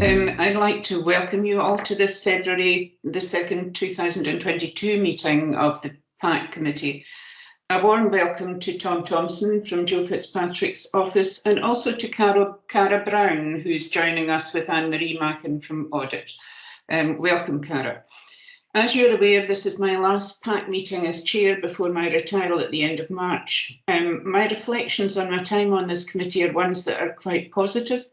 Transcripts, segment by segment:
I'd like to welcome you all to this February the 2nd, 2022 meeting of the PAC Committee. A warm welcome to Tom Thompson from Joe Fitzpatrick's office, and also to Cara Brown, who's joining us with Anne-Marie Macken from Audit. Welcome, Cara. As you're aware, this is my last PAC meeting as chair before my retirement at the end of March. My reflections on my time on this committee are ones that are quite positive.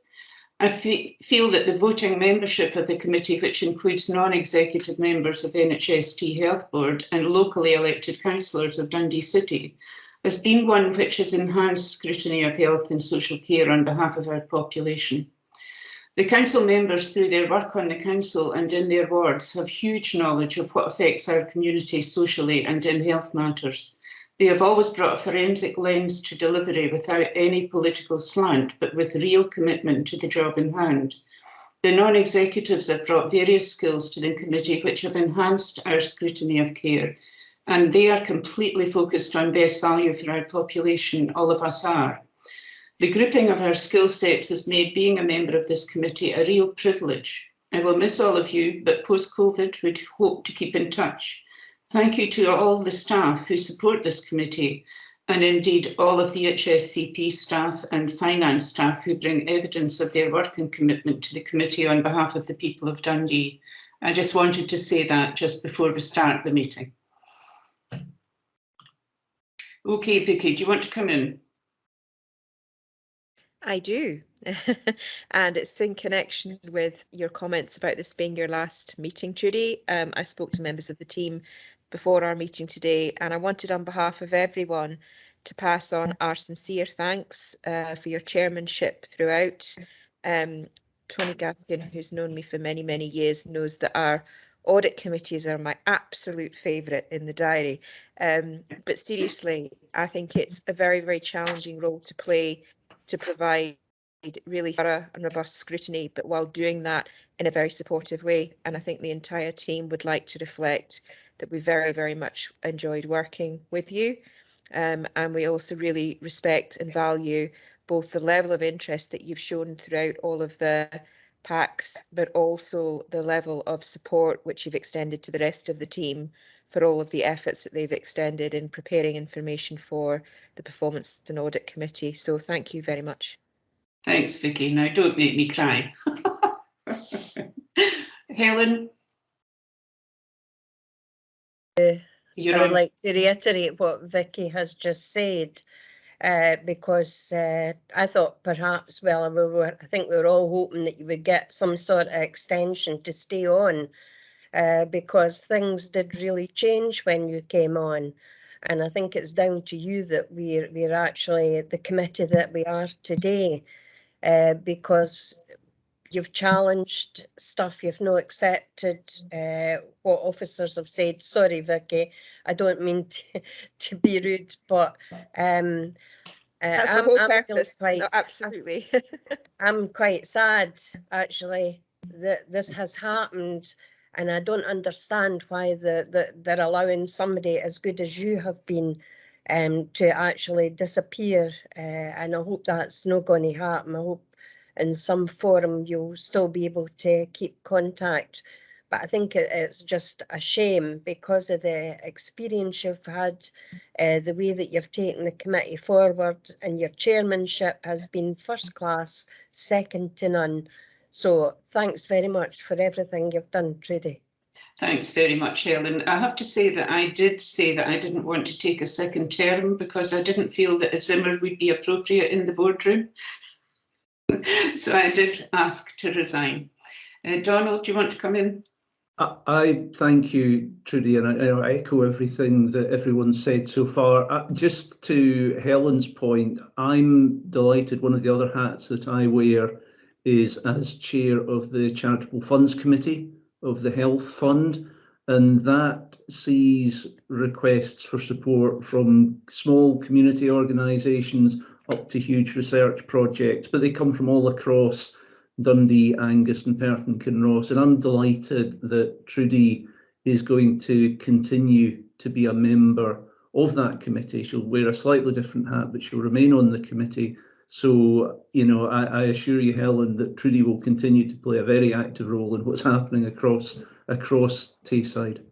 I feel that the voting membership of the committee, which includes non-executive members of NHST Health Board and locally elected councillors of Dundee City, has been one which has enhanced scrutiny of health and social care on behalf of our population. The council members, through their work on the council and in their wards, have huge knowledge of what affects our community socially and in health matters. They have always brought a forensic lens to delivery without any political slant, but with real commitment to the job in hand. The non-executives have brought various skills to the committee which have enhanced our scrutiny of care, and they are completely focused on best value for our population, all of us are. The grouping of our skill sets has made being a member of this committee a real privilege. I will miss all of you, but post-COVID would hope to keep in touch. Thank you to all the staff who support this committee, and indeed all of the DH&SCP staff and finance staff who bring evidence of their work and commitment to the committee on behalf of the people of Dundee. I just wanted to say that just before we start the meeting. Okay, Vicky, do you want to come in? I do, and it's in connection with your comments about this being your last meeting, Trudy. I spoke to members of the team before our meeting today, and I wanted on behalf of everyone to pass on our sincere thanks for your chairmanship throughout. Tony Gaskin, who's known me for many, many years, knows that our audit committees are my absolute favourite in the diary. But seriously, I think it's a very, very challenging role to play, to provide really thorough and robust scrutiny, but while doing that in a very supportive way. And I think the entire team would like to reflect that we very, very much enjoyed working with you. And we also really respect and value both the level of interest that you've shown throughout all of the PACs, but also the level of support which you've extended to the rest of the team for all of the efforts that they've extended in preparing information for the Performance and Audit Committee. So thank you very much. Thanks, Vicky. Now don't make me cry. Helen? I would like to reiterate what Vicky has just said, because I thought perhaps, well, I think we were all hoping that you would get some sort of extension to stay on, because things did really change when you came on. And I think it's down to you that we're actually the committee that we are today, because you've challenged stuff, you've not accepted what officers have said. Sorry, Vicky, I don't mean to be rude, but that's the whole purpose. No, absolutely. I'm quite sad, actually, that this has happened, and I don't understand why they're allowing somebody as good as you have been to actually disappear, and I hope that's not going to happen. I hope in some forum you'll still be able to keep contact. But I think it's just a shame because of the experience you've had, the way that you've taken the committee forward, and your chairmanship has been first class, second to none. So thanks very much for everything you've done, Trudy. Thanks very much, Helen. I have to say that I did say that I didn't want to take a second term because I didn't feel that a Zimmer would be appropriate in the boardroom. So I did ask to resign. Donald, do you want to come in? I thank you, Trudy, and I echo everything that everyone said so far. Just to Helen's point, I'm delighted. One of the other hats that I wear is as chair of the Charitable Funds Committee of the Health Fund, and that sees requests for support from small community organisations up to huge research projects, but they come from all across Dundee, Angus and Perth and Kinross, and I'm delighted that Trudy is going to continue to be a member of that committee. She'll wear a slightly different hat, but she'll remain on the committee So, you know, I assure you, Helen, that Trudy will continue to play a very active role in what's happening across Tayside.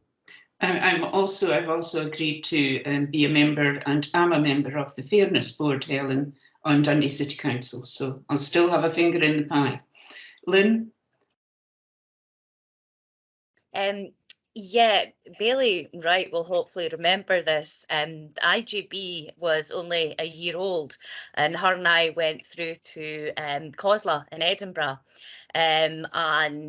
I've also agreed to be a member, and am a member of the Fairness Board, Helen, on Dundee City Council. So I'll still have a finger in the pie. Lynn? Yeah, Bailey Wright will hopefully remember this. IGB was only a year old, and her and I went through to COSLA in Edinburgh. And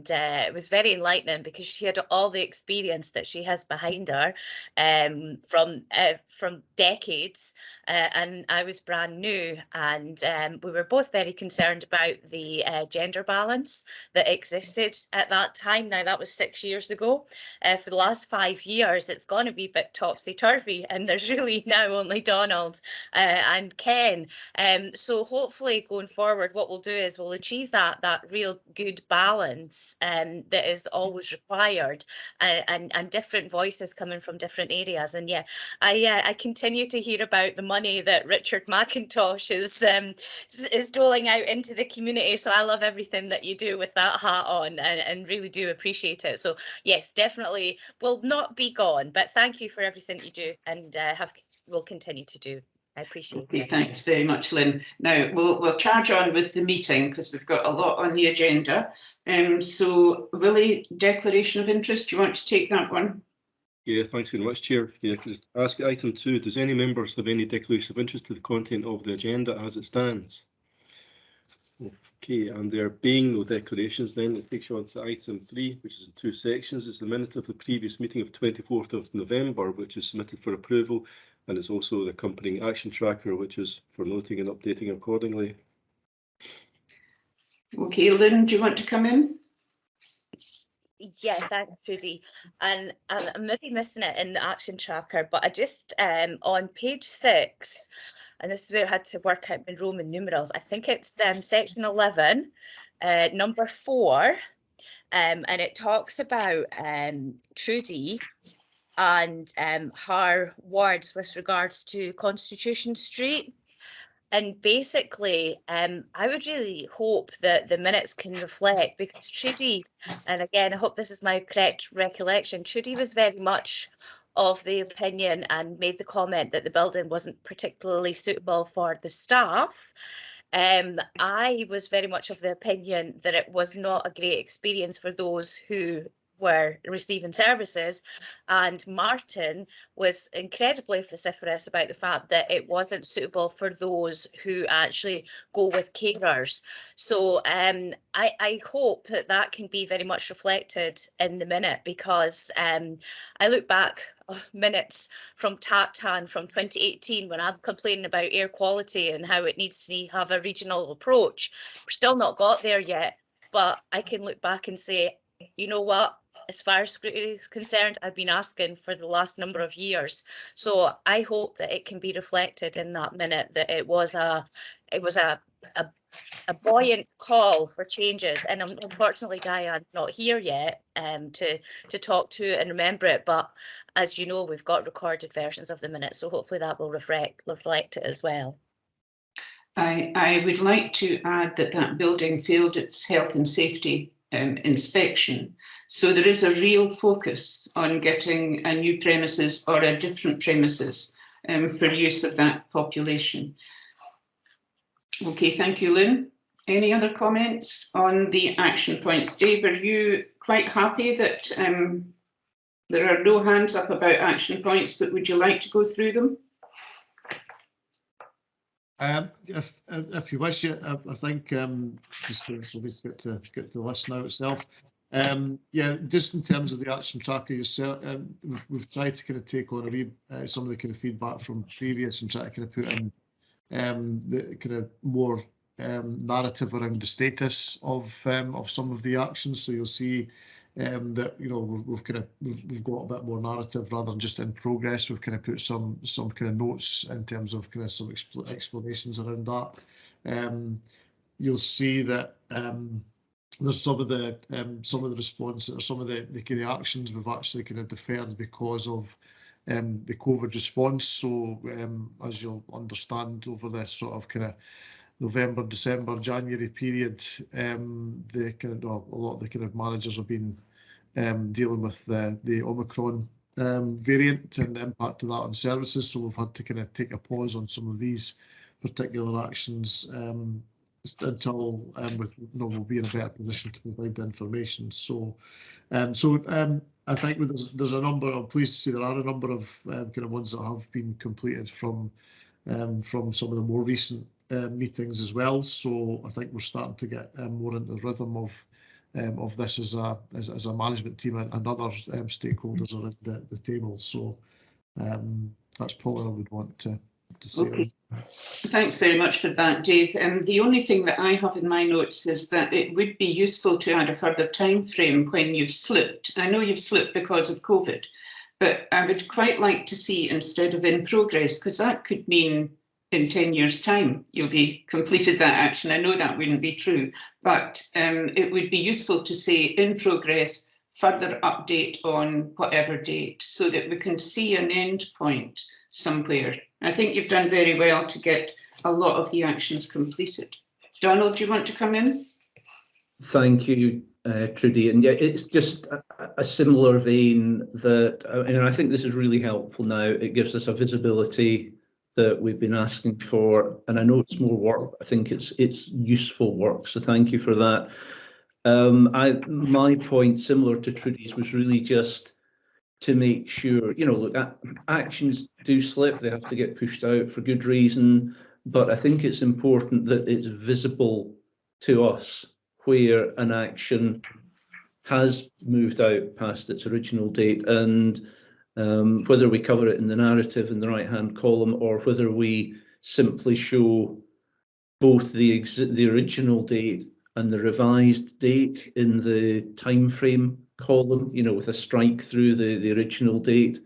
it was very enlightening because she had all the experience that she has behind her from decades, and I was brand new, and we were both very concerned about the gender balance that existed at that time. Now, that was 6 years ago. For the last 5 years, it's gone to be a bit topsy-turvy, and there's really now only Donald and Ken. So hopefully going forward, what we'll do is we'll achieve that real good balance that is always required, and different voices coming from different areas. And yeah, I continue to hear about the money that Richard McIntosh is doling out into the community. So I love everything that you do with that hat on, and really do appreciate it. So yes, definitely will not be gone, but thank you for everything you do, and will continue to do. I appreciate it. Thanks very much, Lynn. Now we'll charge on with the meeting because we've got a lot on the agenda. So Willie, declaration of interest, do you want to take that one? Yeah, thanks very much, Chair. Yeah, just ask item 2, does any members have any declaration of interest to the content of the agenda as it stands? Okay, and there being no declarations, then it takes you on to item 3, which is in 2 sections. It's the minute of the previous meeting of 24th of November, which is submitted for approval, and it's also the accompanying action tracker, which is for noting and updating accordingly. Okay, Lynn, do you want to come in? Yeah, thanks, Judy. And I'm maybe missing it in the action tracker, but I just on page 6, and this is where I had to work out my Roman numerals. I think it's section 11, number 4, and it talks about Trudy and her words with regards to Constitution Street. And basically, I would really hope that the minutes can reflect, because Trudy, and again, I hope this is my correct recollection, Trudy was very much of the opinion and made the comment that the building wasn't particularly suitable for the staff. I was very much of the opinion that it was not a great experience for those who were receiving services, and Martin was incredibly vociferous about the fact that it wasn't suitable for those who actually go with carers. So I hope that that can be very much reflected in the minute, because I look back minutes from TAPTAN from 2018 when I'm complaining about air quality and how it needs to have a regional approach. We're still not got there yet, but I can look back and say, you know what? As far as scrutiny is concerned, I've been asking for the last number of years. So I hope that it can be reflected in that minute that it was a buoyant call for changes. And unfortunately, Diane's not here yet to talk to it and remember it. But as you know, we've got recorded versions of the minutes, so hopefully that will reflect it as well. I would like to add that building failed its health and safety inspection. So there is a real focus on getting a new premises or a different premises for use of that population. Okay, thank you, Lynn. Any other comments on the action points? Dave, are you quite happy that there are no hands up about action points, but would you like to go through them? If you wish, I think just so we get to the list now itself. Yeah, just in terms of the action tracker yourself, we've tried to kind of take on a wee, some of the kind of feedback from previous and try to kind of put in the kind of more narrative around the status of some of the actions. So you'll see that, you know, we've got a bit more narrative rather than just in progress. We've kind of put some kind of notes in terms of kind of some explanations around that. You'll see that there's some of the response or some of the kind of actions we've actually kind of deferred because of the COVID response. So as you'll understand over the sort of kind of November, December, January period, the kind of, well, a lot of the kind of managers have been dealing with the Omicron variant and the impact of that on services. So we've had to kind of take a pause on some of these particular actions until we'll be in a better position to provide the information. So I think there's a number. I'm pleased to see there are a number of kind of ones that have been completed from some of the more recent meetings as well. So I think we're starting to get more into the rhythm of this as a management team and other stakeholders around the table. So that's probably what I would want to say. Okay. Thanks very much for that, Dave. The only thing that I have in my notes is that it would be useful to add a further time frame when you've slipped. I know you've slipped because of COVID, but I would quite like to see instead of in progress, because that could mean in 10 years' time you'll be completed that action. I know that wouldn't be true, but it would be useful to say in progress, further update on whatever date, so that we can see an end point somewhere. I think you've done very well to get a lot of the actions completed. Donald, do you want to come in? Thank you, Trudy. And yeah, it's just a similar vein that, I think this is really helpful now. It gives us a visibility that we've been asking for, and I know it's more work. I think it's useful work, so thank you for that. My point, similar to Trudy's, was really just to make sure, look, actions do slip, they have to get pushed out for good reason, but I think it's important that it's visible to us where an action has moved out past its original date, and whether we cover it in the narrative in the right-hand column or whether we simply show both the original date and the revised date in the time frame column, with a strike through the original date,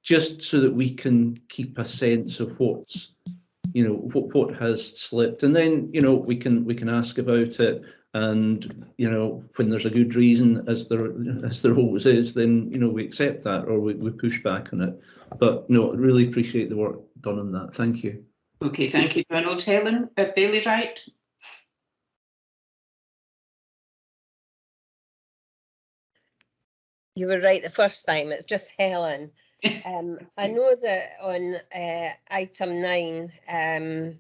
just so that we can keep a sense of what's, what has slipped, and then we can ask about it, and when there's a good reason, as there always is, then we accept that or we push back on it. But no, I really appreciate the work done on that. Thank you. Okay, thank you, Donald. Helen, Bailey Wright. You were right the first time. It's just Helen. I know that on item 9,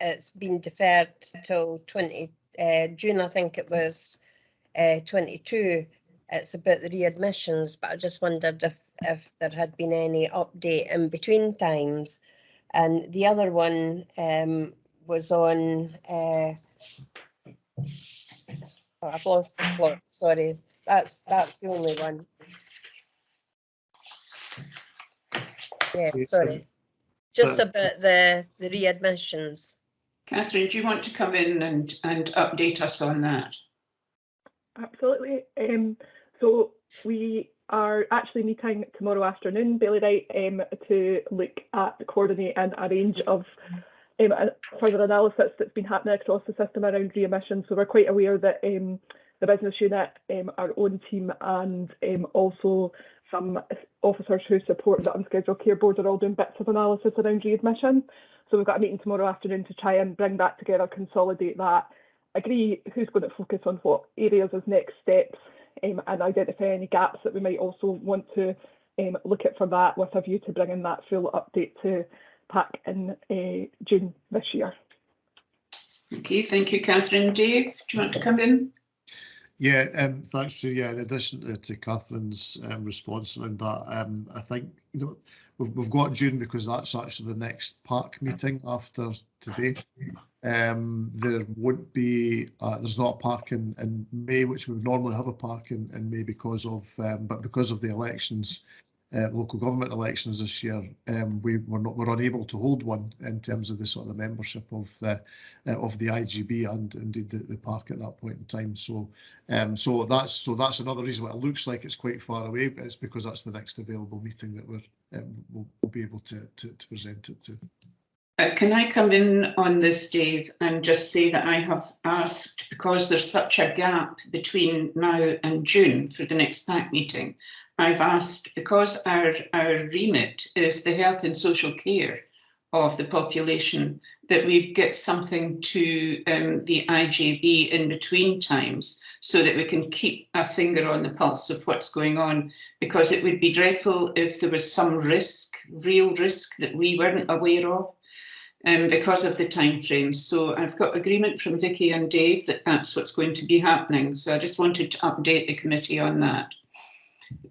it's been deferred till June, I think it was 22. It's about the readmissions, but I just wondered if there had been any update in between times. And the other one was on. Oh, I've lost the plot. Sorry, that's the only one. Yeah, sorry. Just about the readmissions. Catherine, do you want to come in and update us on that? Absolutely. So we are actually meeting tomorrow afternoon, Bailey Wright, to look at, coordinate and a range of further analysis that's been happening across the system around readmissions. So we're quite aware that the business unit, our own team, and also some officers who support the unscheduled care board are all doing bits of analysis around readmission. So we've got a meeting tomorrow afternoon to try and bring that together, consolidate that, agree who's going to focus on what areas as next steps, and identify any gaps that we might also want to look at for that, with a view to bringing that full update to PAC in June this year. Okay, thank you, Catherine. Dave, do you want to come in? Yeah, thanks to in addition to Catherine's response around that, I think we've got June because that's actually the next PAC meeting after today. There won't be there's not a PAC in May, which we would normally have a PAC in May because of the elections, local government elections this year, we're unable to hold one in terms of the sort of the membership of the IGB and indeed the PAC at that point in time. So that's another reason why it looks like it's quite far away, but it's because that's the next available meeting that we'll be able to present it to. Can I come in on this, Dave, and just say that I have asked, because there's such a gap between now and June for the next PAC meeting, I've asked, because our remit is the health and social care of the population, that we get something to the IJB in between times so that we can keep a finger on the pulse of what's going on, because it would be dreadful if there was some risk, real risk, that we weren't aware of because of the time frame. So I've got agreement from Vicky and Dave that that's what's going to be happening. So I just wanted to update the committee on that.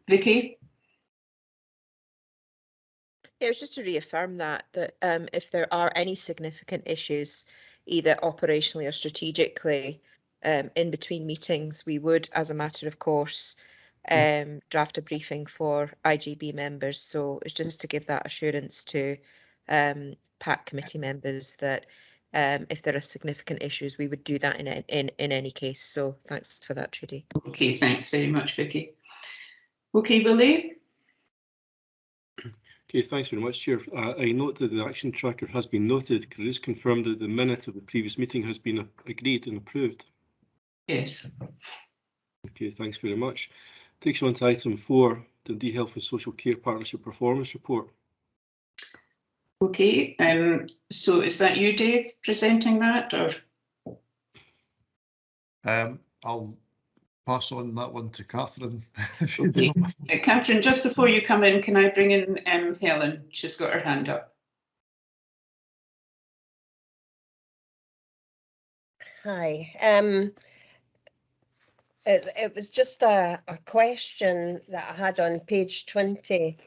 Vicky? Yeah, it was just to reaffirm that if there are any significant issues, either operationally or strategically, in between meetings, we would, as a matter of course, draft a briefing for IGB members. So it's just to give that assurance to PAC committee members that if there are significant issues, we would do that in any case. So thanks for that, Trudy. Okay, thanks very much, Vicky. Okay, Willie? Okay, thanks very much, Chair. I note that the action tracker has been noted. Can I just confirm that the minute of the previous meeting has been agreed and approved? Yes. Okay, thanks very much. Takes you on to item 4, the D Health and Social Care Partnership Performance Report. Okay, so is that you, Dave, presenting that, or? I'll pass on that one to Catherine. If you Okay. don't mind. Catherine, just before you come in, can I bring in Helen? She's got her hand up. Hi. It was just a question that I had on page 20,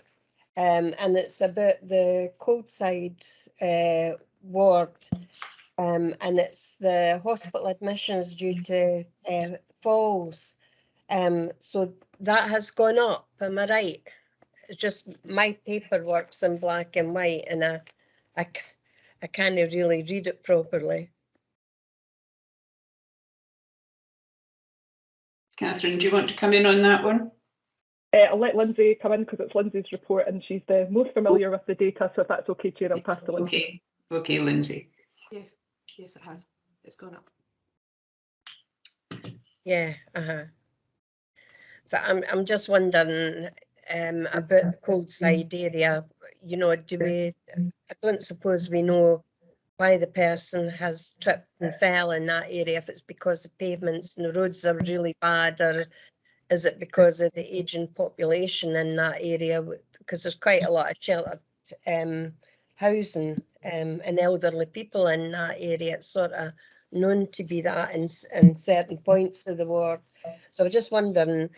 and it's about the Coalside ward, and it's the hospital admissions due to falls. So that has gone up, am I right? It's just my paperwork's in black and white, and I can't really read it properly. Catherine, do you want to come in on that one? I'll let Lindsay come in because it's Lindsay's report and she's the most familiar with the data. So if that's okay, Chair, I'll pass to Lindsay. Okay, Lindsay. Yes, it has. It's gone up. Yeah. So I'm just wondering about the Coalside area. You know, I don't suppose we know why the person has tripped and fell in that area, if it's because the pavements and the roads are really bad, or is it because of the aging population in that area? Because there's quite a lot of sheltered housing and elderly people in that area. It's sort of known to be that in certain points of the ward. So I'm just wondering,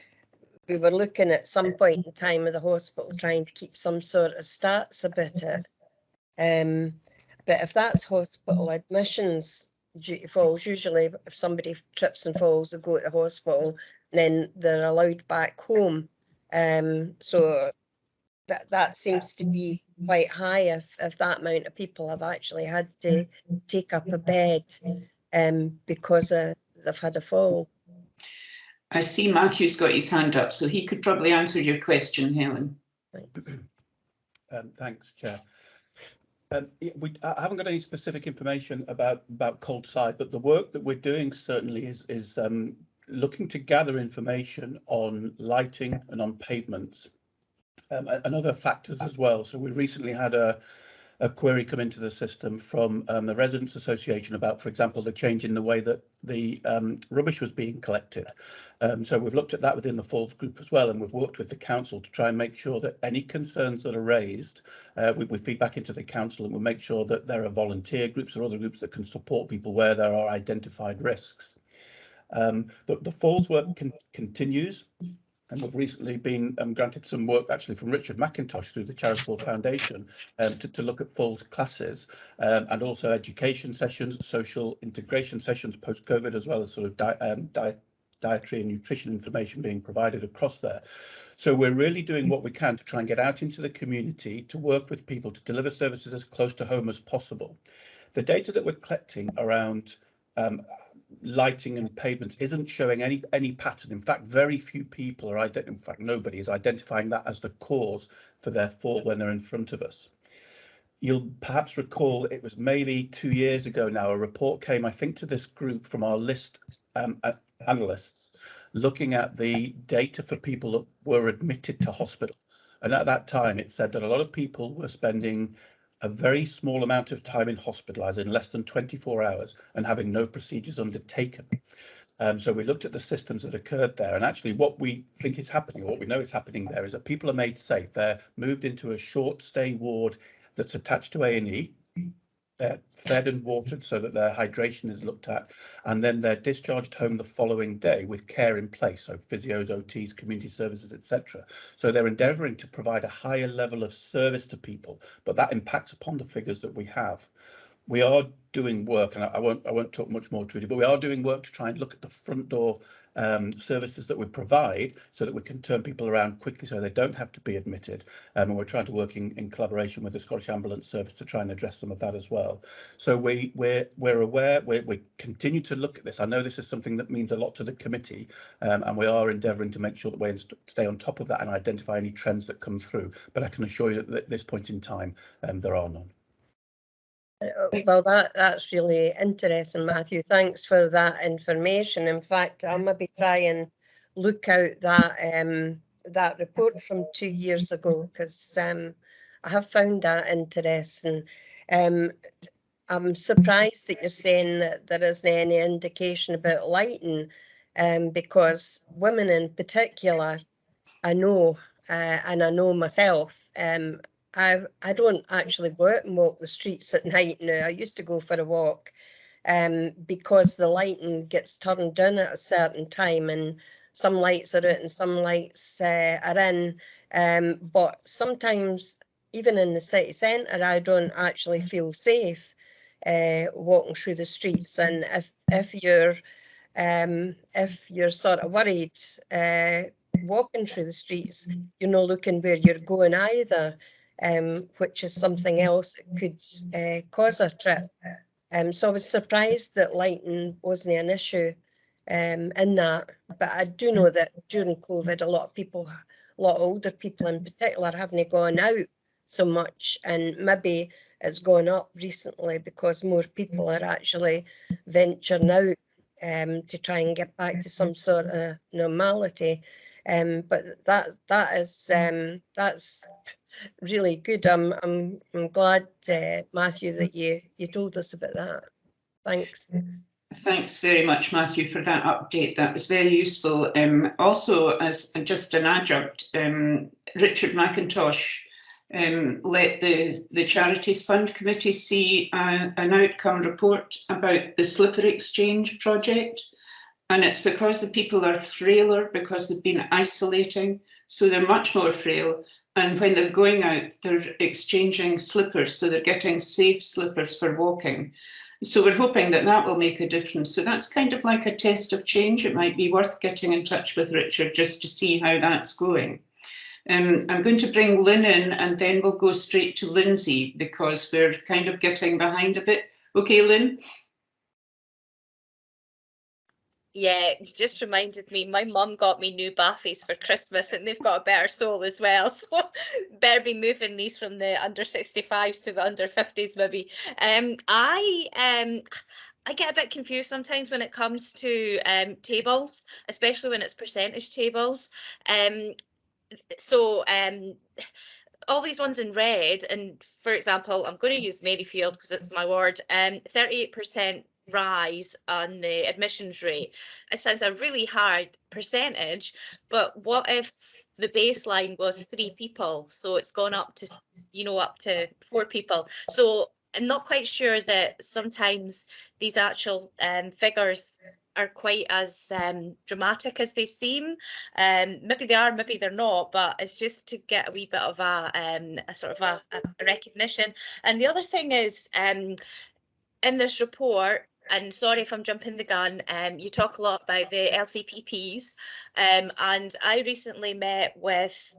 we were looking at some point in time of the hospital trying to keep some sort of stats about it. But if that's hospital admissions due to falls, usually if somebody trips and falls, they go to the hospital, then they're allowed back home. So that seems to be quite high if that amount of people have actually had to take up a bed because they've had a fall. I see Matthew's got his hand up, so he could probably answer your question, Helen. Thanks. Thanks, Chair. I haven't got any specific information about Coalside, but the work that we're doing certainly is looking to gather information on lighting and on pavements and other factors as well. So we recently had a query come into the system from the Residents Association about, for example, the change in the way that the rubbish was being collected. So we've looked at that within the Falls group as well, and we've worked with the council to try and make sure that any concerns that are raised, we feed back into the council, and we'll make sure that there are volunteer groups or other groups that can support people where there are identified risks. But the Falls work continues. And we've recently been granted some work actually from Richard McIntosh through the Charitable Foundation to look at falls classes and also education sessions, social integration sessions post-COVID, as well as sort of dietary and nutrition information being provided across there. So we're really doing what we can to try and get out into the community, to work with people, to deliver services as close to home as possible. The data that we're collecting around lighting and pavements isn't showing any pattern. In fact, very few people are in fact nobody is identifying that as the cause for their fall when they're in front of us. You'll perhaps recall it was maybe 2 years ago now, a report came, I think, to this group from our list analysts looking at the data for people that were admitted to hospital. And at that time, it said that a lot of people were spending a very small amount of time in hospital, as in less than 24 hours, and having no procedures undertaken. So we looked at the systems that occurred there, and actually what we think is happening, or what we know is happening there, is that people are made safe. They're moved into a short stay ward that's attached to A&E. They're fed and watered so that their hydration is looked at, and then they're discharged home the following day with care in place, so physios, OTs, community services, etc. So they're endeavouring to provide a higher level of service to people, but that impacts upon the figures that we have. We are doing work, and I won't talk much more, Trudy, but we are doing work to try and look at the front door services that we provide so that we can turn people around quickly so they don't have to be admitted. And we're trying to work in collaboration with the Scottish Ambulance Service to try and address some of that as well. So we're aware, we continue to look at this. I know this is something that means a lot to the committee, and we are endeavouring to make sure that we stay on top of that and identify any trends that come through. But I can assure you that at this point in time, there are none. Well, that's really interesting, Matthew. Thanks for that information. In fact, I'll maybe try and look out that that report from 2 years ago, because I have found that interesting. I'm surprised that you're saying that there isn't any indication about lighting, because women in particular, I know, and I know myself, I don't actually go out and walk the streets at night now. I used to go for a walk, because the lighting gets turned down at a certain time, and some lights are out and some lights are in. But sometimes, even in the city centre, I don't actually feel safe walking through the streets. And if you're sort of worried walking through the streets, you're not looking where you're going either, which is something else that could cause a trip. So I was surprised that lighting wasn't an issue in that. But I do know that during COVID, a lot of people, a lot of older people in particular, haven't gone out so much, and maybe it's gone up recently because more people are actually venturing out to try and get back to some sort of normality. But that's really good. I'm glad, Matthew, that you told us about that. Thanks. Thanks very much, Matthew, for that update. That was very useful. Also, as just an adjunct, Richard McIntosh let the Charities Fund Committee see an outcome report about the slipper exchange project. And it's because the people are frailer, because they've been isolating, so they're much more frail. And when they're going out, they're exchanging slippers, so they're getting safe slippers for walking. So we're hoping that that will make a difference. So that's kind of like a test of change. It might be worth getting in touch with Richard just to see how that's going. I'm going to bring Lynn in, and then we'll go straight to Lindsay because we're kind of getting behind a bit. Okay, Lynn? Yeah, it just reminded me, my mum got me new baffies for Christmas, and they've got a better sole as well. So better be moving these from the under 65s to the under 50s maybe. I get a bit confused sometimes when it comes to tables, especially when it's percentage tables. All these ones in red, and for example, I'm going to use Maryfield because it's my ward, 38% rise on the admissions rate. It sounds a really hard percentage, but what if the baseline was 3 people? So it's gone up to, up to 4 people. So I'm not quite sure that sometimes these actual figures are quite as dramatic as they seem. Maybe they are, maybe they're not, but it's just to get a wee bit of a sort of a recognition. And the other thing is, in this report, and sorry if I'm jumping the gun, you talk a lot about the LCPPs, and I recently met with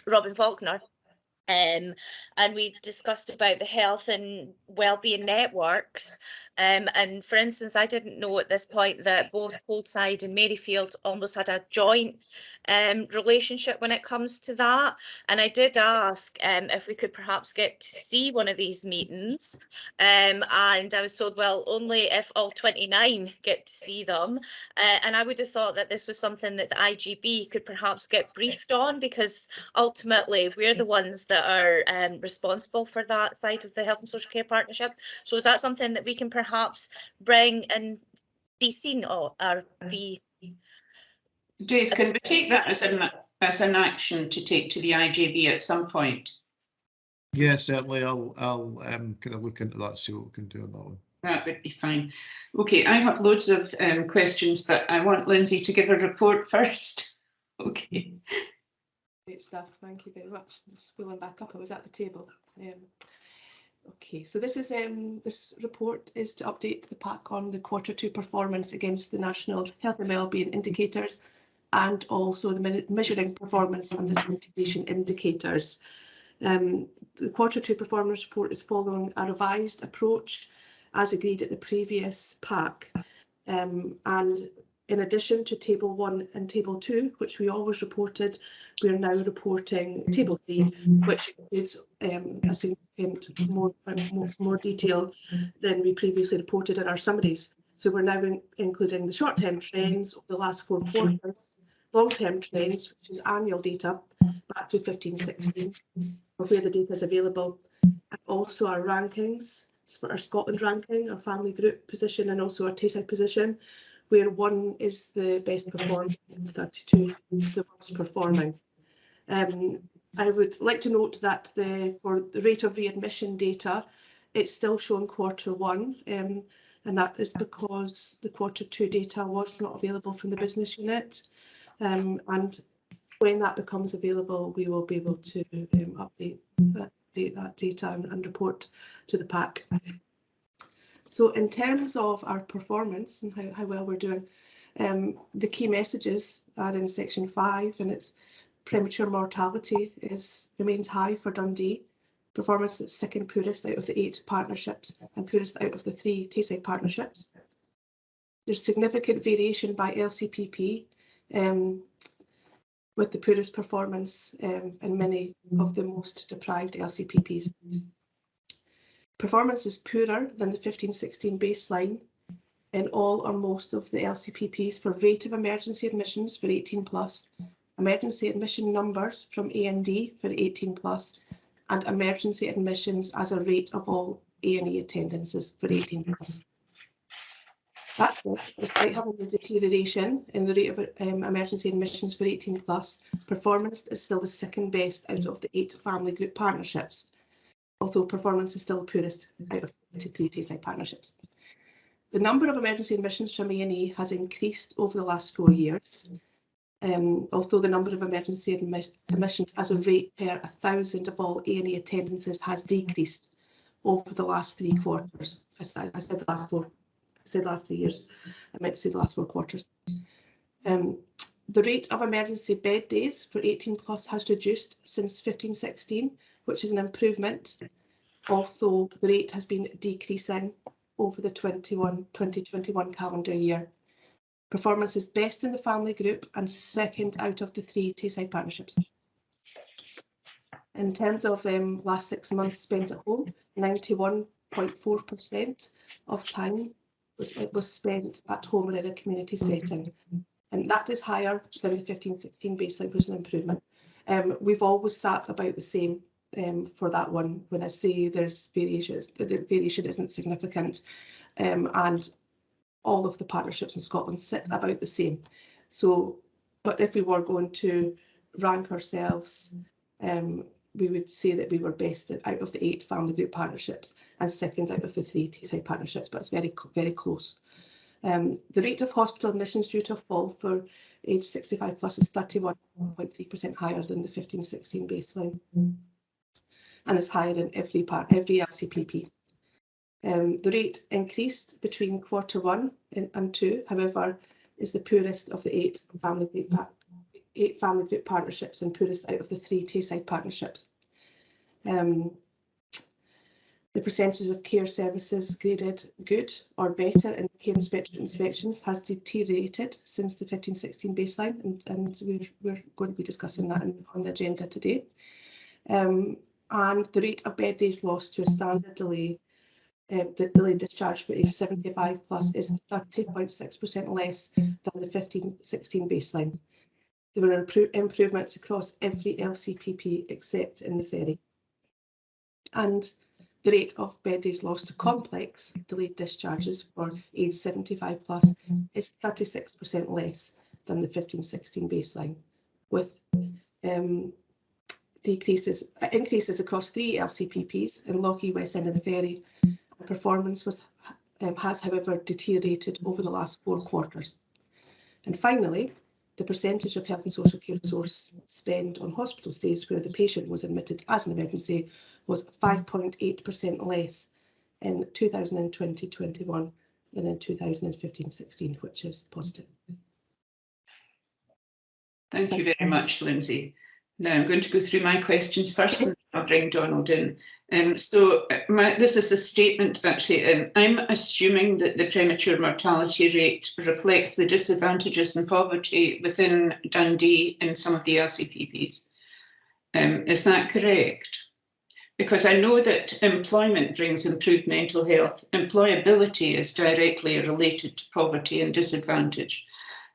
Robin Faulkner, and we discussed about the health and wellbeing networks. And for instance, I didn't know at this point that both Coldside and Maryfield almost had a joint relationship when it comes to that. And I did ask if we could perhaps get to see one of these meetings. And I was told, well, only if all 29 get to see them. And I would have thought that this was something that the IGB could perhaps get briefed on, because ultimately we're the ones that that are responsible for that side of the health and social care partnership. So is that something that we can perhaps bring and be seen or be? Dave, can we take that as an action to take to the IJB at some point? Yeah, certainly. I'll kind of look into that, see what we can do on that one. That would be fine. Okay, I have loads of questions, but I want Lindsay to give a report first. Okay. Great stuff. Thank you very much. Just pulling back up. I was at the table. Okay, so this is this report is to update the PAC on the Q2 performance against the National Health and Wellbeing Indicators, and also the measuring performance under the mitigation indicators. The Q2 performance report is following a revised approach as agreed at the previous PAC, and in addition to Table 1 and Table 2, which we always reported, we are now reporting Table 3, which includes a significant more detail than we previously reported in our summaries. So we're now including the short-term trends of the last 4 quarters, long-term trends, which is annual data back to 15-16, or where the data is available, and also our rankings for our Scotland ranking, our family group position, and also our Tayside position, where 1 is the best performing and 32 is the worst performing. I would like to note that for the rate of readmission data, it's still showing Q1, and that is because the Q2 data was not available from the business unit. And when that becomes available, we will be able to update that data and report to the PAC. So in terms of our performance and how well we're doing, the key messages are in section 5, and it's premature mortality remains high for Dundee. Performance is second poorest out of the 8 partnerships and poorest out of the 3 Tayside partnerships. There's significant variation by LCPP, with the poorest performance in many of the most deprived LCPPs. Performance is poorer than the 15-16 baseline in all or most of the LCPPs for rate of emergency admissions for 18+, emergency admission numbers from A&D for 18+, and emergency admissions as a rate of all A&E attendances for 18+. That said, despite having a deterioration in the rate of emergency admissions for 18+, performance is still the second best out of the 8 family group partnerships, although performance is still poorest out of the 3 Tayside partnerships. The number of emergency admissions from A&E has increased over the last 4 years, although the number of emergency admissions as a rate per 1,000 of all A&E attendances has decreased over the last 3 quarters. I said the last 4. I said last 3 years. I meant to say the last 4 quarters. The rate of emergency bed days for 18+ has reduced since 15-16, which is an improvement, although the rate has been decreasing over the 2021 calendar year. Performance is best in the family group and second out of the 3 Tayside partnerships. In terms of last 6 months spent at home, 91.4% of time was spent at home or in a community setting, and that is higher than the 15-16 baseline, which is an improvement. We've always sat about the same for that one. When I say there's variations, the variation isn't significant, and all of the partnerships in Scotland sit about the same. So, but if we were going to rank ourselves, we would say that we were best out of the 8 family group partnerships and second out of the 3 Tayside partnerships, but it's very, very close. The rate of hospital admissions due to a fall for age 65+ is 31.3% higher than the 15-16 baseline, and is higher in every LCPP. The rate increased between Q1 and 2, however, is the poorest of the 8 family group partnerships and poorest out of the 3 Tayside partnerships. The percentage of care services graded good or better in care inspections has deteriorated since the 15-16 baseline, and we're going to be discussing that on the agenda today. And the rate of bed days lost to a standard delayed discharge for age 75+ is 30.6% less than the 15-16 baseline. There were improvements across every LCPP except in the ferry. And the rate of bed days lost to complex delayed discharges for age 75 plus is 36% less than the 15-16 baseline, with increases across 3 LCPPs in Lochee, West End and the Ferry. Performance has, however, deteriorated over the last 4 quarters. And finally, the percentage of health and social care resource spend on hospital stays where the patient was admitted as an emergency was 5.8% less in 2020-21 than in 2015-16, which is positive. Thank you very much, Lindsay. Now I'm going to go through my questions first and I'll bring Donald in. This is a statement actually. I'm assuming that the premature mortality rate reflects the disadvantages and poverty within Dundee in some of the LCPPs. Is that correct? Because I know that employment brings improved mental health. Employability is directly related to poverty and disadvantage.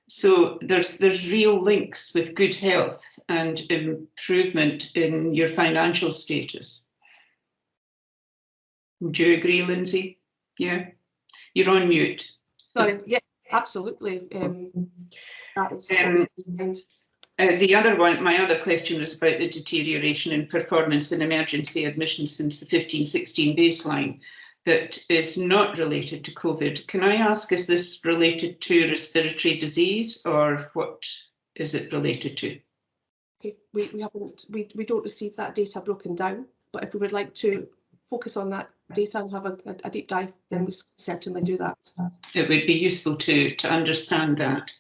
So there's real links with good health and improvement in your financial status. Would you agree, Lindsay? Yeah, you're on mute. Sorry, yeah, absolutely. That is the other one, my other question was about the deterioration in performance in emergency admissions since the 15-16 baseline that is not related to COVID. Can I ask, is this related to respiratory disease or what is it related to? Okay, we don't receive that data broken down, but if we would like to focus on that data and have a deep dive, then we certainly do that. It would be useful to understand that.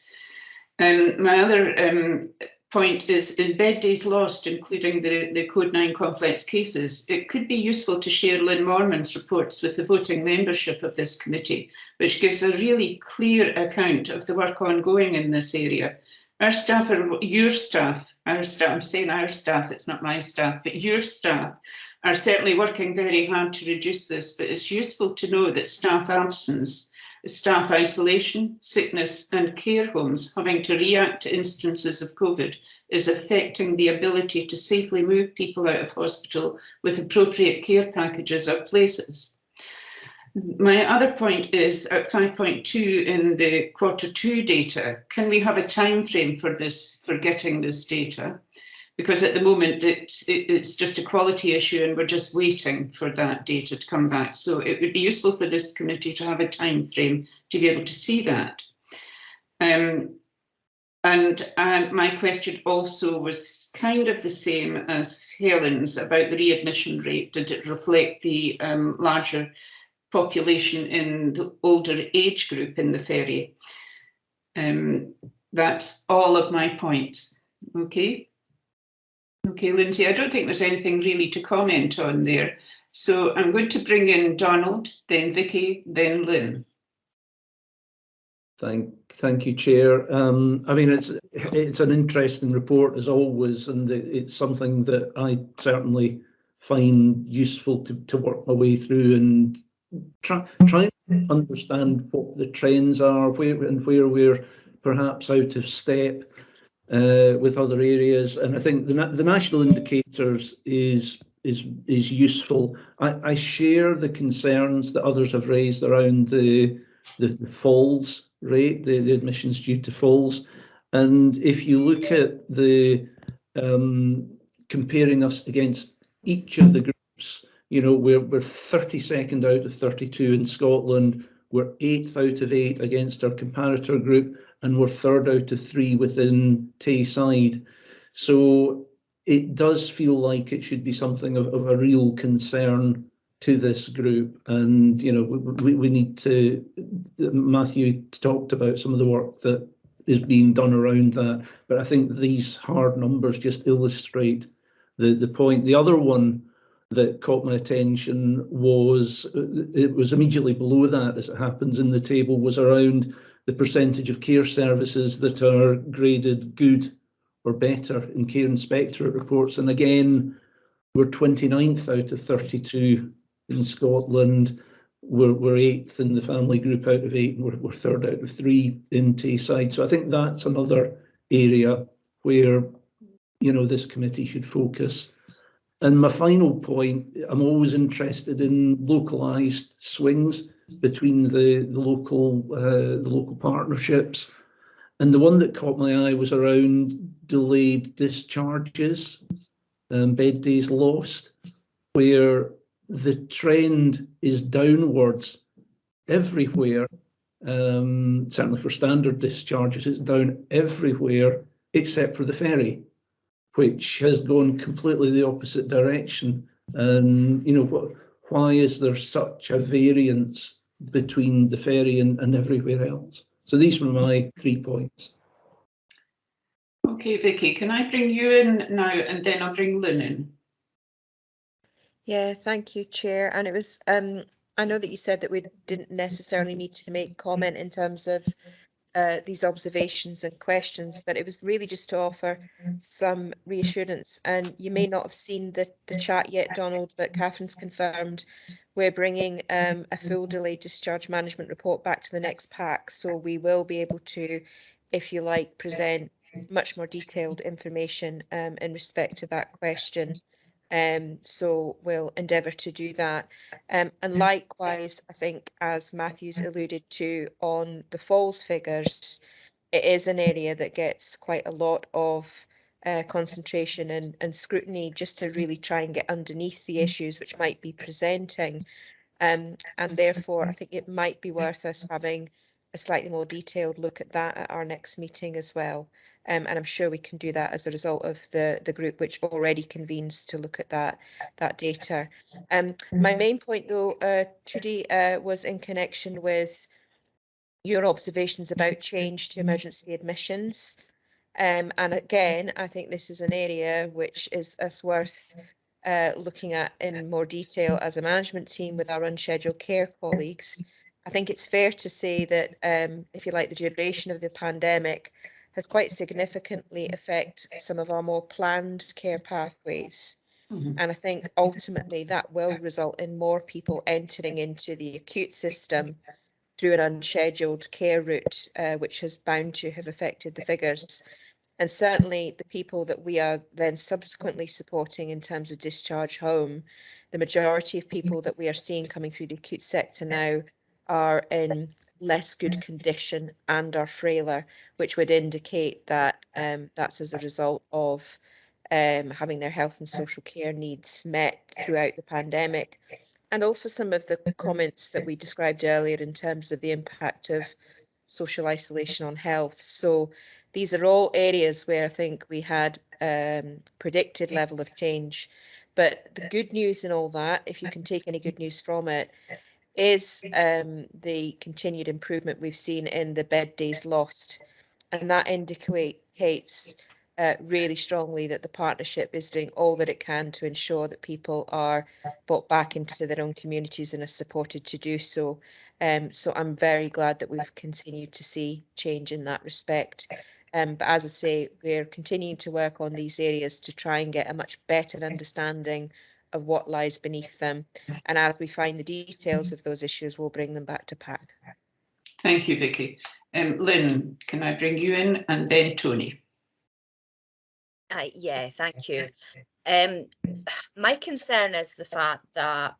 My other point is in bed days lost, including the Code 9 complex cases, it could be useful to share Lynn Mormon's reports with the voting membership of this committee, which gives a really clear account of the work ongoing in this area. Our staff, your staff, I'm saying our staff, it's not my staff, but your staff are certainly working very hard to reduce this, but it's useful to know that staff absence, staff isolation, sickness and care homes having to react to instances of COVID is affecting the ability to safely move people out of hospital with appropriate care packages or places. My other point is at 5.2 in the Q2 data, can we have a time frame for this, for getting this data? Because at the moment it's just a quality issue and we're just waiting for that data to come back. So it would be useful for this committee to have a time frame to be able to see that. My question also was kind of the same as Helen's about the readmission rate. Did it reflect the larger population in the older age group in the ferry? That's all of my points. Okay. Okay, Lindsay, I don't think there's anything really to comment on there. So I'm going to bring in Donald, then Vicky, then Lynn. Thank you, Chair. I mean, it's an interesting report as always, and it's something that I certainly find useful to work my way through and try to understand what the trends are, where we're perhaps out of step with other areas. And I think the national indicators is useful. I share the concerns that others have raised around the falls rate, the admissions due to falls. And if you look at the comparing us against each of the groups, you know, we're 32nd out of 32 in Scotland, we're 8th out of 8 against our comparator group, and we're 3rd out of 3 within Tayside. So it does feel like it should be something of a real concern to this group. And, you know, we need to, Matthew talked about some of the work that is being done around that, but I think these hard numbers just illustrate the point. The other one that caught my attention was, it was immediately below that as it happens in the table, was around the percentage of care services that are graded good or better in care inspectorate reports. And again, we're 29th out of 32 in Scotland. We're 8th in the family group out of 8, and we're 3rd out of 3 in Tayside. So I think that's another area where, you know, this committee should focus. And my final point, I'm always interested in localised swings between the local partnerships. And the one that caught my eye was around delayed discharges, bed days lost, where the trend is downwards everywhere. Certainly for standard discharges, it's down everywhere except for the ferry, which has gone completely the opposite direction. And, you know, why is there such a variance between the ferry and everywhere else? So these were my 3 points. Okay, Vicky, can I bring you in now and then I'll bring Lynn in? Yeah, thank you, Chair. And it was, I know that you said that we didn't necessarily need to make comment in terms of these observations and questions, but it was really just to offer some reassurance. And you may not have seen the chat yet, Donald, but Catherine's confirmed we're bringing a full delayed discharge management report back to the next pack. So we will be able to, if you like, present much more detailed information in respect to that question. So we'll endeavour to do that. And likewise, I think, as Matthew's alluded to on the falls figures, it is an area that gets quite a lot of concentration and scrutiny just to really try and get underneath the issues which might be presenting. And therefore, I think it might be worth us having a slightly more detailed look at that at our next meeting as well. And I'm sure we can do that as a result of the group which already convenes to look at that data. My main point though, Trudy, was in connection with your observations about change to emergency admissions. And again, I think this is an area which is worth looking at in more detail as a management team with our unscheduled care colleagues. I think it's fair to say that, if you like, the duration of the pandemic has quite significantly affected some of our more planned care pathways. And I think ultimately that will result in more people entering into the acute system through an unscheduled care route, which has bound to have affected the figures. And certainly the people that we are then subsequently supporting in terms of discharge home, the majority of people that we are seeing coming through the acute sector now are in less good condition and are frailer, which would indicate that that's as a result of having their health and social care needs met throughout the pandemic. And also some of the comments that we described earlier in terms of the impact of social isolation on health. So these are all areas where I think we had predicted level of change. But the good news in all that, if you can take any good news from it, is the continued improvement we've seen in the bed days lost. And that indicates really strongly that the partnership is doing all that it can to ensure that people are brought back into their own communities and are supported to do so. So I'm very glad that we've continued to see change in that respect. But as I say, we're continuing to work on these areas to try and get a much better understanding of what lies beneath them. And as we find the details of those issues, we'll bring them back to PAC. Thank you, Vicky. Lynn, can I bring you in and then Tony? Yeah, thank you. My concern is the fact that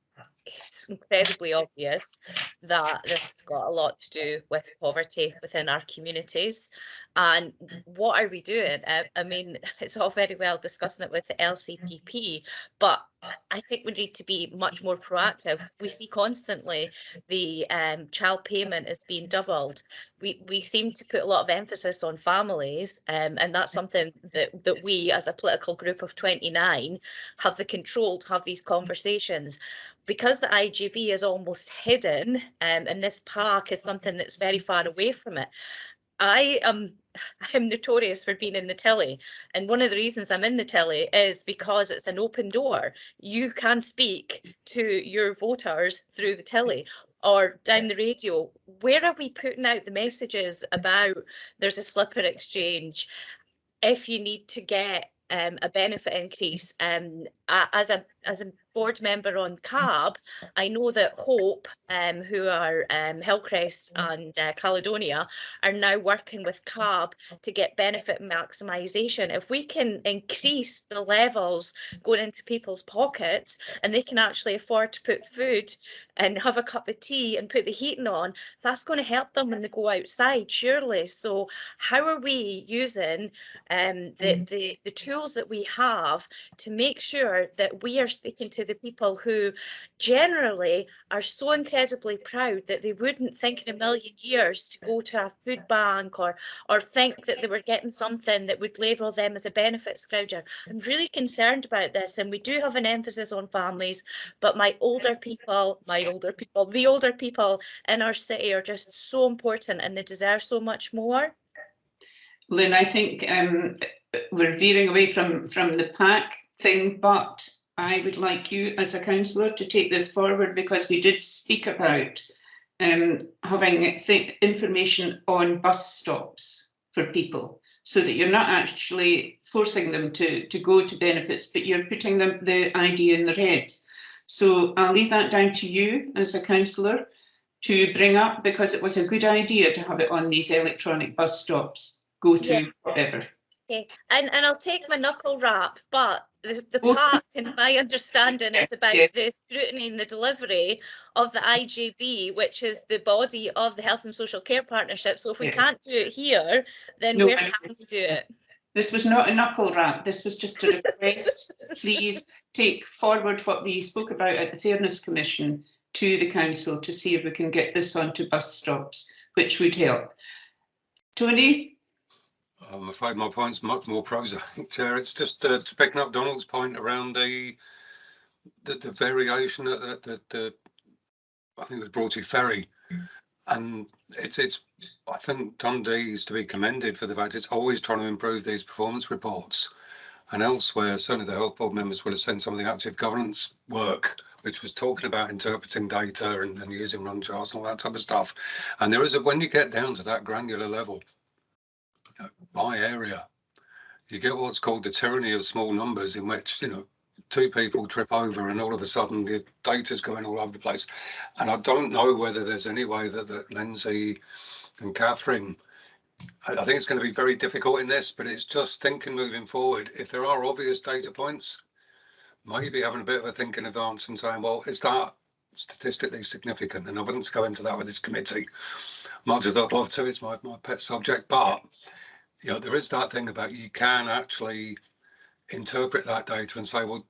it's incredibly obvious that this has got a lot to do with poverty within our communities. And what are we doing? I mean, it's all very well discussing it with the LCPP, but I think we need to be much more proactive. We see constantly the child payment is being doubled. We seem to put a lot of emphasis on families, and that's something that we as a political group of 29 have the control to have these conversations. Because the IGB is almost hidden, and this park is something that's very far away from it, I'm notorious for being in the telly, and one of the reasons I'm in the telly is because it's an open door. You can speak to your voters through the telly or down the radio. Where are we putting out the messages about there's a slipper exchange? If you need to get a benefit increase, as a board member on CAB, I know that Hope, who are Hillcrest and Caledonia, are now working with CAB to get benefit maximisation. If we can increase the levels going into people's pockets and they can actually afford to put food and have a cup of tea and put the heating on, that's going to help them when they go outside, surely. So how are we using the tools that we have to make sure that we are speaking to the people who generally are so incredibly proud that they wouldn't think in a million years to go to a food bank or think that they were getting something that would label them as a benefit scrounger? I'm really concerned about this, and we do have an emphasis on families, but the older people in our city are just so important and they deserve so much more. Lynn, I think we're veering away from the PAC thing, but I would like you as a councillor to take this forward, because we did speak about having information on bus stops for people, so that you're not actually forcing them to go to benefits, but you're putting the idea in their heads. So I'll leave that down to you as a councillor to bring up, because it was a good idea to have it on these electronic bus stops. Go to whatever. Okay, and I'll take my knuckle wrap, but the PAC, in my understanding, is about the scrutiny and the delivery of the IJB, which is the body of the Health and Social Care Partnership. So if we can't do it here, then where can we do it? This was not a knuckle wrap. This was just a request. Please take forward what we spoke about at the Fairness Commission to the council to see if we can get this onto bus stops, which would help. Tony? I'm afraid my point's much more prosaic, Chair. It's just picking up Donald's point around the variation that I think it was Broughty Ferry, and it's I think Dundee is to be commended for the fact it's always trying to improve these performance reports, and elsewhere certainly the health board members would have seen some of the active governance work, which was talking about interpreting data and using run charts and all that type of stuff. And there is when you get down to that granular level, by area, you get what's called the tyranny of small numbers, in which, two people trip over and all of a sudden the data's going all over the place. And I don't know whether there's any way that Lindsay and Catherine, I think it's going to be very difficult in this, but it's just thinking moving forward. If there are obvious data points, maybe having a bit of a think in advance and saying, well, is that statistically significant? And I wouldn't go into that with this committee, much as I'd love to. It's my pet subject, but there is that thing about you can actually interpret that data and say, well,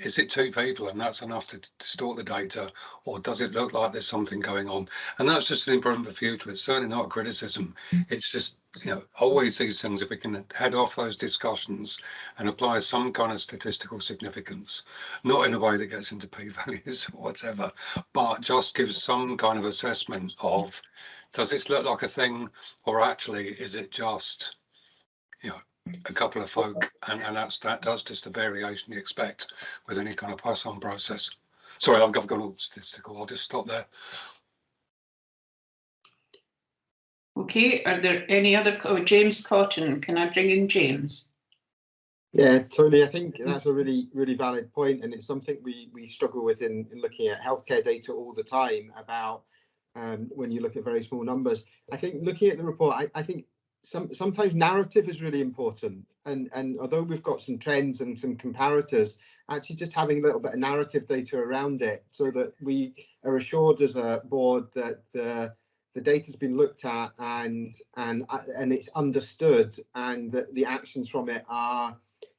is it two people and that's enough to distort the data, or does it look like there's something going on? And that's just an improvement for the future. It's certainly not a criticism. It's just, always these things, if we can head off those discussions and apply some kind of statistical significance, not in a way that gets into p-values or whatever, but just gives some kind of assessment of, does this look like a thing, or actually is it just a couple of folk, and that's just a variation you expect with any kind of pass-on process. Sorry, I've gone all statistical. I'll just stop there. Okay, are there any other? Oh, James Cotton. Can I bring in James? Yeah, Tony, I think that's a really, really valid point, and it's something we struggle with in looking at healthcare data all the time about when you look at very small numbers. I think looking at the report, I think sometimes narrative is really important, and although we've got some trends and some comparators, actually just having a little bit of narrative data around it so that we are assured as a board that the data's been looked at and it's understood, and that the actions from it are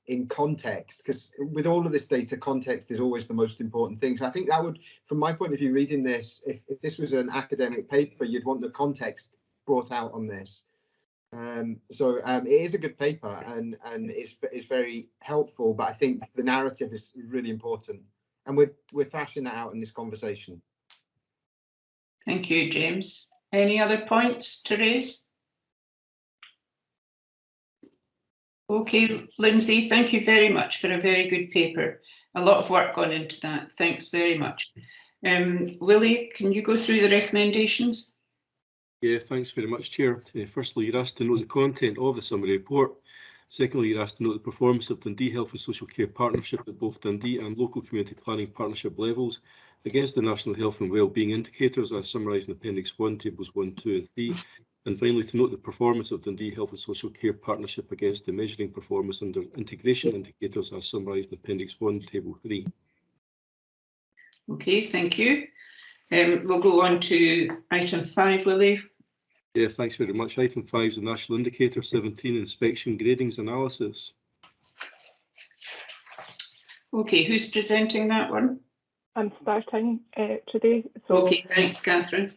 in context, because with all of this data, context is always the most important thing. So I think that would, from my point of view, reading this, if this was an academic paper, you'd want the context brought out on this. So it is a good paper and it's very helpful, but I think the narrative is really important, and we're thrashing that out in this conversation. Thank you, James. Any other points to raise? Okay, Lindsay, thank you very much for a very good paper. A lot of work gone into that. Thanks very much. Willie, can you go through the recommendations? Yeah, thanks very much, Chair. Firstly, you're asked to know the content of the summary report, Secondly, you're asked to note the performance of Dundee Health and Social Care Partnership at both Dundee and local community planning partnership levels against the National Health and Wellbeing Indicators as summarised in Appendix 1, Tables 1, 2 and 3. And finally, to note the performance of Dundee Health and Social Care Partnership against the measuring performance under integration indicators as summarised in Appendix 1, Table 3. Okay, thank you. We'll go on to item 5, Willie. Yeah, thanks very much. Item 5 is the National Indicator 17 Inspection Gradings Analysis. Okay, who's presenting that one? I'm starting today. So, okay, thanks, Catherine.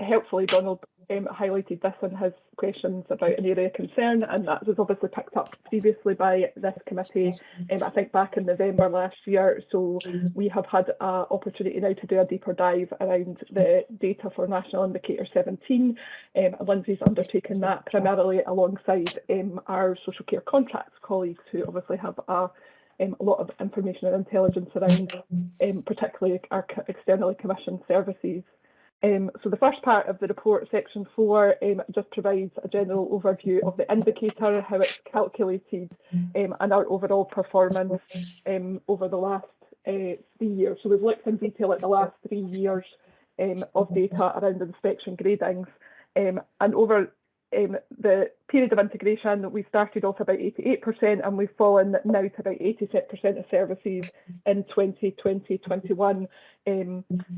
Helpfully, Donald highlighted this in his questions about an area of concern, and that was obviously picked up previously by this committee, I think back in November last year. So we have had an opportunity now to do a deeper dive around the data for National Indicator 17. Lindsay's undertaken that primarily alongside our social care contracts colleagues, who obviously have a lot of information and intelligence around particularly our externally commissioned services. So the first part of the report, section 4, just provides a general overview of the indicator, how it's calculated, and our overall performance over the last 3 years. So we've looked in detail at the last 3 years of data around inspection gradings, and over the period of integration, we started off about 88%, and we've fallen now to about 80% of services in 2020-21,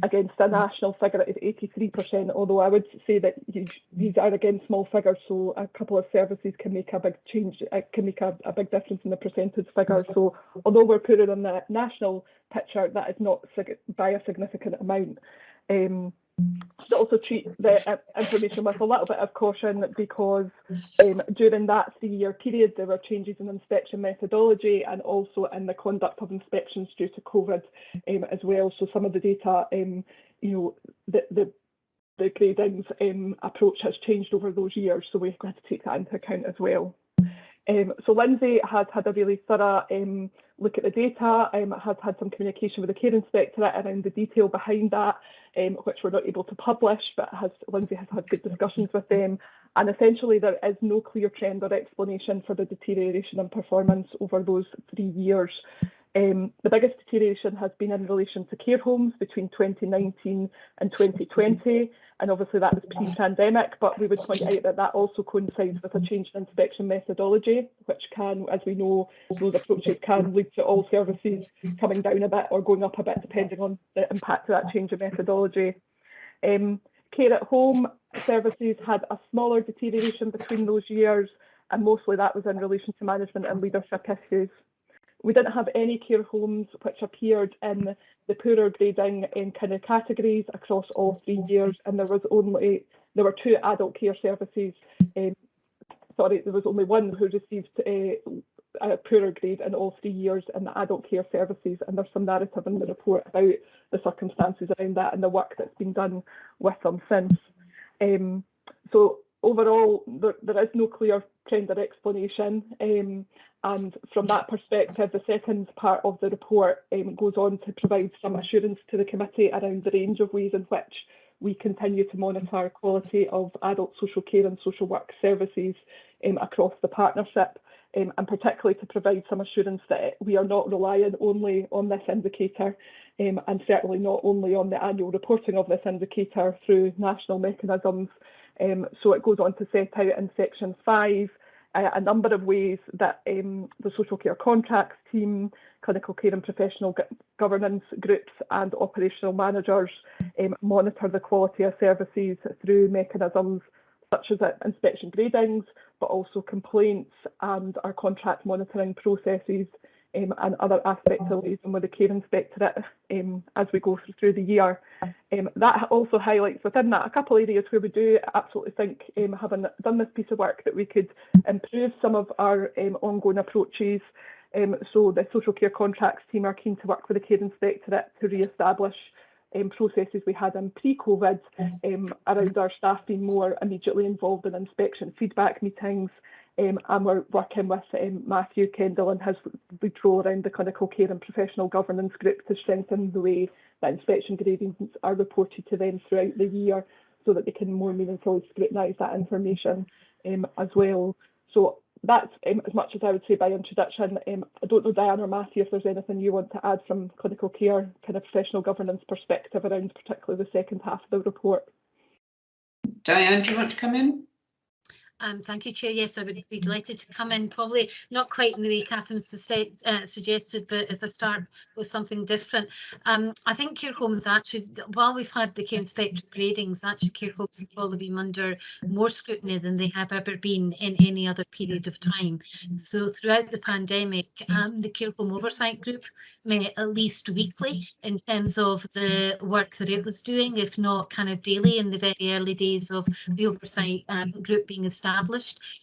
against a national figure of 83%, although I would say that these are again small figures, so a couple of services can make a big change, it can make a big difference in the percentage figure. So although we're poorer on the national picture, that is not by a significant amount. Should also treat the information with a little bit of caution, because during that 3-year period there were changes in inspection methodology and also in the conduct of inspections due to COVID as well. So some of the data, the gradings approach has changed over those years, so we've got to take that into account as well. So Lindsay has had a really thorough look at the data, has had some communication with the Care Inspectorate around the detail behind that, which we're not able to publish, but Lindsay has had good discussions with them. And essentially there is no clear trend or explanation for the deterioration in performance over those 3 years. The biggest deterioration has been in relation to care homes between 2019 and 2020, and obviously that was pre-pandemic, but we would point out that that also coincides with a change in inspection methodology, which can, as we know, those approaches can lead to all services coming down a bit or going up a bit depending on the impact of that change in methodology. Care at home services had a smaller deterioration between those years, and mostly that was in relation to management and leadership issues. We didn't have any care homes which appeared in the poorer grading in kind of categories across all 3 years, and there were 2 adult care services. There was only one who received a poorer grade in all 3 years in the adult care services, and there's some narrative in the report about the circumstances around that and the work that's been done with them since. So overall, there is no clear trend or explanation, and from that perspective, the second part of the report goes on to provide some assurance to the committee around the range of ways in which we continue to monitor quality of adult social care and social work services across the partnership, and particularly to provide some assurance that we are not relying only on this indicator, and certainly not only on the annual reporting of this indicator through national mechanisms. So it goes on to set out in section 5 a number of ways that the social care contracts team, clinical care and professional governance groups and operational managers monitor the quality of services through mechanisms such as inspection gradings, but also complaints and our contract monitoring processes, and other aspects of liaison with the Care Inspectorate as we go through the year. That also highlights within that a couple of areas where we do absolutely think, having done this piece of work, that we could improve some of our ongoing approaches. So the social care contracts team are keen to work with the Care Inspectorate to re-establish processes we had in pre-COVID around our staff being more immediately involved in inspection feedback meetings, and we're working with Matthew Kendall and his lead role around the clinical care and professional governance group to strengthen the way that inspection gradings are reported to them throughout the year, so that they can more meaningfully scrutinise that information as well. So that's as much as I would say by introduction. I don't know, Diane or Matthew, if there's anything you want to add from clinical care kind of professional governance perspective around particularly the second half of the report. Diane, do you want to come in? Thank you, Chair. Yes, I would be delighted to come in, probably not quite in the way Catherine suggested, but if I start with something different. I think care homes actually, while we've had the care inspector gradings, actually care homes have probably been under more scrutiny than they have ever been in any other period of time. So throughout the pandemic, the care home oversight group met at least weekly in terms of the work that it was doing, if not kind of daily in the very early days of the oversight group being established.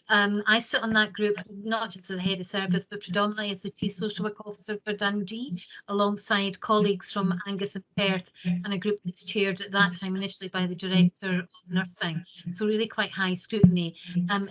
I sit on that group, not just as the head of service, but predominantly as the Chief Social Work Officer for Dundee, alongside colleagues from Angus and Perth, and a group that's chaired at that time initially by the Director of Nursing. So really quite high scrutiny.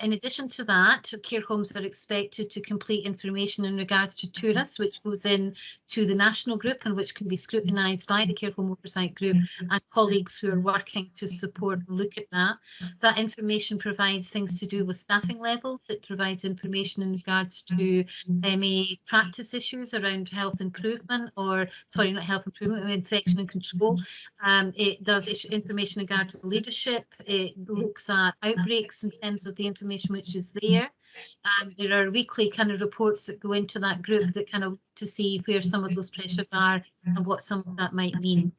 In addition to that, care homes are expected to complete information in regards to tourists, which goes in to the national group and which can be scrutinised by the care home oversight group and colleagues who are working to support and look at that. That information provides things to do with staffing levels. It provides information in regards to any practice issues around health improvement, or sorry, not health improvement, infection and control. It does information in regards to leadership. It looks at outbreaks in terms of the information which is there. There are weekly kind of reports that go into that group that kind of to see where some of those pressures are and what some of that might mean.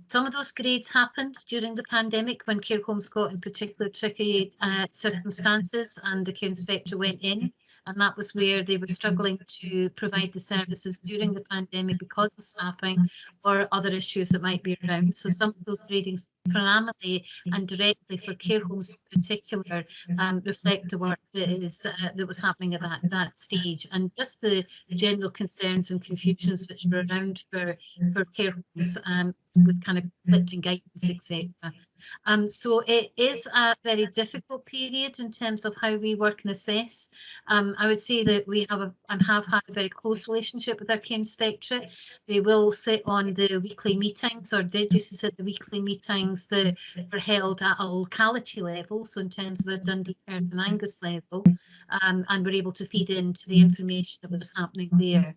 Some of those grades happened during the pandemic when care homes got in particular tricky circumstances, and the care inspector went in, and that was where they were struggling to provide the services during the pandemic because of staffing or other issues that might be around. So some of those gradings primarily and directly for care homes in particular reflect the work that is that was happening at that stage, and just the general concerns and confusions which were around for care homes with kind of conflicting guidance, etc. So it is a very difficult period in terms of how we work and assess. I would say that we have have had a very close relationship with our care inspectorate. They will sit on the weekly meetings, or did used to sit the weekly meetings that are held at a locality level, so in terms of a Dundee, Perth and Angus level, and we're able to feed into the information that was happening there.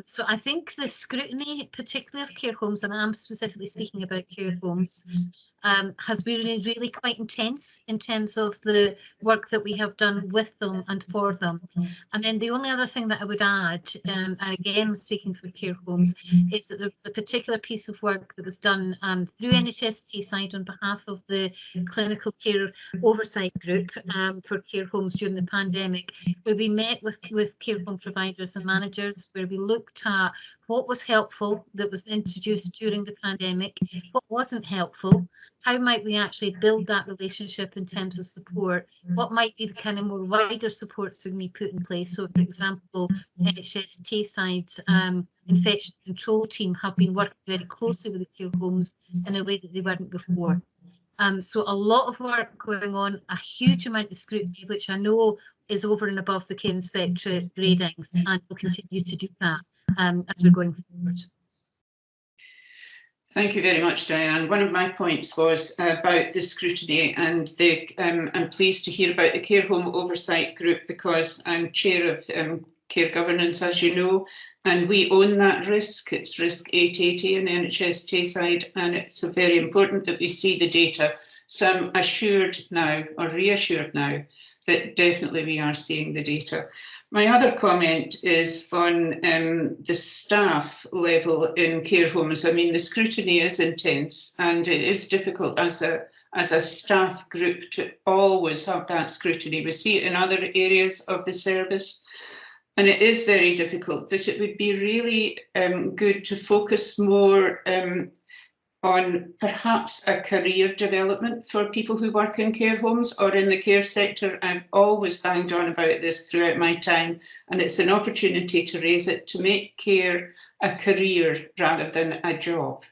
So I think the scrutiny, particularly of care homes, and I'm specifically speaking about care homes, has been really quite intense in terms of the work that we have done with them and for them. And then the only other thing that I would add, again speaking for care homes, is that there was a particular piece of work that was done through NH&SCP side on behalf of the clinical care oversight group for care homes during the pandemic, where we met with care home providers and managers, where we looked at what was helpful that was introduced during the pandemic, what wasn't helpful, how might we actually build that relationship in terms of support, what might be the kind of more wider supports that can be put in place. So for example, NH&SCP side's infection control team have been working very closely with the care homes in a way that they weren't before. So a lot of work going on, a huge amount of scrutiny, which I know is over and above the care inspectorate gradings, and will continue to do that as we're going forward. Thank you very much, Diane. One of my points was about the scrutiny, and I'm pleased to hear about the care home oversight group, because I'm chair of care governance, as you know, and we own that risk. It's risk 880 on the NH&SCP side, and it's very important that we see the data. So I'm assured now, or reassured now, that definitely we are seeing the data. My other comment is on the staff level in care homes. I mean, the scrutiny is intense, and it is difficult as a staff group to always have that scrutiny. We see it in other areas of the service, and it is very difficult, but it would be really good to focus more on perhaps a career development for people who work in care homes or in the care sector. I've always banged on about this throughout my time, and it's an opportunity to raise it, to make care a career rather than a job.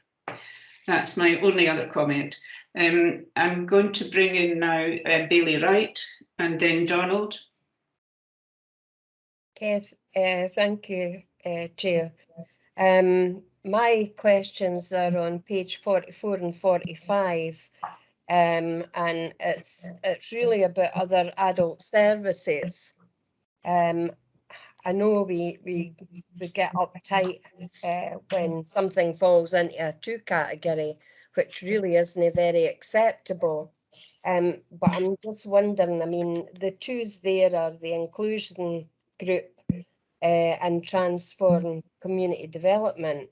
That's my only other comment. I'm going to bring in now Bailey Wright and then Donald. Okay, thank you, Chair. My questions are on page 44 and 45, and it's really about other adult services. I know we get uptight when something falls into a 2 category, which really isn't very acceptable. But I'm just wondering, I mean, the 2s there are the inclusion group and transform community development.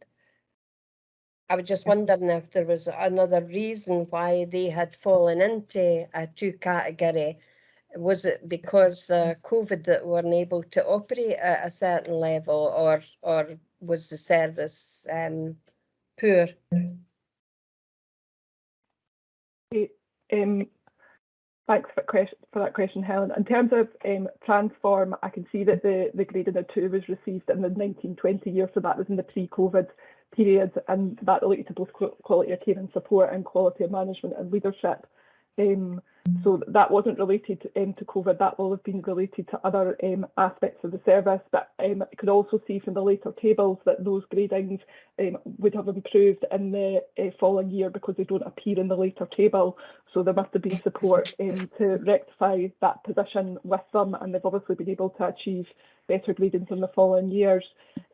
I was just wondering if there was another reason why they had fallen into a 2 category. Was it because COVID that weren't able to operate at a certain level, or was the service poor? Thanks for that question, Helen. In terms of transform, I can see that the grading of 2 was received in the 1920 year, so that was in the pre-COVID period, and that related to both quality of care and support and quality of management and leadership. So that wasn't related to COVID, that will have been related to other aspects of the service, but you could also see from the later tables that those gradings would have improved in the following year because they don't appear in the later table. So there must have been support to rectify that position with them, and they've obviously been able to achieve better gradings in the following years.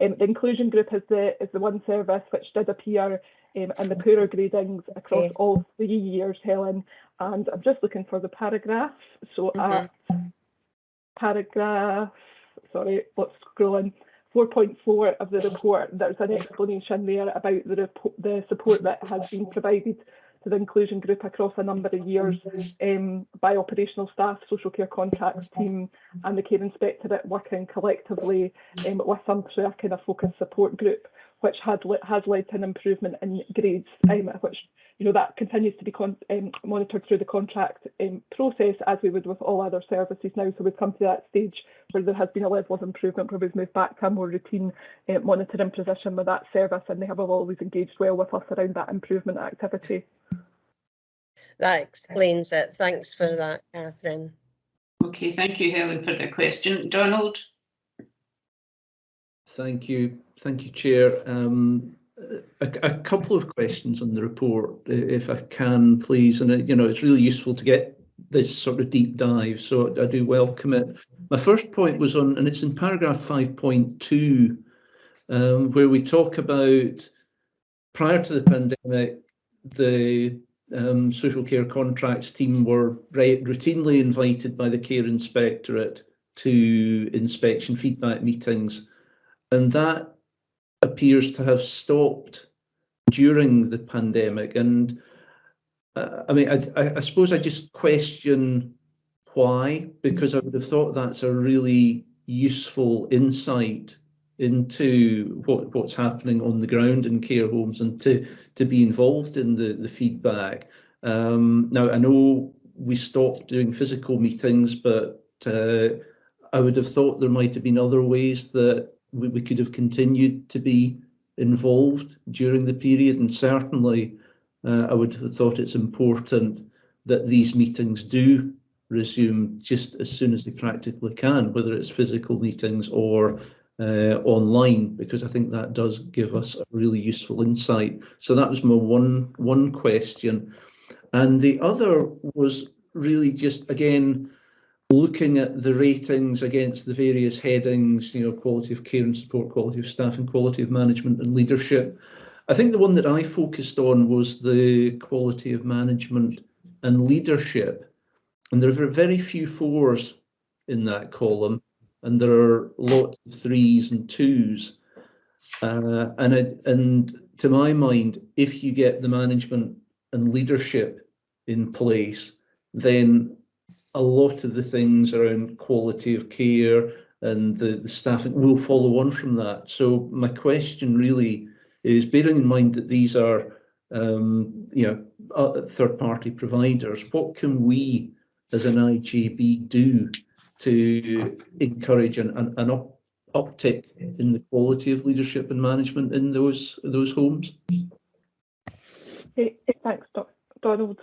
The inclusion group is the one service which did appear in the poorer gradings across all 3 years, Helen. And I'm just looking for the paragraph. So at paragraph, sorry, let's scroll in, 4.4 of the report, there's an explanation there about the support that has been provided to the inclusion group across a number of years by operational staff, social care contracts team and the care inspectorate working collectively with them through a kind of focused support group, which has led to an improvement in grades, which, you know, that continues to be monitored through the contract process, as we would with all other services now. So we've come to that stage where there has been a level of improvement where we've moved back to a more routine monitoring position with that service, and they have always engaged well with us around that improvement activity. That explains it. Thanks for that, Catherine. Okay, thank you, Helen, for the question. Donald? Thank you, Chair. A couple of questions on the report, if I can, please. And you know, it's really useful to get this sort of deep dive, so I do welcome it. My first point was on, and it's in paragraph 5.2, where we talk about prior to the pandemic, the social care contracts team were routinely invited by the care inspectorate to inspection feedback meetings, and that appears to have stopped during the pandemic. And I mean, I suppose I just question why, because I would have thought that's a really useful insight into what's happening on the ground in care homes, and to be involved in the feedback. Now, I know we stopped doing physical meetings, but I would have thought there might have been other ways that we could have continued to be involved during the period, and certainly I would have thought it's important that these meetings do resume just as soon as they practically can, whether it's physical meetings or online, because I think that does give us a really useful insight. So that was my one question. And the other was really just, again, looking at the ratings against the various headings, you know, quality of care and support, quality of staff and quality of management and leadership. I think the one that I focused on was the quality of management and leadership. And there are very few 4s in that column, and there are lots of 3s and 2s. And to my mind, if you get the management and leadership in place, then a lot of the things around quality of care and the staffing will follow on from that. So my question really is, bearing in mind that these are third-party providers, what can we as an IJB do to encourage an uptick in the quality of leadership and management in those homes? Hey, thanks, Donald.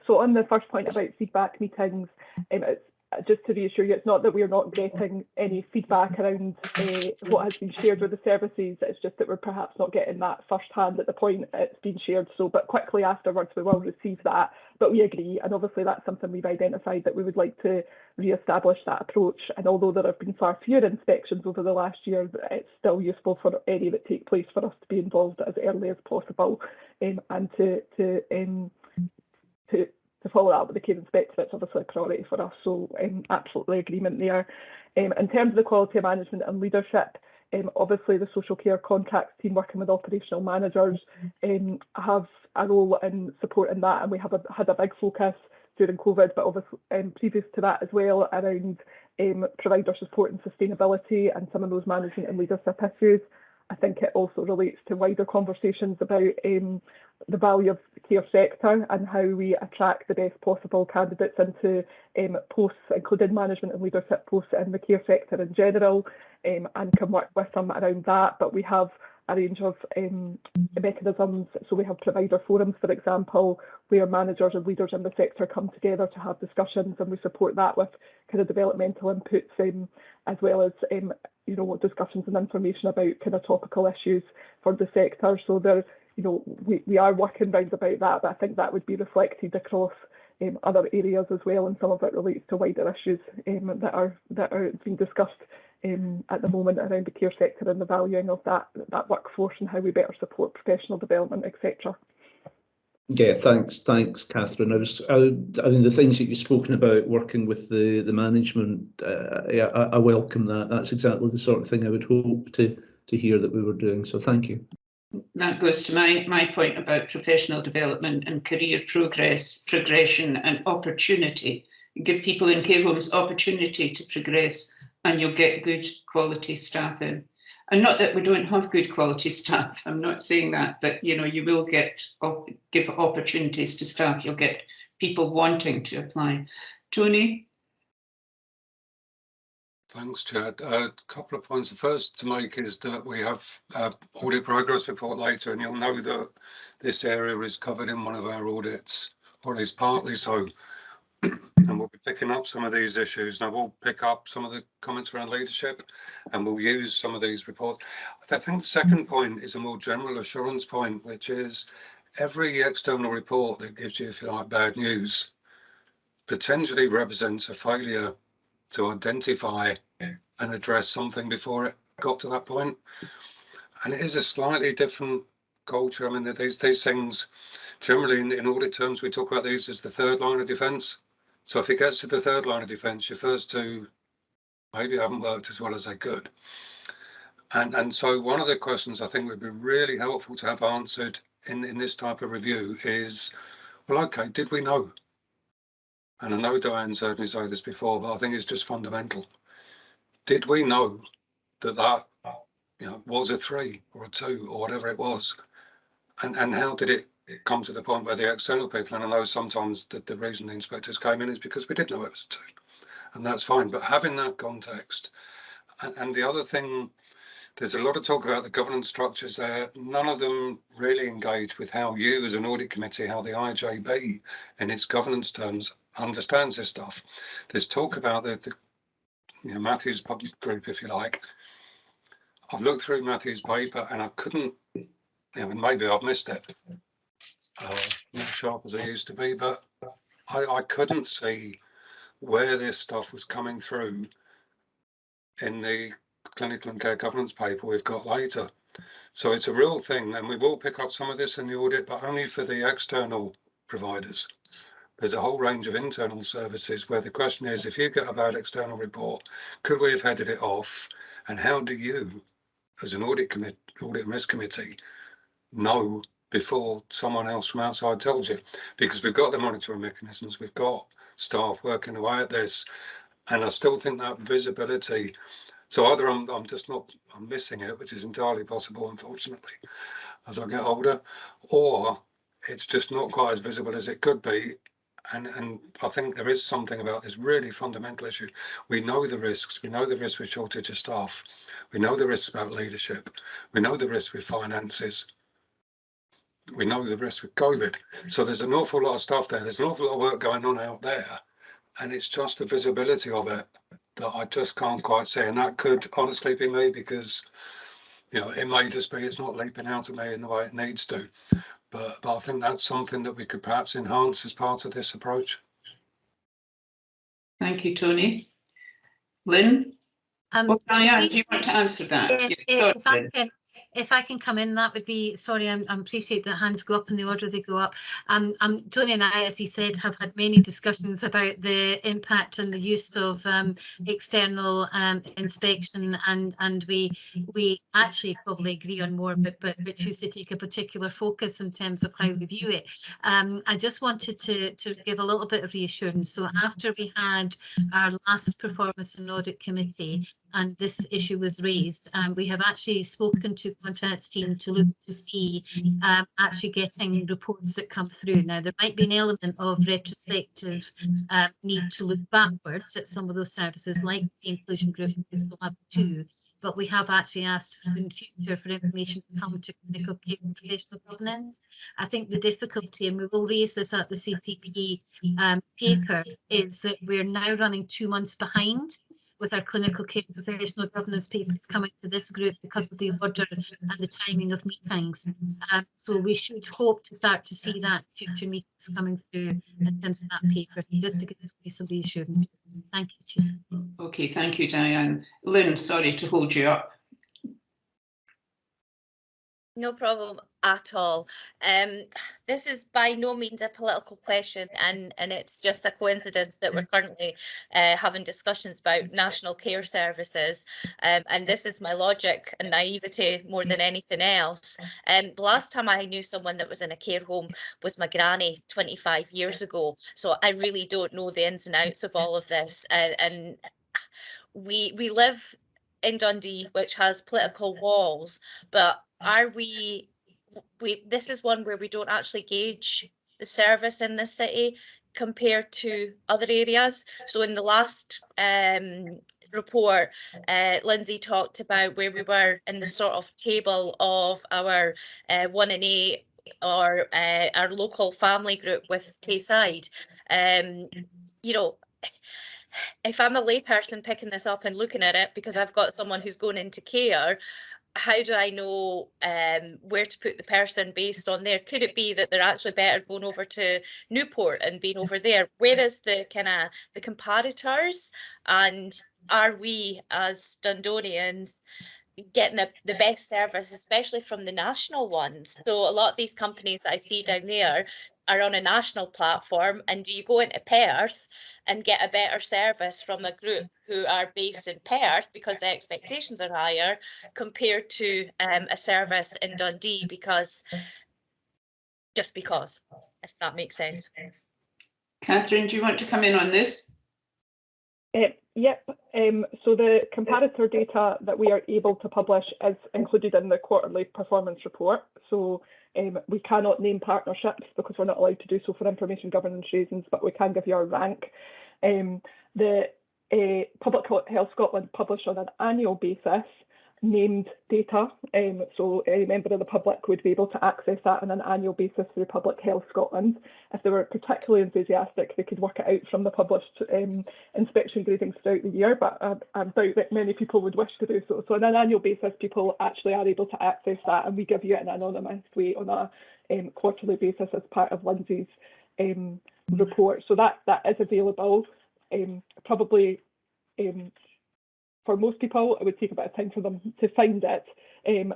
So on the first point about feedback meetings, it's just to reassure you, it's not that we're not getting any feedback around what has been shared with the services, it's just that we're perhaps not getting that first hand at the point it's been shared. So, but quickly afterwards we will receive that. but we agree, and obviously that's something we've identified that we would like to re-establish that approach. And although there have been far fewer inspections over the last year, it's still useful for any that take place for us to be involved as early as possible, and to follow that up with the care inspector. It's obviously a priority for us, so absolutely agreement there. In terms of the quality management and leadership, obviously the social care contracts team working with operational managers have a role in supporting that, and we have had a big focus during COVID, but obviously previous to that as well, around provider support and sustainability and some of those management and leadership issues. I think it also relates to wider conversations about the value of the care sector and how we attract the best possible candidates into posts, including management and leadership posts in the care sector in general, and can work with them around that. But we have a range of mechanisms. So we have provider forums, for example, where managers and leaders in the sector come together to have discussions, and we support that with kind of developmental inputs, as well as discussions and information about kind of topical issues for the sector. So there, we are working round about that, but I think that would be reflected across other areas as well, and some of it relates to wider issues that are being discussed at the moment around the care sector and the valuing of that workforce and how we better support professional development, etc. Yeah, thanks, Catherine. I mean, the things that you've spoken about, working with the management, I welcome that. That's exactly the sort of thing I would hope to hear that we were doing. So thank you. That goes to my point about professional development and career progression and opportunity. You give people in care homes opportunity to progress, and you'll get good quality staff in. And not that we don't have good quality staff, I'm not saying that, but you will give opportunities to staff, you'll get people wanting to apply. Tony? Thanks, Chad. A couple of points. The first to make is that we have audit progress report later, and you'll know that this area is covered in one of our audits, or at least partly so. And we'll be picking up some of these issues. Now we'll pick up some of the comments around leadership, and we'll use some of these reports. I think the second point is a more general assurance point, which is every external report that gives you, if you like, bad news potentially represents a failure to identify and address something before it got to that point. And it is a slightly different culture. I mean, these things, generally in audit terms, we talk about these as the third line of defence. So if it gets to the third line of defence, your first two maybe haven't worked as well as they could. And so one of the questions I think would be really helpful to have answered in this type of review is, well, okay, did we know? And I know Diane certainly said this before, but I think it's just fundamental. Did we know that was a 3 or a 2 or whatever it was? And how did it come to the point where the external people, and I know sometimes the reason the inspectors came in is because we did know it was 2, and that's fine. But having that context, and the other thing, there's a lot of talk about the governance structures there. None of them really engage with how you as an audit committee, how the IJB in its governance terms understands this stuff. There's talk about the Matthew's public group, if you like. I've looked through Matthew's paper and I couldn't, and maybe I've missed it, not sharp as I used to be, but I couldn't see where this stuff was coming through in the clinical and care governance paper we've got later. So it's a real thing, and we will pick up some of this in the audit, but only for the external providers. There's a whole range of internal services where the question is, if you get a bad external report, could we have headed it off? And how do you, as an audit and risk committee, know before someone else from outside tells you? Because we've got the monitoring mechanisms, we've got staff working away at this, and I still think that visibility. So either I'm missing it, which is entirely possible, unfortunately, as I get older, or it's just not quite as visible as it could be. And I think there is something about this really fundamental issue. We know the risks. We know the risk with shortage of staff. We know the risks about leadership. We know the risk with finances. We know the risk with COVID. So there's an awful lot of stuff there. There's an awful lot of work going on out there. And it's just the visibility of it that I just can't quite see. And that could honestly be me, because it may just be it's not leaping out at me in the way it needs to. but I think that's something that we could perhaps enhance as part of this approach. Thank you, Tony. Lynn? Diane, do you want to answer that? Yeah, sorry, if I can come in, that would be, sorry, I appreciate that hands go up in the order they go up. Tony and I, as he said, have had many discussions about the impact and the use of external inspection, and we actually probably agree on more, but choose to take a particular focus in terms of how we view it. I just wanted to give a little bit of reassurance. So after we had our last performance and audit committee, and this issue was raised, we have actually spoken to Contact's team to look to see actually getting reports that come through. Now, there might be an element of retrospective need to look backwards at some of those services, like the inclusion group level 2, but we have actually asked in future for information to come to clinical care and professional governance. I think the difficulty, and we will raise this at the CCP paper, is that we're now running 2 months behind with our clinical care professional governance papers coming to this group because of the order and the timing of meetings. So we should hope to start to see that future meetings coming through in terms of that paper. So just to give you some reassurance. Thank you, Chair. Okay, thank you, Diane. Lynn, sorry to hold you up. No problem at all. This is by no means a political question, and it's just a coincidence that we're currently having discussions about national care services. And this is my logic and naivety more than anything else. The last time I knew someone that was in a care home was my granny 25 years ago. So I really don't know the ins and outs of all of this. And we live in Dundee, which has political walls, but are we this is one where we don't actually gauge the service in the city compared to other areas. So in the last report, Lindsay talked about where we were in the sort of table of our 1 in 8 or our local family group with Tayside. You know, if I'm a layperson picking this up and looking at it because I've got someone who's going into care, how do I know where to put the person based on there? Could it be that they're actually better going over to Newport and being over there? Where is the kind of the comparators? And are we as Dundonians getting the best service, especially from the national ones? So a lot of these companies that I see down there are on a national platform, and do you go into Perth and get a better service from a group who are based in Perth because the expectations are higher compared to a service in Dundee because if that makes sense. Catherine, do you want to come in on this? Yep. So the comparator data that we are able to publish is included in the quarterly performance report. So we cannot name partnerships because we're not allowed to do so for information governance reasons, but we can give you our rank. The Public Health Scotland publish on an annual basis named data, so a member of the public would be able to access that on an annual basis through Public Health Scotland. If they were particularly enthusiastic, they could work it out from the published inspection gradings throughout the year, but I doubt that many people would wish to do so. So on an annual basis, people actually are able to access that, and we give you it in an anonymous way on a quarterly basis as part of Lindsay's report. So that is available. Probably for most people, it would take a bit of time for them to find it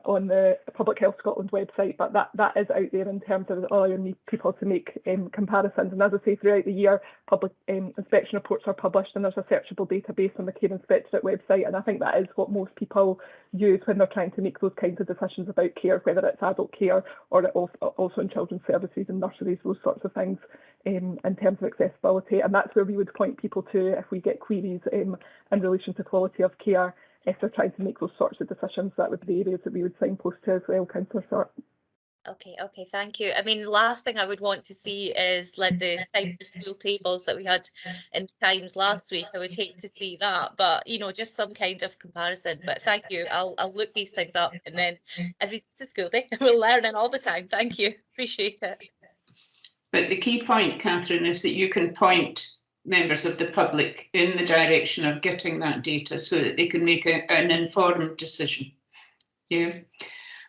on the Public Health Scotland website, but that is out there in terms of allowing people to make comparisons. And as I say, throughout the year, public inspection reports are published, and there's a searchable database on the Care Inspectorate website. And I think that is what most people use when they're trying to make those kinds of decisions about care, whether it's adult care or also in children's services and nurseries, those sorts of things, in terms of accessibility. And that's where we would point people to if we get queries in relation to quality of care. If they're trying to make those sorts of decisions, that would be the areas that we would signpost to as well, Councillor Sharp. Okay, thank you. I mean, the last thing I would want to see is like the type of school tables that we had in Times last week. I would hate to see that, but you know, just some kind of comparison. But thank you. I'll look these things up, and then every day is a school day. We're learning all the time. Thank you. Appreciate it. But the key point, Catherine, is that you can point members of the public in the direction of getting that data so that they can make an informed decision. Yeah.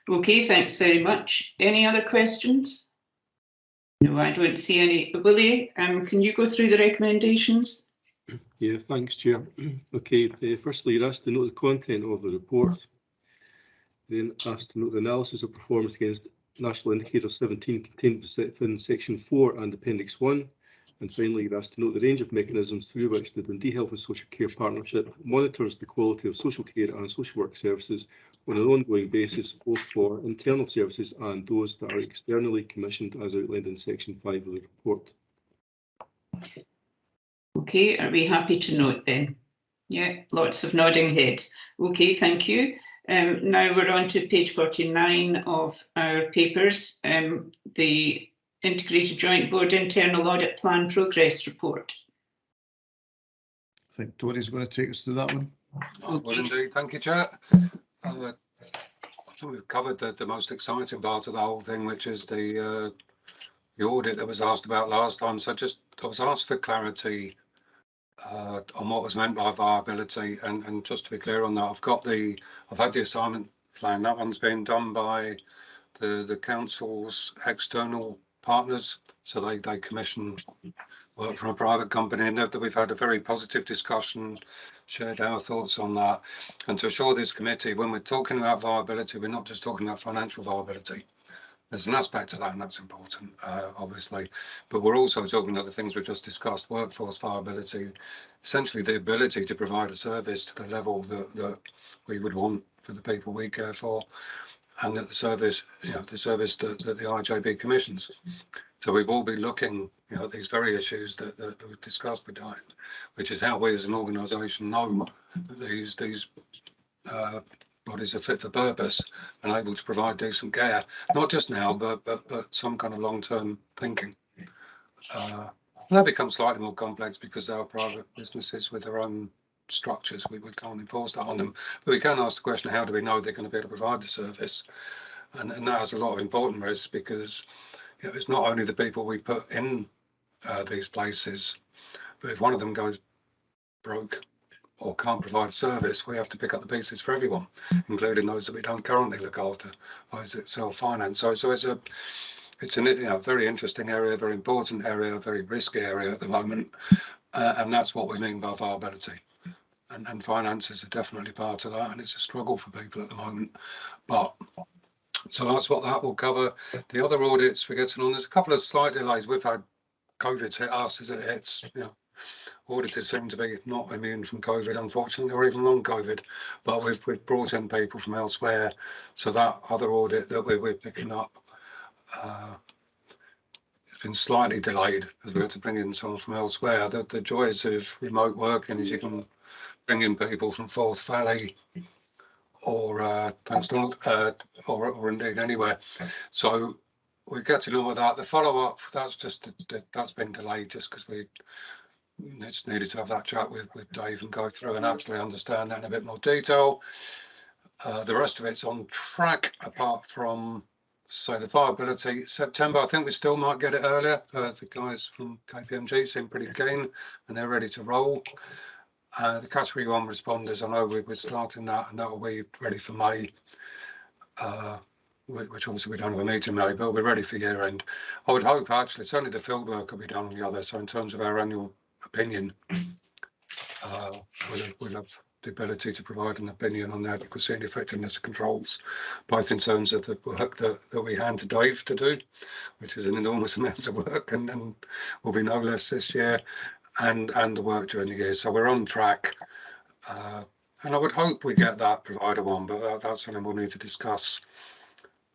Okay, thanks very much. Any other questions? No, I don't see any. Willie, can you go through the recommendations? Yeah, thanks, Chair. Okay, firstly, you're asked to note the content of the report. Then asked to note the analysis of performance against National Indicator 17 contained within Section 4 and Appendix 1. And finally, you're asked to note the range of mechanisms through which the Dundee Health and Social Care Partnership monitors the quality of social care and social work services on an ongoing basis, both for internal services and those that are externally commissioned, as outlined in Section 5 of the report. Okay, are we happy to note then? Yeah, lots of nodding heads. Okay, thank you. Now we're on to page 49 of our papers, the Integrated Joint Board Internal Audit Plan Progress Report. I think Tony's going to take us through that one. Well, indeed, thank you, Chair. I think we've covered the most exciting part of the whole thing, which is the audit that was asked about last time. So I was asked for clarity on what was meant by viability, and just to be clear on that, I've had the assignment plan. That one's been done by the council's external partners, so they commission work from a private company, and that we've had a very positive discussion, shared our thoughts on that. And to assure this committee, when we're talking about viability, we're not just talking about financial viability. There's an aspect of that, and that's important, obviously, but we're also talking about the things we've just discussed: workforce viability, essentially the ability to provide a service to the level that we would want for the people we care for, and that the service, the service that the IJB commissions. So we will be looking, at these very issues that we've discussed with Diane, which is how we as an organisation know that these bodies are fit for purpose and able to provide decent care, not just now, but some kind of long-term thinking. That becomes slightly more complex because they are private businesses with their own structures. We can't enforce that on them, but we can ask the question: how do we know they're going to be able to provide the service? And that has a lot of important risks, because it's not only the people we put in these places, but if one of them goes broke or can't provide a service, we have to pick up the pieces for everyone, including those that we don't currently look after, those that self-finance. So it's a very interesting area, very important area, very risky area at the moment, and that's what we mean by viability. And finances are definitely part of that, and it's a struggle for people at the moment. But so that's what that will cover. The other audits we're getting on, there's a couple of slight delays. We've had COVID hit us as it hits. Auditors seem to be not immune from COVID, unfortunately, or even long COVID. But we've brought in people from elsewhere, so that other audit that we're picking up, it's been slightly delayed as we had to bring in someone from elsewhere. The joys of remote working is you can bring in people from Forth Valley or or indeed anywhere. So we're getting on with that. The follow-up, that's been delayed just because we just needed to have that chat with Dave and go through and actually understand that in a bit more detail. The rest of it's on track, apart from, so the viability, September. I think we still might get it earlier. The guys from KPMG seem pretty keen and they're ready to roll. The category 1 responders, I know we're starting that, and that will be ready for May, which obviously we don't have a meeting in May, but we're ready for year end. I would hope, actually, it's only the field work will be done on the other. So in terms of our annual opinion, we'll have the ability to provide an opinion on the adequacy and effectiveness of controls, both in terms of the work that we hand to Dave to do, which is an enormous amount of work, and will be no less this year, and the work during the year. So we're on track, and I would hope we get that provider one, but that's something we'll need to discuss.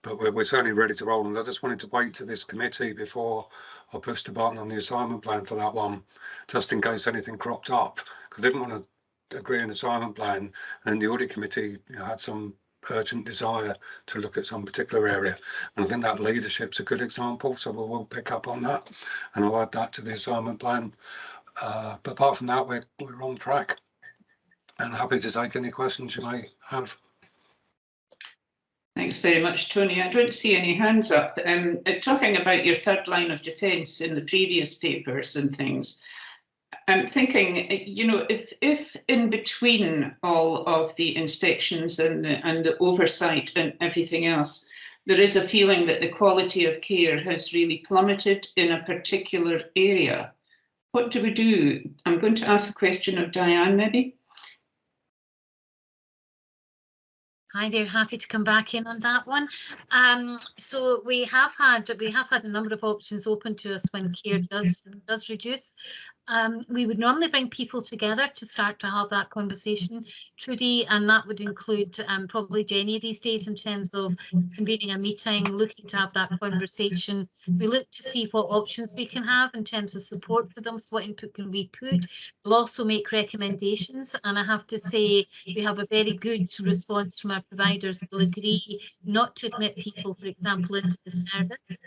But we're certainly ready to roll, and I just wanted to wait to this committee before I pushed the button on the assignment plan for that one, just in case anything cropped up, because I didn't want to agree an assignment plan and the audit committee had some urgent desire to look at some particular area. And I think that leadership's a good example, so we'll pick up on that, and I'll add that to the assignment plan. But apart from that, we're on track, and happy to take any questions you may have. Thanks very much, Tony. I don't see any hands up. Talking about your third line of defence in the previous papers and things, I'm thinking, if in between all of the inspections and the oversight and everything else, there is a feeling that the quality of care has really plummeted in a particular area. What do we do? I'm going to ask a question of Diane, maybe. Hi there, happy to come back in on that one. So we have had a number of options open to us when care does reduce. We would normally bring people together to start to have that conversation, Trudy, and that would include probably Jenny these days in terms of convening a meeting, looking to have that conversation. We look to see what options we can have in terms of support for them, so what input can we put. We'll also make recommendations, and I have to say we have a very good response from our providers. Will agree not to admit people, for example, into the service.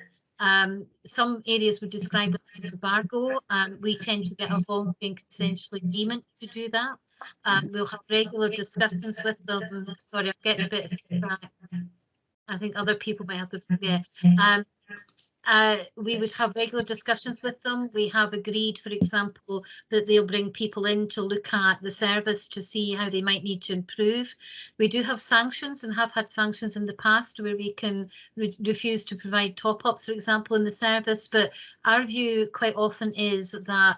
Some areas would describe it as an embargo. We tend to get a voluntary and consensual agreement to do that. We'll have regular discussions with them. Sorry, I'm getting a bit of feedback. I think other people might have to, yeah. We would have regular discussions with them. We have agreed, for example, that they'll bring people in to look at the service to see how they might need to improve. We do have sanctions and have had sanctions in the past where we can refuse to provide top-ups, for example, in the service. But our view quite often is that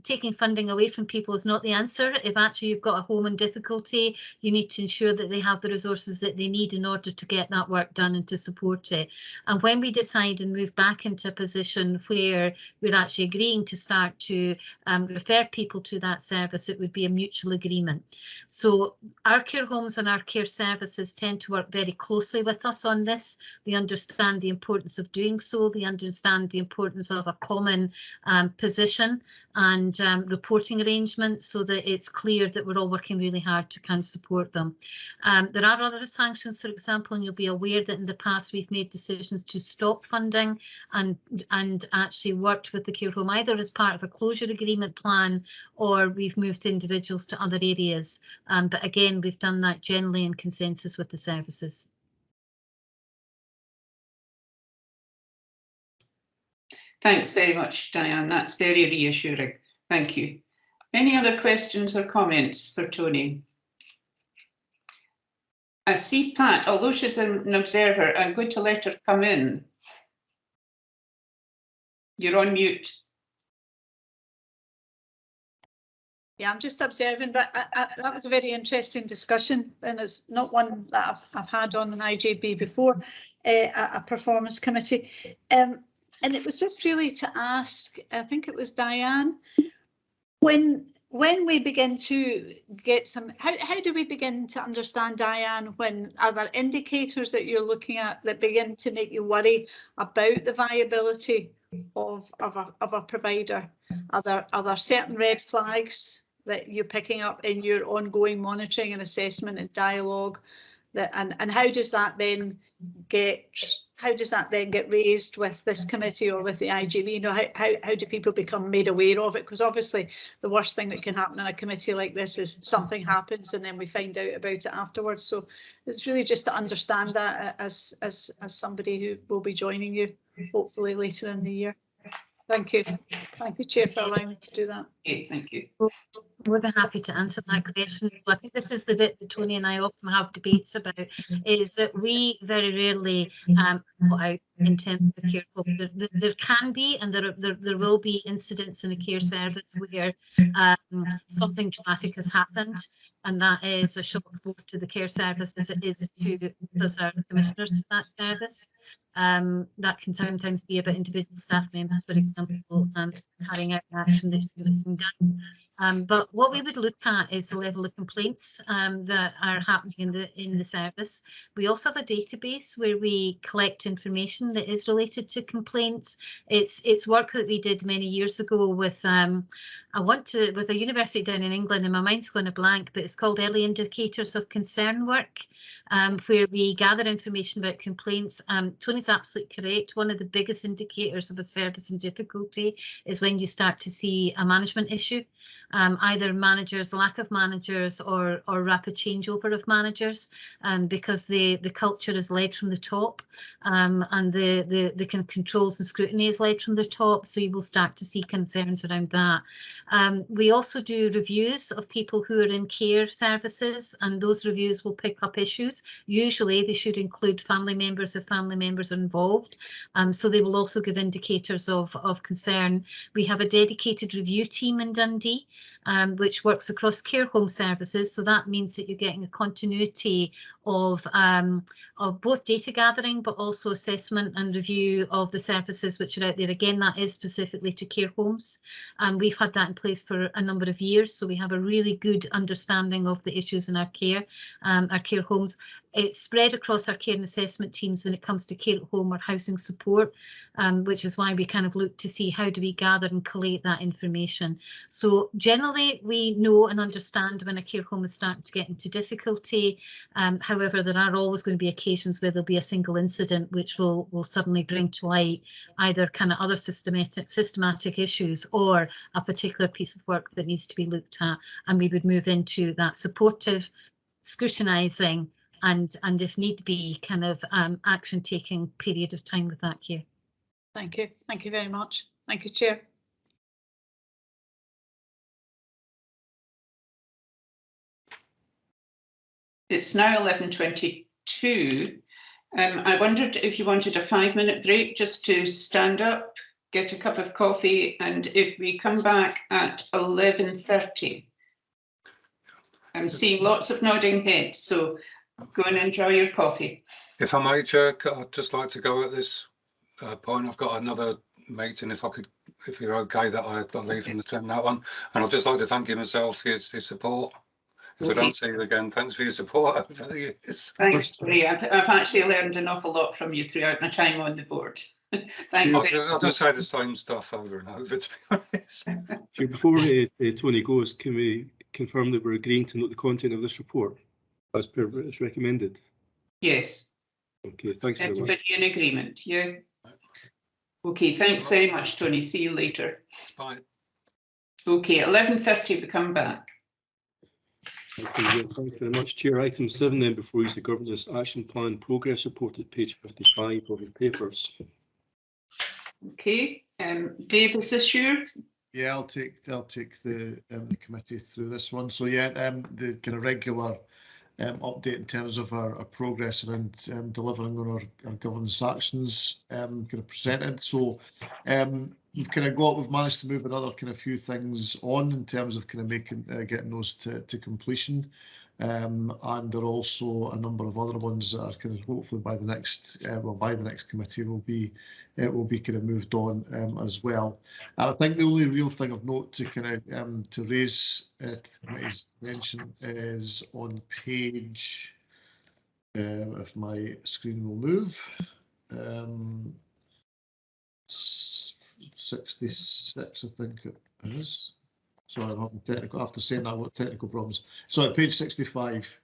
taking funding away from people is not the answer. If actually you've got a home in difficulty, you need to ensure that they have the resources that they need in order to get that work done and to support it. And when we decide and move back into a position where we're actually agreeing to start to refer people to that service, it would be a mutual agreement. So our care homes and our care services tend to work very closely with us on this. They understand the importance of doing so. They understand the importance of a common position and reporting arrangements, so that it's clear that we're all working really hard to kind of support them. There are other sanctions, for example, and you'll be aware that in the past we've made decisions to stop funding and actually worked with the care home either as part of a closure agreement plan, or we've moved individuals to other areas. But again, we've done that generally in consensus with the services. Thanks very much, Diane. That's very reassuring. Thank you. Any other questions or comments for Tony? I see Pat, although she's an observer, I'm going to let her come in. You're on mute. Yeah, I'm just observing, but that was a very interesting discussion, and it's not one that I've had on an IJB before, a performance committee. And it was just really to ask, I think it was Diane, when we begin to get some, how do we begin to understand, Diane, when are there indicators that you're looking at that begin to make you worry about the viability of a provider? Are there certain red flags that you're picking up in your ongoing monitoring and assessment and dialogue? And how does that then get raised with this committee or with the IGB? You know, how do people become made aware of it? Because obviously the worst thing that can happen in a committee like this is something happens and then we find out about it afterwards. So it's really just to understand that as somebody who will be joining you hopefully later in the year. Thank you. Thank you, Chair, for allowing me to do that. Okay, thank you. More than happy to answer that question. So I think this is the bit that Tony and I often have debates about, is that we very rarely put out in terms of a care home. There can be, and there will be incidents in a care service where something dramatic has happened, and that is a shock both to the care service as it is to us, our commissioners for that service. That can sometimes be about individual staff members, for example, carrying out action that's been done. But what we would look at is the level of complaints that are happening in the service. We also have a database where we collect information that is related to complaints. It's work that we did many years ago with with a university down in England, and my mind's going a blank, but it's called Early Indicators of Concern work, where we gather information about complaints. Tony's absolutely correct. One of the biggest indicators of a service in difficulty is when you start to see a management issue. either managers, lack of managers, or rapid changeover of managers, because the culture is led from the top, and the kind of controls and scrutiny is led from the top. So you will start to see concerns around that. We also do reviews of people who are in care services, and those reviews will pick up issues. Usually they should include family members if family members are involved. So they will also give indicators of concern. We have a dedicated review team in Dundee, which works across care home services. So that means that you're getting a continuity of both data gathering, but also assessment and review of the services which are out there. Again, that is specifically to care homes. We've had that in place for a number of years, so we have a really good understanding of the issues in our care homes. It's spread across our care and assessment teams when it comes to care at home or housing support, which is why we kind of look to see how do we gather and collate that information. So generally, we know and understand when a care home is starting to get into difficulty. However, there are always going to be occasions where there'll be a single incident which will suddenly bring to light either kind of other systematic issues or a particular piece of work that needs to be looked at, and we would move into that supportive, scrutinising, and if need be, kind of action taking period of time with that care. Thank you. Thank you very much. Thank you, Chair. It's now 11:22. I wondered if you wanted a 5-minute break just to stand up, get a cup of coffee, and if we come back at 11:30. I'm seeing lots of nodding heads, so go and enjoy your coffee. If I may, Chair, I'd just like to go at this point. I've got another meeting, if you're okay that I leave and attend that one. And I'd just like to thank you myself for your support. If I don't see you again, thanks for your support over the years. Thanks, Lee. I've actually learned an awful lot from you throughout my time on the board. Thanks. I'll just say the same stuff over and over, to be honest. Before Tony goes, can we confirm that we're agreeing to note the content of this report as per as recommended? Yes. Okay, thanks very much. Everybody in agreement? Yeah. Okay, thanks very much, Tony. See you later. Bye. Okay, 11:30 we come back. Okay, thanks very much, Chair. Item 7 then before you, the Governance Action Plan Progress Report at page 55 of your papers. Okay, Dave, is this yours? Yeah, I'll take the committee through this one. So yeah, the kind of regular update in terms of our progress around delivering on our governance actions kind of presented. So we've managed to move another kind of few things on in terms of kind of getting those to completion. And there are also a number of other ones that are kind of hopefully by the next committee will be kind of moved on as well. I think the only real thing of note to kind of to raise to the committee's attention is on page, if my screen will move, 66, I think it is. Sorry, I'm having technical. After saying that, I've got technical problems. So at page 65,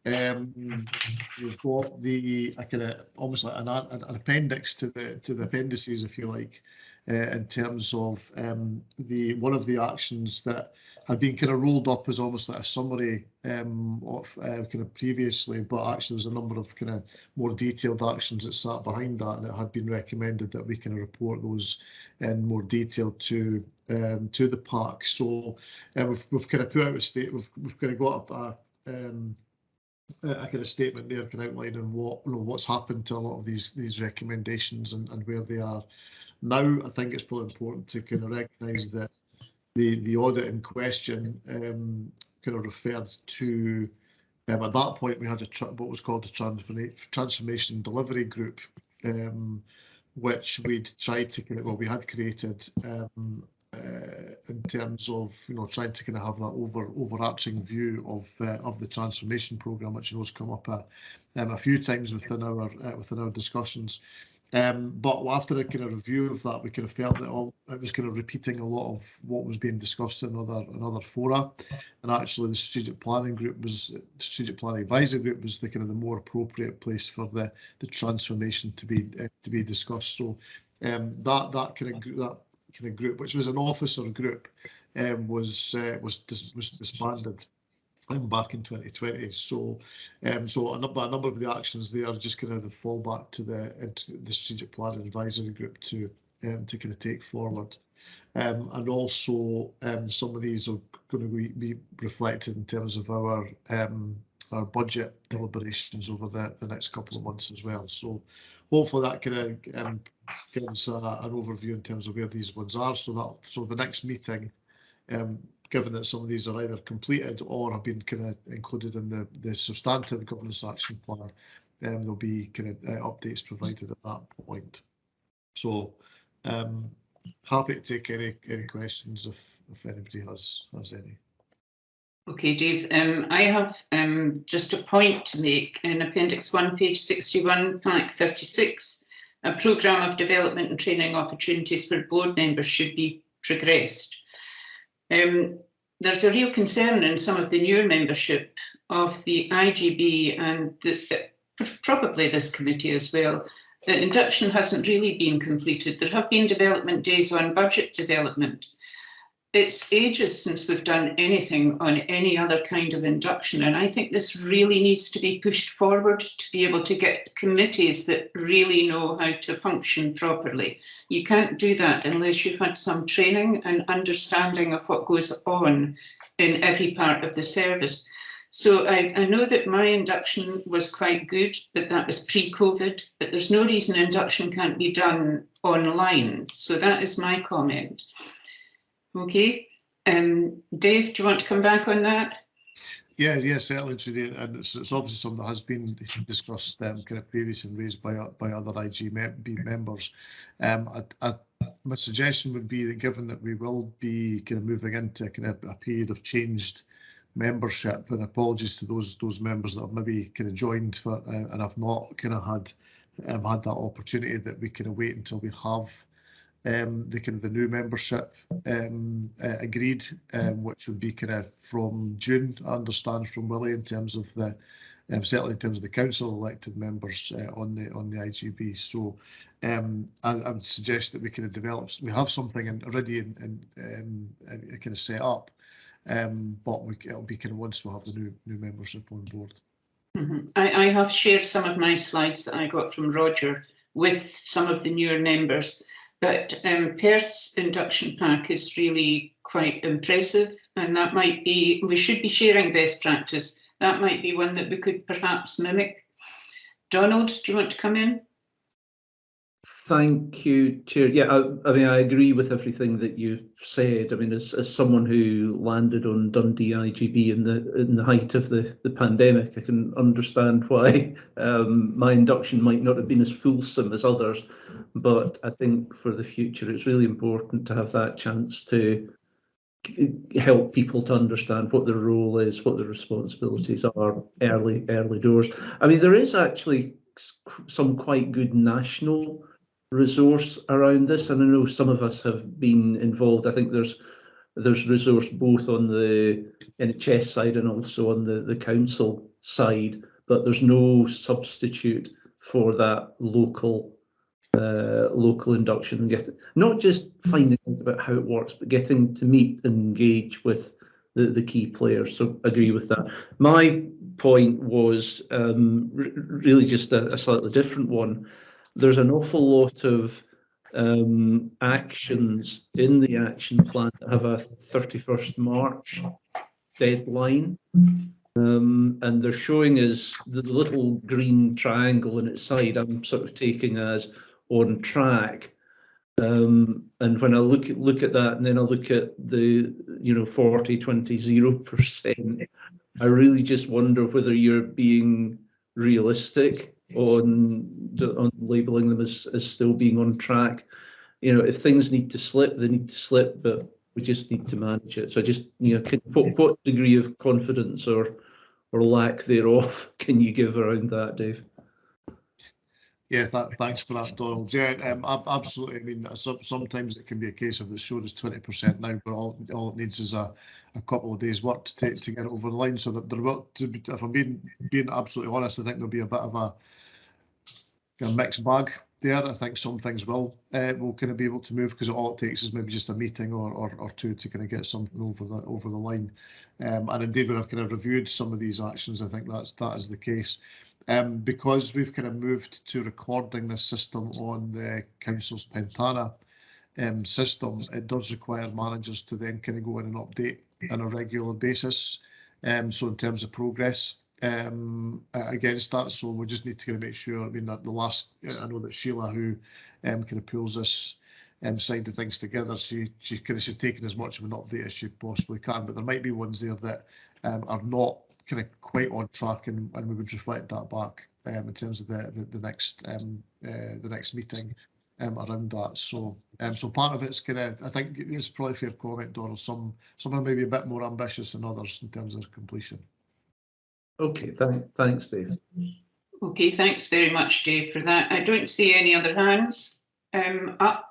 we've got the kind of almost like an appendix to the appendices, if you like, in terms of one of the actions that had been kind of rolled up as almost like a summary of kind of previously, but actually there's a number of kind of more detailed actions that sat behind that, and it had been recommended that we kind of report those in more detail to the park. So we've kind of put out a statement. We've kind of got a kind of statement there, kind of outlining what's happened to a lot of these recommendations and where they are now. I think it's probably important to kind of recognise that the audit in question kind of referred to at that point we had what was called the Transformation Delivery Group, which we'd tried to kind of, we had created in terms of trying to kind of have that overarching view of the transformation programme, which has come up a few times within our discussions. But after a kind of review of that, we kind of felt that it was kind of repeating a lot of what was being discussed in other fora, and actually the strategic planning advisory group was the kind of the more appropriate place for the transformation to be discussed. So that kind of group, which was an officer group, was disbanded back in 2020. So, so a number of the actions there are just kind of the fallback to the strategic planning advisory group to kind of take forward. And also some of these are going to be reflected in terms of our budget deliberations over the next couple of months as well. So hopefully that kind of gives an overview in terms of where these ones are. So the next meeting, given that some of these are either completed or have been kind of included in the substantive governance action plan, there'll be kind of updates provided at that point. So happy to take any questions if anybody has any. Okay, Dave. I have just a point to make in Appendix 1, page 61, Pack 36. A programme of development and training opportunities for board members should be progressed. There's a real concern in some of the newer membership of the IGB and probably this committee as well. Induction hasn't really been completed. There have been development days on budget development. It's ages since we've done anything on any other kind of induction, and I think this really needs to be pushed forward to be able to get committees that really know how to function properly. You can't do that unless you've had some training and understanding of what goes on in every part of the service. So I know that my induction was quite good, but that was pre-COVID, but there's no reason induction can't be done online. So that is my comment. Okay, Dave, do you want to come back on that? Yeah, certainly, Judy, and it's obviously something that has been discussed kind of previously and raised by other IGB members. My suggestion would be that given that we will be kind of moving into kind of a period of changed membership, and apologies to those members that have maybe kind of joined for and have not kind of had that opportunity, that we kind of wait until we have the new membership agreed, which would be kind of from June, I understand from Willie, in terms of the certainly in terms of the council elected members on the IGB. So I would suggest that we kind of develop, we have something already and kind of set up, but it'll be kind of once we have the new membership on board. Mm-hmm. I have shared some of my slides that I got from Roger with some of the newer members. But Perth's induction pack is really quite impressive, and that might be, we should be sharing best practice. That might be one that we could perhaps mimic. Donald, do you want to come in? Thank you, Chair. Yeah, I mean, I agree with everything that you've said. I mean, as someone who landed on Dundee IGB in the height of the pandemic, I can understand why my induction might not have been as fulsome as others. But I think for the future, it's really important to have that chance to help people to understand what their role is, what their responsibilities are early doors. I mean, there is actually some quite good national resource around this, and I know some of us have been involved. I think there's resource both on the NHS side and also on the council side, but there's no substitute for that local induction, and not just finding out about how it works, but getting to meet and engage with the key players. So I agree with that. My point was really just a slightly different one. There's an awful lot of actions in the action plan that have a 31st March deadline. And they're showing us the little green triangle on its side. I'm sort of taking as on track. And when I look at that, and then I look at the 40, 20, 0%, I really just wonder whether you're being realistic on labelling them as still being on track. If things need to slip, they need to slip, but we just need to manage it. So just what degree of confidence or lack thereof can you give around that, Dave? Yeah, thanks for that, Donald. Yeah, absolutely. I mean, sometimes it can be a case of it's showed as 20% now, but all it needs is a couple of days' work to get it over the line. So that there will, if I'm being absolutely honest, I think there'll be a bit of a mixed bag there. I think some things will kind of be able to move, because all it takes is maybe just a meeting or two to kind of get something over the line. And indeed, when I've kind of reviewed some of these actions, I think that is the case. Because we've kind of moved to recording this system on the council's Pentana system, it does require managers to then kind of go in and update on a regular basis. So in terms of progress against that, so we just need to kind of make sure. I mean, that the last, I know that Sheila, who kind of pulls this side of things together, she kind of taken as much of an update as she possibly can, but there might be ones there that are not kind of quite on track, and we would reflect that back in terms of the next meeting around that. So so part of it's kind of, I think it's probably a fair comment, Donald. Some are maybe a bit more ambitious than others in terms of completion. Okay, thanks, Dave. Okay, thanks very much, Dave, for that. I don't see any other hands up.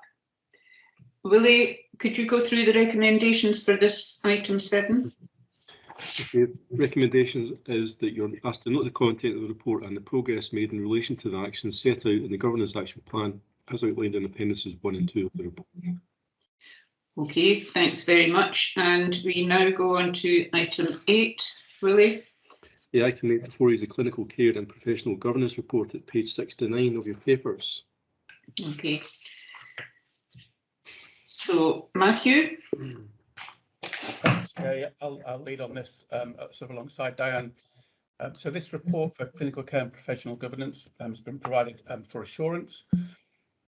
Willie, could you go through the recommendations for this item 7? Okay, recommendations is that you're asked to note the content of the report and the progress made in relation to the actions set out in the governance action plan as outlined in appendices 1 and 2 of the report. Okay, thanks very much. And we now go on to item 8, Willie. The item 8 before you is the clinical care and professional governance report at page 69 of your papers. Okay. So, Matthew. Yeah, I'll lead on this sort of alongside Diane. So this report for clinical care and professional governance has been provided for assurance,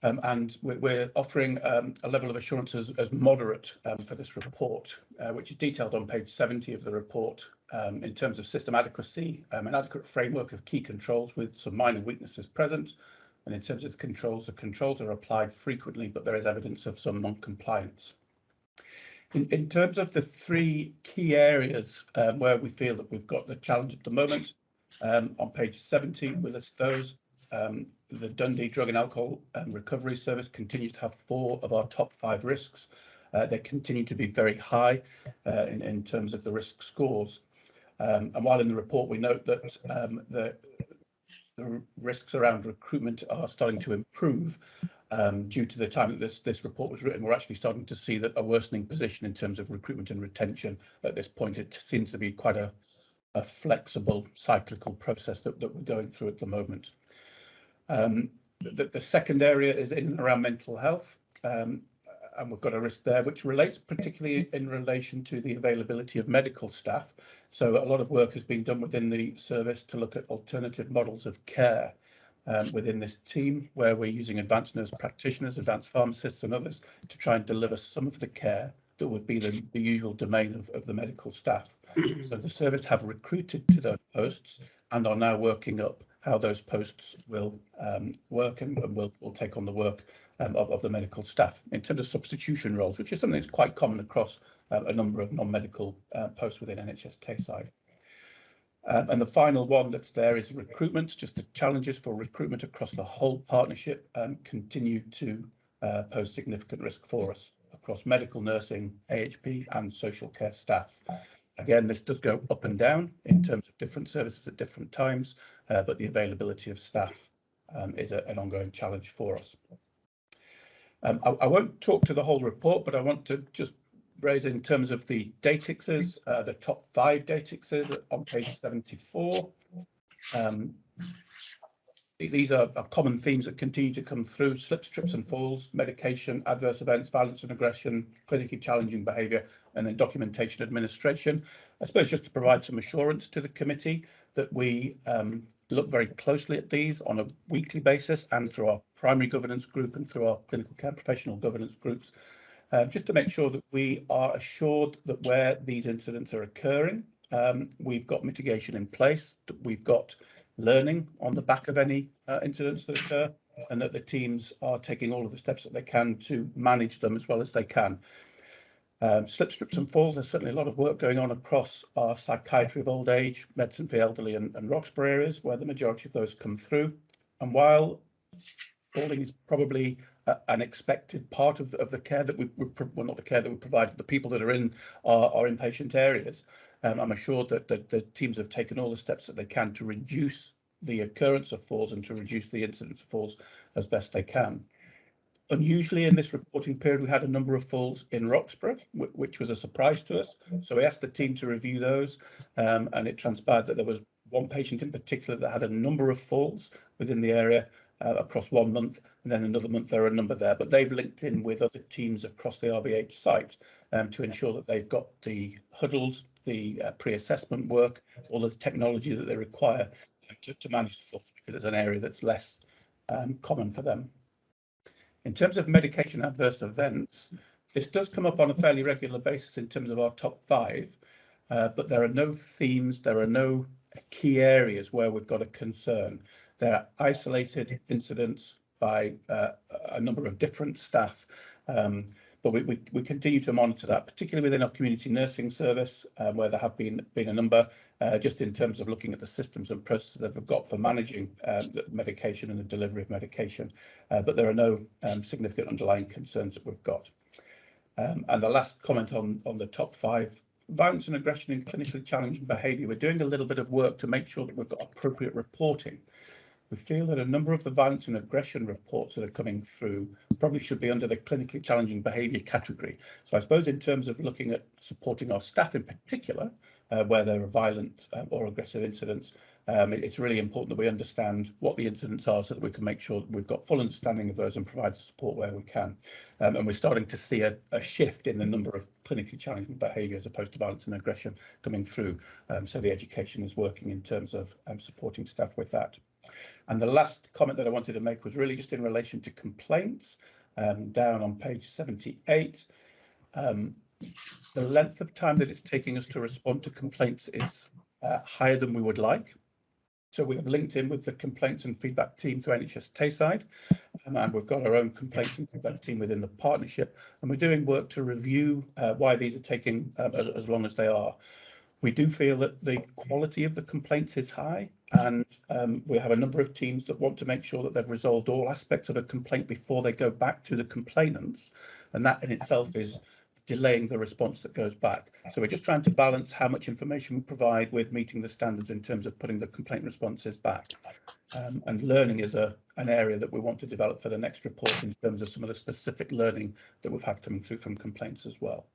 and we're offering a level of assurance as moderate for this report, which is detailed on page 70 of the report in terms of system adequacy, an adequate framework of key controls with some minor weaknesses present, and in terms of the controls are applied frequently, but there is evidence of some non-compliance. In terms of the 3 key areas where we feel that we've got the challenge at the moment, on page 70 we list those. The Dundee Drug and Alcohol Recovery Service continues to have 4 of our top 5 risks. They continue to be very high in terms of the risk scores. And while in the report we note that the risks around recruitment are starting to improve, due to the time that this report was written, we're actually starting to see that a worsening position in terms of recruitment and retention. At this point, it seems to be quite a flexible, cyclical process that we're going through at the moment. The second area is in and around mental health, and we've got a risk there which relates particularly in relation to the availability of medical staff. So a lot of work has been done within the service to look at alternative models of care within this team, where we're using advanced nurse practitioners, advanced pharmacists and others to try and deliver some of the care that would be the usual domain of the medical staff. So the service have recruited to those posts and are now working up how those posts will work and will take on the work of the medical staff in terms of substitution roles, which is something that's quite common across a number of non-medical posts within NHS Tayside. And the final one that's there is recruitment. Just the challenges for recruitment across the whole partnership continue to pose significant risk for us across medical, nursing, AHP and social care staff. Again, this does go up and down in terms of different services at different times, but the availability of staff is an ongoing challenge for us. I won't talk to the whole report, but I want to just raise in terms of the datixes, the top 5 datixes on page 74. These are common themes that continue to come through: slips, trips and falls, medication, adverse events, violence and aggression, clinically challenging behaviour, and then documentation administration. I suppose just to provide some assurance to the committee that we look very closely at these on a weekly basis and through our primary governance group and through our clinical care professional governance groups, just to make sure that we are assured that where these incidents are occurring, we've got mitigation in place, that we've got learning on the back of any incidents that occur, and that the teams are taking all of the steps that they can to manage them as well as they can. Slips, trips and falls, there's certainly a lot of work going on across our psychiatry of old age, medicine for the elderly and Roxburgh areas, where the majority of those come through. And while falling is probably an expected part of the care that well, not the care that we provide, the people that are in our inpatient areas, I'm assured that the teams have taken all the steps that they can to reduce the occurrence of falls and to reduce the incidence of falls as best they can. Unusually, in this reporting period, we had a number of falls in Roxburgh, which was a surprise to us. So we asked the team to review those, and it transpired that there was one patient in particular that had a number of falls within the area across 1 month, and then another month there are a number there. But they've linked in with other teams across the RBH site to ensure that they've got the huddles, the pre-assessment work, all of the technology that they require to manage the falls, because it's an area that's less common for them. In terms of medication adverse events, this does come up on a fairly regular basis in terms of our top 5, but there are no themes, there are no key areas where we've got a concern. There are isolated incidents by a number of different staff, but we continue to monitor that, particularly within our community nursing service, where there have been a number, just in terms of looking at the systems and processes that we've got for managing the medication and the delivery of medication. But there are no significant underlying concerns that we've got. And the last comment on the top 5, violence and aggression in clinically challenging behaviour. We're doing a little bit of work to make sure that we've got appropriate reporting. We feel that a number of the violence and aggression reports that are coming through probably should be under the clinically challenging behaviour category. So I suppose in terms of looking at supporting our staff in particular, where there are violent or aggressive incidents, it's really important that we understand what the incidents are so that we can make sure that we've got full understanding of those and provide the support where we can. And we're starting to see a shift in the number of clinically challenging behaviour as opposed to violence and aggression coming through. So the education is working in terms of supporting staff with that. And the last comment that I wanted to make was really just in relation to complaints, down on page 78. The length of time that it's taking us to respond to complaints is higher than we would like. So we have linked in with the complaints and feedback team through NHS Tayside, and we've got our own complaints and feedback team within the partnership, and we're doing work to review why these are taking as long as they are. We do feel that the quality of the complaints is high, and we have a number of teams that want to make sure that they've resolved all aspects of a complaint before they go back to the complainants, and that in itself is delaying the response that goes back. So we're just trying to balance how much information we provide with meeting the standards in terms of putting the complaint responses back. And learning is an area that we want to develop for the next report in terms of some of the specific learning that we've had coming through from complaints as well.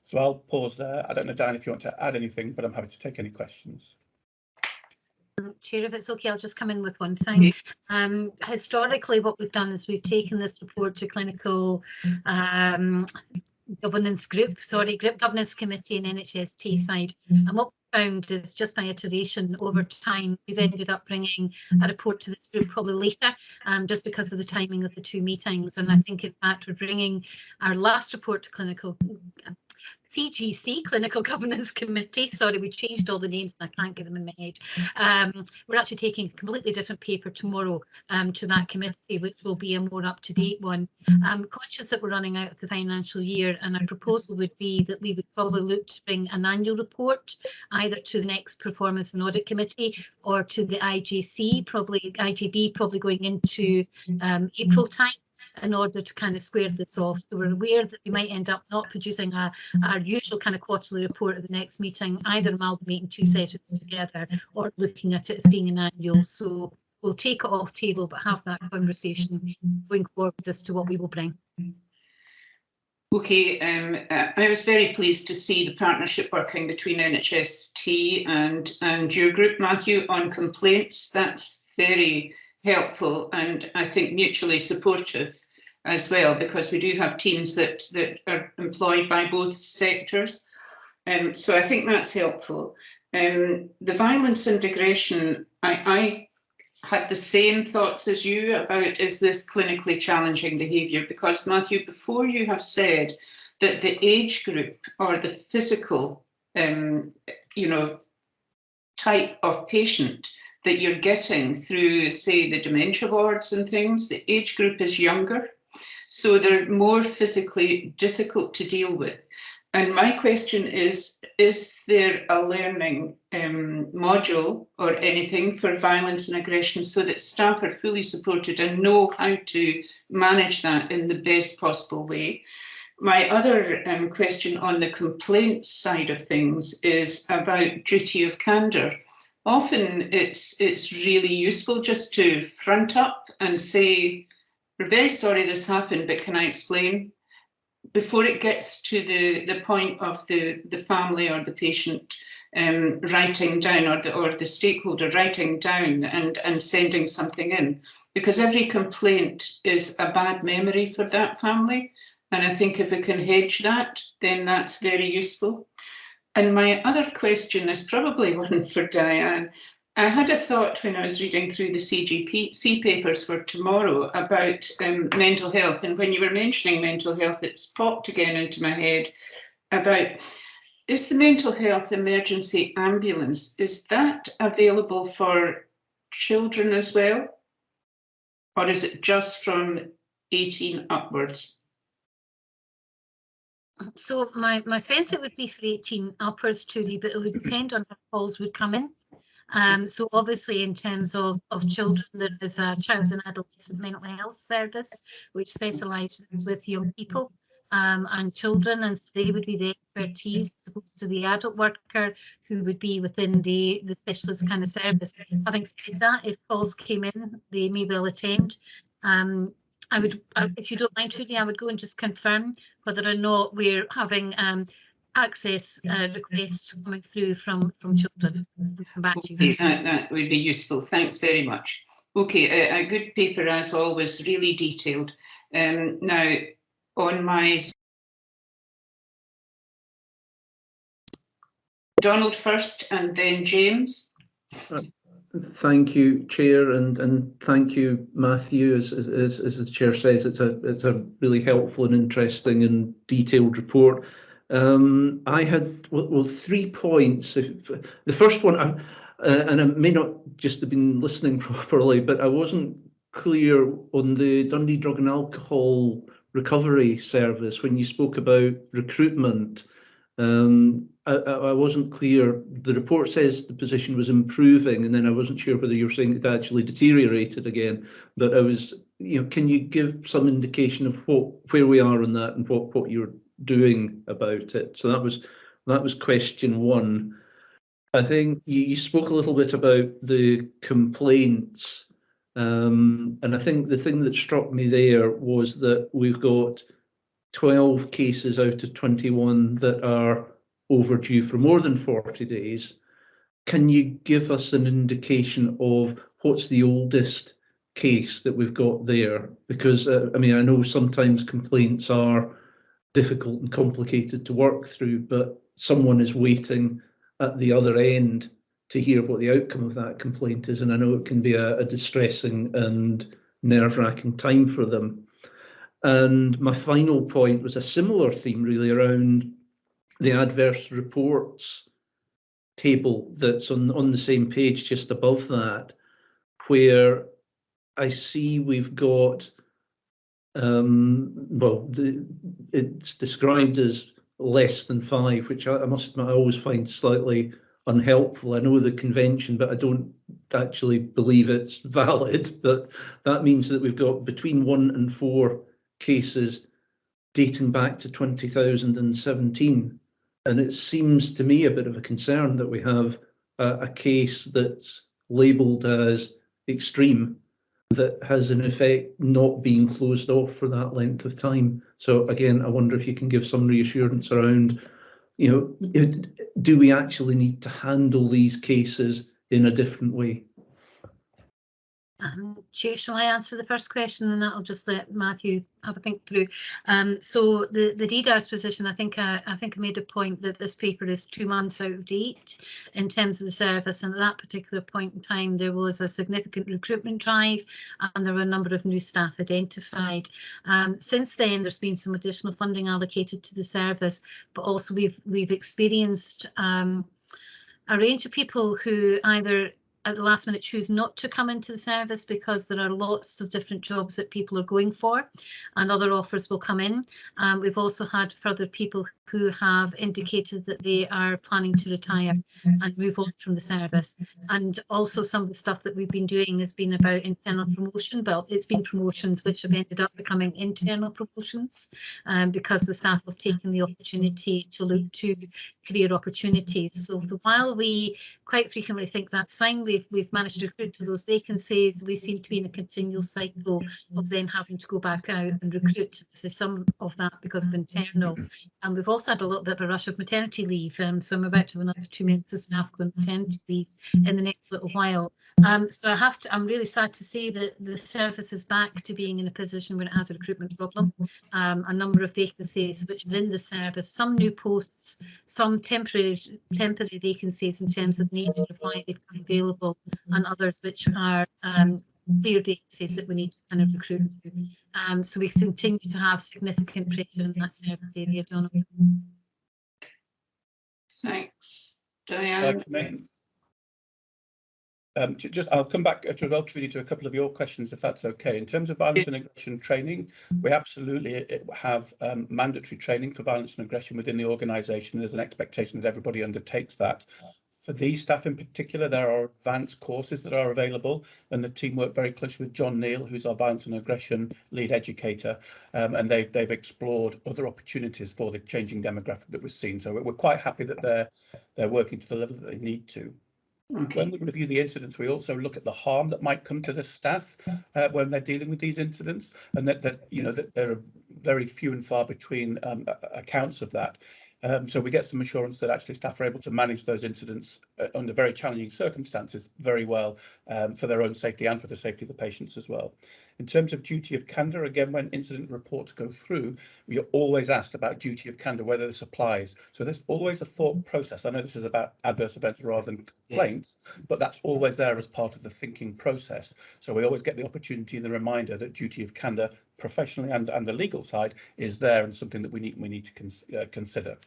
So I'll pause there. I don't know, Dan, if you want to add anything, but I'm happy to take any questions. Chair, if it's okay, I'll just come in with one thing. Historically, what we've done is we've taken this report to clinical governance group governance committee and NHS Tayside, and what we found is just by iteration over time we've ended up bringing a report to this group probably later, just because of the timing of the 2 meetings. And I think in fact we're bringing our last report to clinical CGC, Clinical Governance Committee. Sorry, we changed all the names and I can't get them in my head. We're actually taking a completely different paper tomorrow to that committee, which will be a more up-to-date one. I'm conscious that we're running out of the financial year, and our proposal would be that we would probably look to bring an annual report either to the next Performance and Audit Committee or to the IGB, probably going into April time, in order to kind of square this off. So we're aware that we might end up not producing our usual kind of quarterly report at the next meeting, either amalgamating 2 sessions together or looking at it as being an annual. So we'll take it off table, but have that conversation going forward as to what we will bring. Okay, I was very pleased to see the partnership working between NHST and your group, Matthew, on complaints. That's very helpful and I think mutually supportive as well, because we do have teams that are employed by both sectors. So I think that's helpful. The violence and aggression, I had the same thoughts as you about, is this clinically challenging behaviour? Because Matthew, before you have said that the age group or the physical, type of patient that you're getting through, say, the dementia wards and things, the age group is younger, so they're more physically difficult to deal with. And my question is there a learning module or anything for violence and aggression so that staff are fully supported and know how to manage that in the best possible way? My other question on the complaints side of things is about duty of candour. often it's really useful just to front up and say, we're very sorry this happened, but can I explain? Before it gets to the point of the family or the patient writing down, or the stakeholder writing down and sending something in, because every complaint is a bad memory for that family. And I think if we can hedge that, then that's very useful. And my other question is probably one for Diane. I had a thought when I was reading through the CGPC papers for tomorrow about mental health. And when you were mentioning mental health, it's popped again into my head about, is the mental health emergency ambulance, is that available for children as well? Or is it just from 18 upwards? So my sense it would be for 18 upwards, Trudy, but it would depend on how calls would come in. So obviously in terms of children, there is a child and adolescent mental health service which specialises with young people and children, and so they would be the expertise as opposed to the adult worker who would be within the specialist kind of service. Having said that, if calls came in, they may well attend. I would, if you don't mind, Trudy, I would go and just confirm whether or not we're having access requests coming through from children. Come back to you. That would be useful. Thanks very much. Okay, a good paper as always, really detailed. Now, on my Donald first, and then James. Thank you, Chair, and thank you, Matthew. As the Chair says, it's a really helpful and interesting and detailed report. I had 3 points. The first one, and I may not just have been listening properly, but I wasn't clear on the Dundee Drug and Alcohol Recovery Service when you spoke about recruitment. I wasn't clear. The report says the position was improving, and then I wasn't sure whether you were saying it actually deteriorated again. But I was, can you give some indication of where we are on that and what you're doing about it? So that was question one. I think you spoke a little bit about the complaints, and I think the thing that struck me there was that we've got 12 cases out of 21 that are overdue for more than 40 days. Can you give us an indication of what's the oldest case that we've got there? Because, I mean, I know sometimes complaints are difficult and complicated to work through, but someone is waiting at the other end to hear what the outcome of that complaint is. And I know it can be a distressing and nerve-wracking time for them. And my final point was a similar theme, really, around the adverse reports table that's on the same page just above that, where I see we've got, it's described as less than 5, which I must admit I always find slightly unhelpful. I know the convention, but I don't actually believe it's valid. But that means that we've got between 1 and 4 cases dating back to 2017. And it seems to me a bit of a concern that we have a case that's labelled as extreme that has in effect not been closed off for that length of time. So again, I wonder if you can give some reassurance around, do we actually need to handle these cases in a different way? Chair, shall I answer the first question, and I'll just let Matthew have a think through. So the DDAR's position, I think I made a point that this paper is 2 months out of date in terms of the service, and at that particular point in time there was a significant recruitment drive and there were a number of new staff identified. Since then there's been some additional funding allocated to the service, but also we've experienced a range of people who either at the last minute choose not to come into the service because there are lots of different jobs that people are going for and other offers will come in. We've also had further people who have indicated that they are planning to retire and move on from the service. And also some of the stuff that we've been doing has been about internal promotion, but it's been promotions which have ended up becoming internal promotions because the staff have taken the opportunity to look to career opportunities. So while we quite frequently think that's fine, we've managed to recruit to those vacancies, we seem to be in a continual cycle of then having to go back out and recruit. This is some of that because of internal. And we've also had a little bit of a rush of maternity leave. So I'm about to have another 2 months of staff going maternity leave in the next little while. So I'm really sad to see that the service is back to being in a position where it has a recruitment problem. A number of vacancies which within the service, some new posts, some temporary vacancies in terms of nature of why they've come available, and others which are clear vacancies that we need to kind of recruit to. So we continue to have significant pressure in that service area, Donald. Thanks, Diane. I'll come back to a couple of your questions, if that's okay. In terms of violence and aggression training, we absolutely have mandatory training for violence and aggression within the organisation. There's an expectation that everybody undertakes that. For these staff in particular, there are advanced courses that are available, and the team work very closely with John Neal, who's our violence and aggression lead educator, and they've explored other opportunities for the changing demographic that we've seen. So we're quite happy that they're working to the level that they need to. Okay. When we review the incidents, we also look at the harm that might come to the staff when they're dealing with these incidents, and that there are very few and far between accounts of that. So we get some assurance that actually staff are able to manage those incidents under very challenging circumstances very well for their own safety and for the safety of the patients as well. In terms of duty of candour, again, when incident reports go through, we are always asked about duty of candour, whether this applies. So there's always a thought process. I know this is about adverse events rather than complaints, but that's always there as part of the thinking process. So we always get the opportunity and the reminder that duty of candour, professionally and the legal side, is there and something that we need to consider.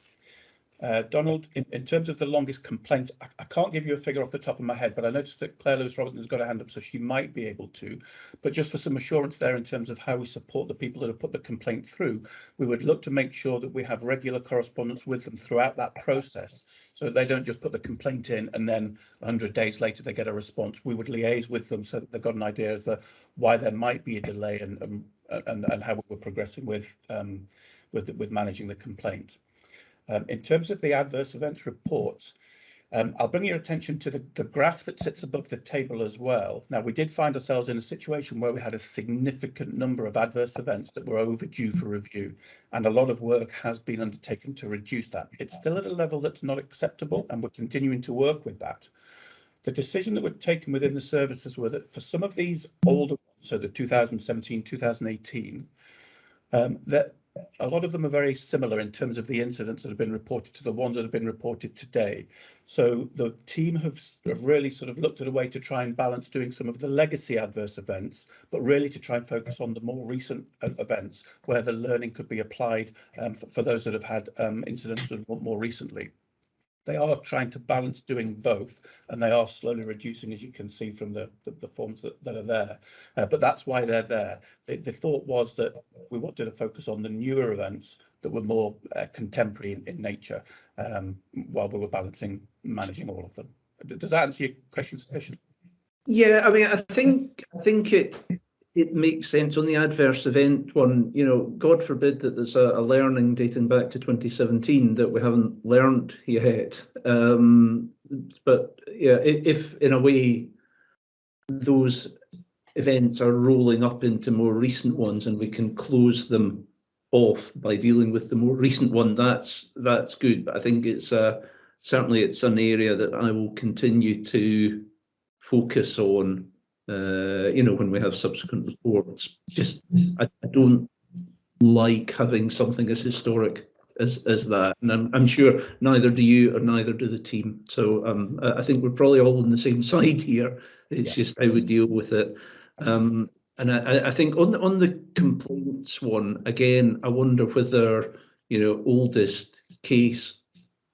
Donald, in terms of the longest complaint, I can't give you a figure off the top of my head, but I noticed that Claire Lewis Robinson has got a hand up, so she might be able to. But just for some assurance there in terms of how we support the people that have put the complaint through, we would look to make sure that we have regular correspondence with them throughout that process, so that they don't just put the complaint in and then 100 days later they get a response. We would liaise with them so that they've got an idea as to why there might be a delay and how we're progressing with managing the complaint. In terms of the adverse events reports, I'll bring your attention to the graph that sits above the table as well. Now, we did find ourselves in a situation where we had a significant number of adverse events that were overdue for review, and a lot of work has been undertaken to reduce that. It's still at a level that's not acceptable, and we're continuing to work with that. The decision that was taken within the services were that for some of these older ones, so the 2017, 2018, that a lot of them are very similar in terms of the incidents that have been reported to the ones that have been reported today. So the team have really sort of looked at a way to try and balance doing some of the legacy adverse events, but really to try and focus on the more recent events where the learning could be applied for those that have had incidents more recently. They are trying to balance doing both, and they are slowly reducing, as you can see from the forms that are there. But that's why they're there. The thought was that we wanted to focus on the newer events that were more contemporary in nature, while we were managing all of them. Does that answer your question sufficiently? Yeah, I mean, I think it makes sense on the adverse event one. You know, God forbid that there's a learning dating back to 2017 that we haven't learned yet. But yeah, if in a way those events are rolling up into more recent ones and we can close them off by dealing with the more recent one, that's good. But I think it's certainly it's an area that I will continue to focus on. You know, when we have subsequent reports, just I don't like having something as historic as that, and I'm sure neither do you or neither do the team. So I think we're probably all on the same side here. It's just how we deal with it. And I think on the complaints one again, I wonder whether, you know, oldest case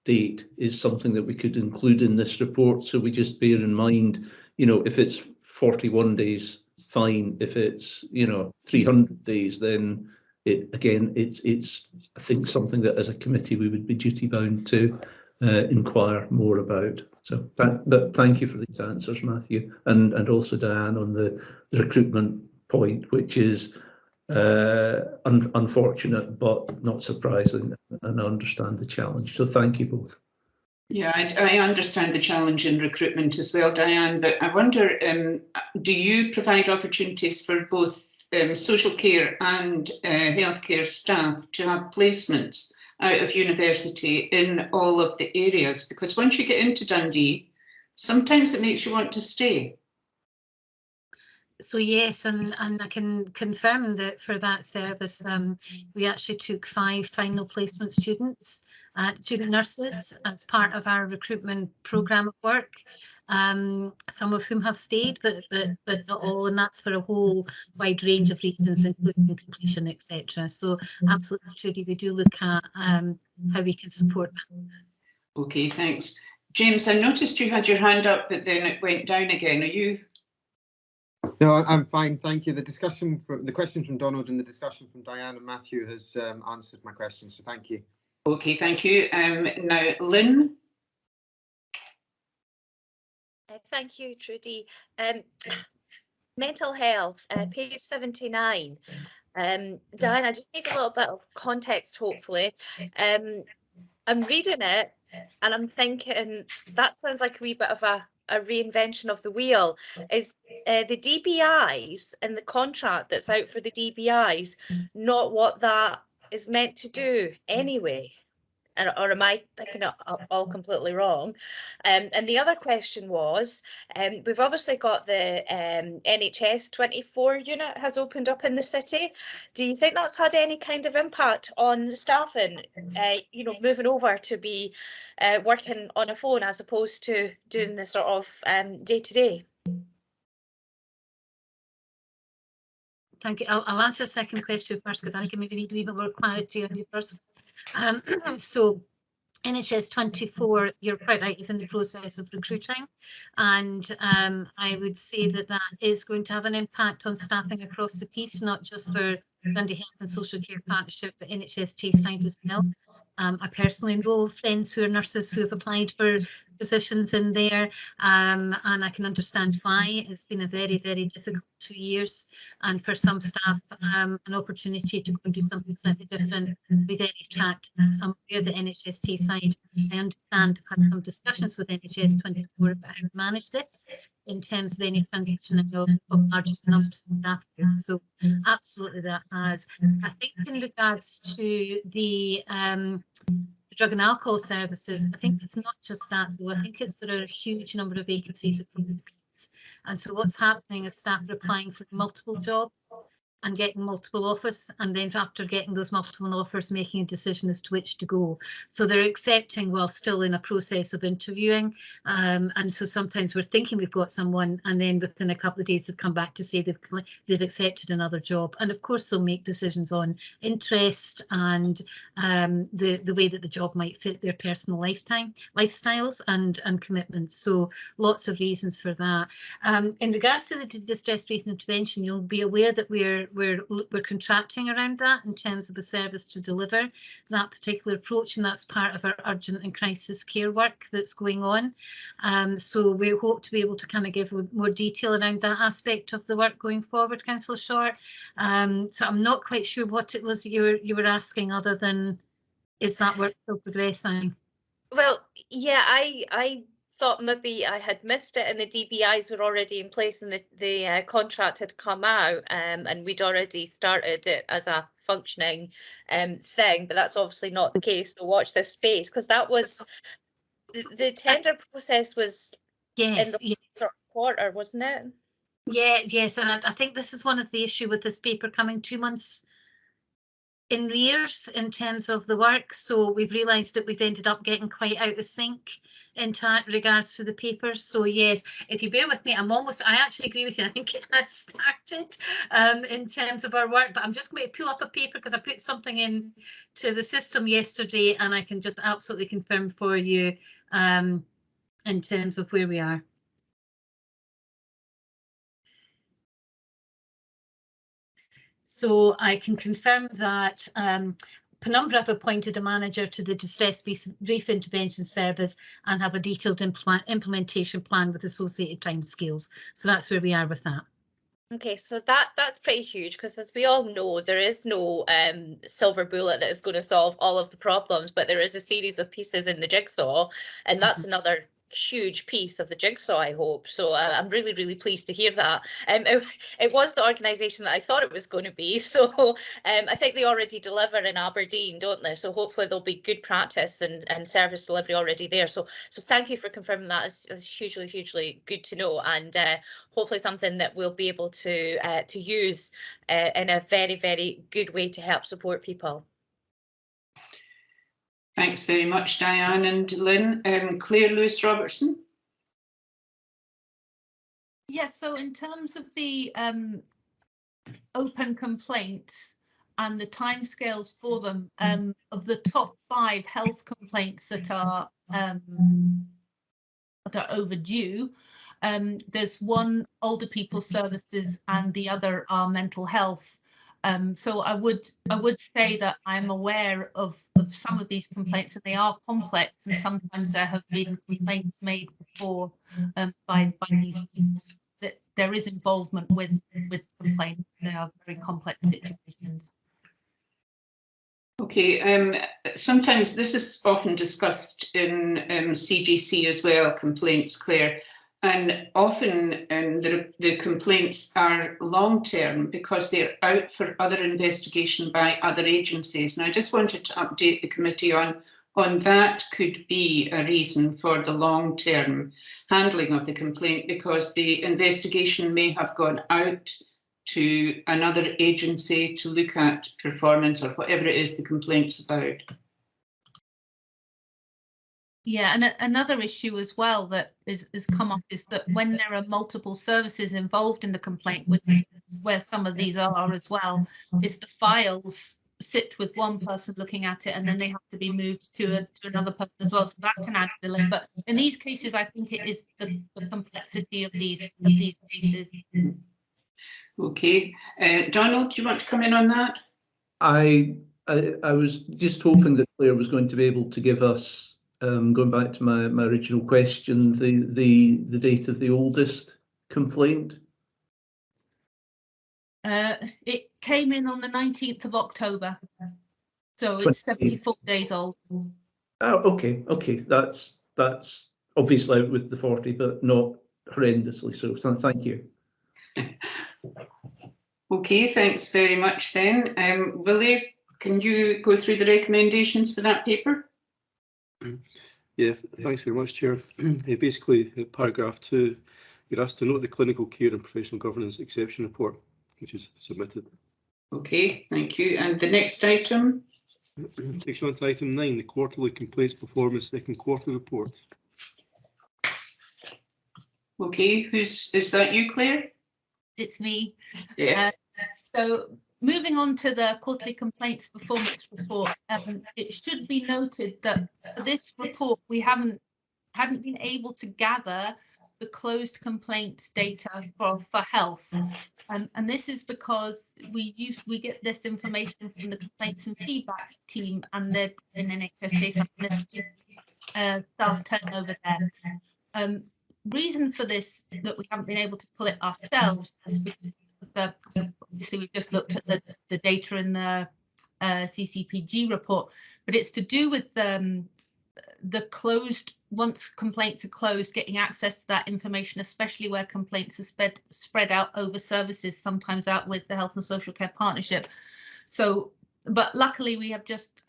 date is something that we could include in this report, so we just bear in mind, you know, if it's 41 days, fine. If it's, you know, 300 days, then it's I think something that as a committee we would be duty bound to inquire more about. So thank you for these answers, Matthew, and also Diane on the recruitment point, which is unfortunate but not surprising, and I understand the challenge. So thank you both. Yeah, I understand the challenge in recruitment as well, Diane, but I wonder, do you provide opportunities for both social care and healthcare staff to have placements out of university in all of the areas? Because once you get into Dundee, sometimes it makes you want to stay. So yes, and I can confirm that for that service, we actually took 5 final placement students, student nurses, as part of our recruitment programme of work. Some of whom have stayed, but not all, and that's for a whole wide range of reasons, including completion, etc. So absolutely, Trudy, we do look at how we can support that. Okay, thanks. James, I noticed you had your hand up, but then it went down again. Are you? No, I'm fine, thank you. The discussion from the question from Donald and the discussion from Diane and Matthew has answered my question, so thank you. Okay, thank you. Now, Lynn. Thank you, Trudy. Mental health, page 79. Diane, I just need a little bit of context, hopefully. I'm reading it and I'm thinking that sounds like a wee bit of a reinvention of the wheel. Is the DBIs and the contract that's out for the DBIs not what that is meant to do anyway? Or am I picking it up all completely wrong? And the other question was, we've obviously got the NHS 24 unit has opened up in the city. Do you think that's had any kind of impact on the staffing, you know, moving over to be working on a phone as opposed to doing the sort of day-to-day? Thank you. I'll answer the second question first, because I think I maybe need a wee bit more clarity on your first. So NHS 24, you're quite right, is in the process of recruiting, and I would say that that is going to have an impact on staffing across the piece, not just for Dundee Health and Social Care Partnership, but NHS Tayside as well. I personally know friends who are nurses who have applied for positions in there, and I can understand why. It's been a very, very difficult 2 years, and for some staff, an opportunity to go and do something slightly different would be very attractive. I'm aware that NHS Tayside, I understand, I've had some discussions with NHS 24 about how to manage this in terms of any transition of largest numbers of staff. So absolutely that has. I think in regards to the drug and alcohol services, I think it's not just that though. I think it's there are a huge number of vacancies across the piece. And so what's happening is staff are applying for multiple jobs and getting multiple offers, and then after getting those multiple offers, making a decision as to which to go. So they're accepting while still in a process of interviewing. And so sometimes we're thinking we've got someone, and then within a couple of days they've come back to say they've accepted another job. And of course they'll make decisions on interest and the way that the job might fit their personal lifestyles and commitments. So lots of reasons for that. In regards to the distress-based intervention, you'll be aware that we're contracting around that in terms of the service to deliver that particular approach, and that's part of our urgent and crisis care work that's going on. So we hope to be able to kind of give more detail around that aspect of the work going forward, Councillor Short. So I'm not quite sure what it was you were asking, other than is that work still progressing? Well, yeah, I thought maybe I had missed it and the DBIs were already in place and the contract had come out, and we'd already started it as a functioning thing, but that's obviously not the case. So watch this space, because that was the tender process was in the third quarter, wasn't it? Yeah, yes, and I think this is one of the issue with this paper coming 2 months in rears in terms of the work. So we've realised that we've ended up getting quite out of sync in regards to the papers. So yes, if you bear with me, I actually agree with you. I think it has started in terms of our work, but I'm just going to pull up a paper because I put something in to the system yesterday, and I can just absolutely confirm for you in terms of where we are. So I can confirm that Penumbra have appointed a manager to the Distress Brief Intervention Service and have a detailed implementation plan with associated timescales. So that's where we are with that. Okay, so that's pretty huge, because as we all know, there is no silver bullet that is going to solve all of the problems, but there is a series of pieces in the jigsaw, and that's another huge piece of the jigsaw, I hope. So I'm really, really pleased to hear that. It was the organisation that I thought it was going to be. So I think they already deliver in Aberdeen, don't they? So hopefully there'll be good practice and service delivery already there. So thank you for confirming that. It's hugely, hugely good to know, and hopefully something that we'll be able to use in a very, very good way to help support people. Thanks very much, Diane and Lynn. Claire Lewis-Robertson. Yes, so in terms of the open complaints and the timescales for them, of the top 5 health complaints that are overdue, there's one older people services and the other are mental health. So I would say that I'm aware of some of these complaints, and they are complex, and sometimes there have been complaints made before by these people. So that there is involvement with complaints. They are very complex situations. Okay, sometimes this is often discussed in CGC as well, complaints, Claire, and often the complaints are long-term because they're out for other investigation by other agencies. And I just wanted to update the committee on that could be a reason for the long-term handling of the complaint, because the investigation may have gone out to another agency to look at performance or whatever it is the complaint's about. Yeah, and another issue as well that is come up is that when there are multiple services involved in the complaint, which is where some of these are as well, is the files sit with one person looking at it, and then they have to be moved to another person as well. So that can add delay. But in these cases, I think it is the complexity of these cases. Okay, Donald, do you want to come in on that? I was just hoping that Claire was going to be able to give us, going back to my original question, the date of the oldest complaint. It came in on the 19th of October, so it's 74 days old. Oh, okay, that's obviously out with the 40, but not horrendously so. So thank you. Okay, thanks very much then. Willie, can you go through the recommendations for that paper? Yeah, thanks very much, Chair. Basically, paragraph 2, you're asked to note the clinical care and professional governance exception report, which is submitted. Okay, thank you. And the next item? Takes you on to item 9, the quarterly complaints performance second quarter report. Okay, is that you, Claire? It's me. Yeah. So moving on to the quarterly complaints performance report, it should be noted that for this report we hadn't been able to gather the closed complaints data for health, and this is because we get this information from the complaints and feedback team, and they're in NHS case staff turnover there. Reason for this that we haven't been able to pull it ourselves is because obviously we've just looked at the data in the CCPG report, but it's to do with the closed, once complaints are closed, getting access to that information, especially where complaints are spread out over services, sometimes out with the Health and Social Care Partnership. So, but luckily we have just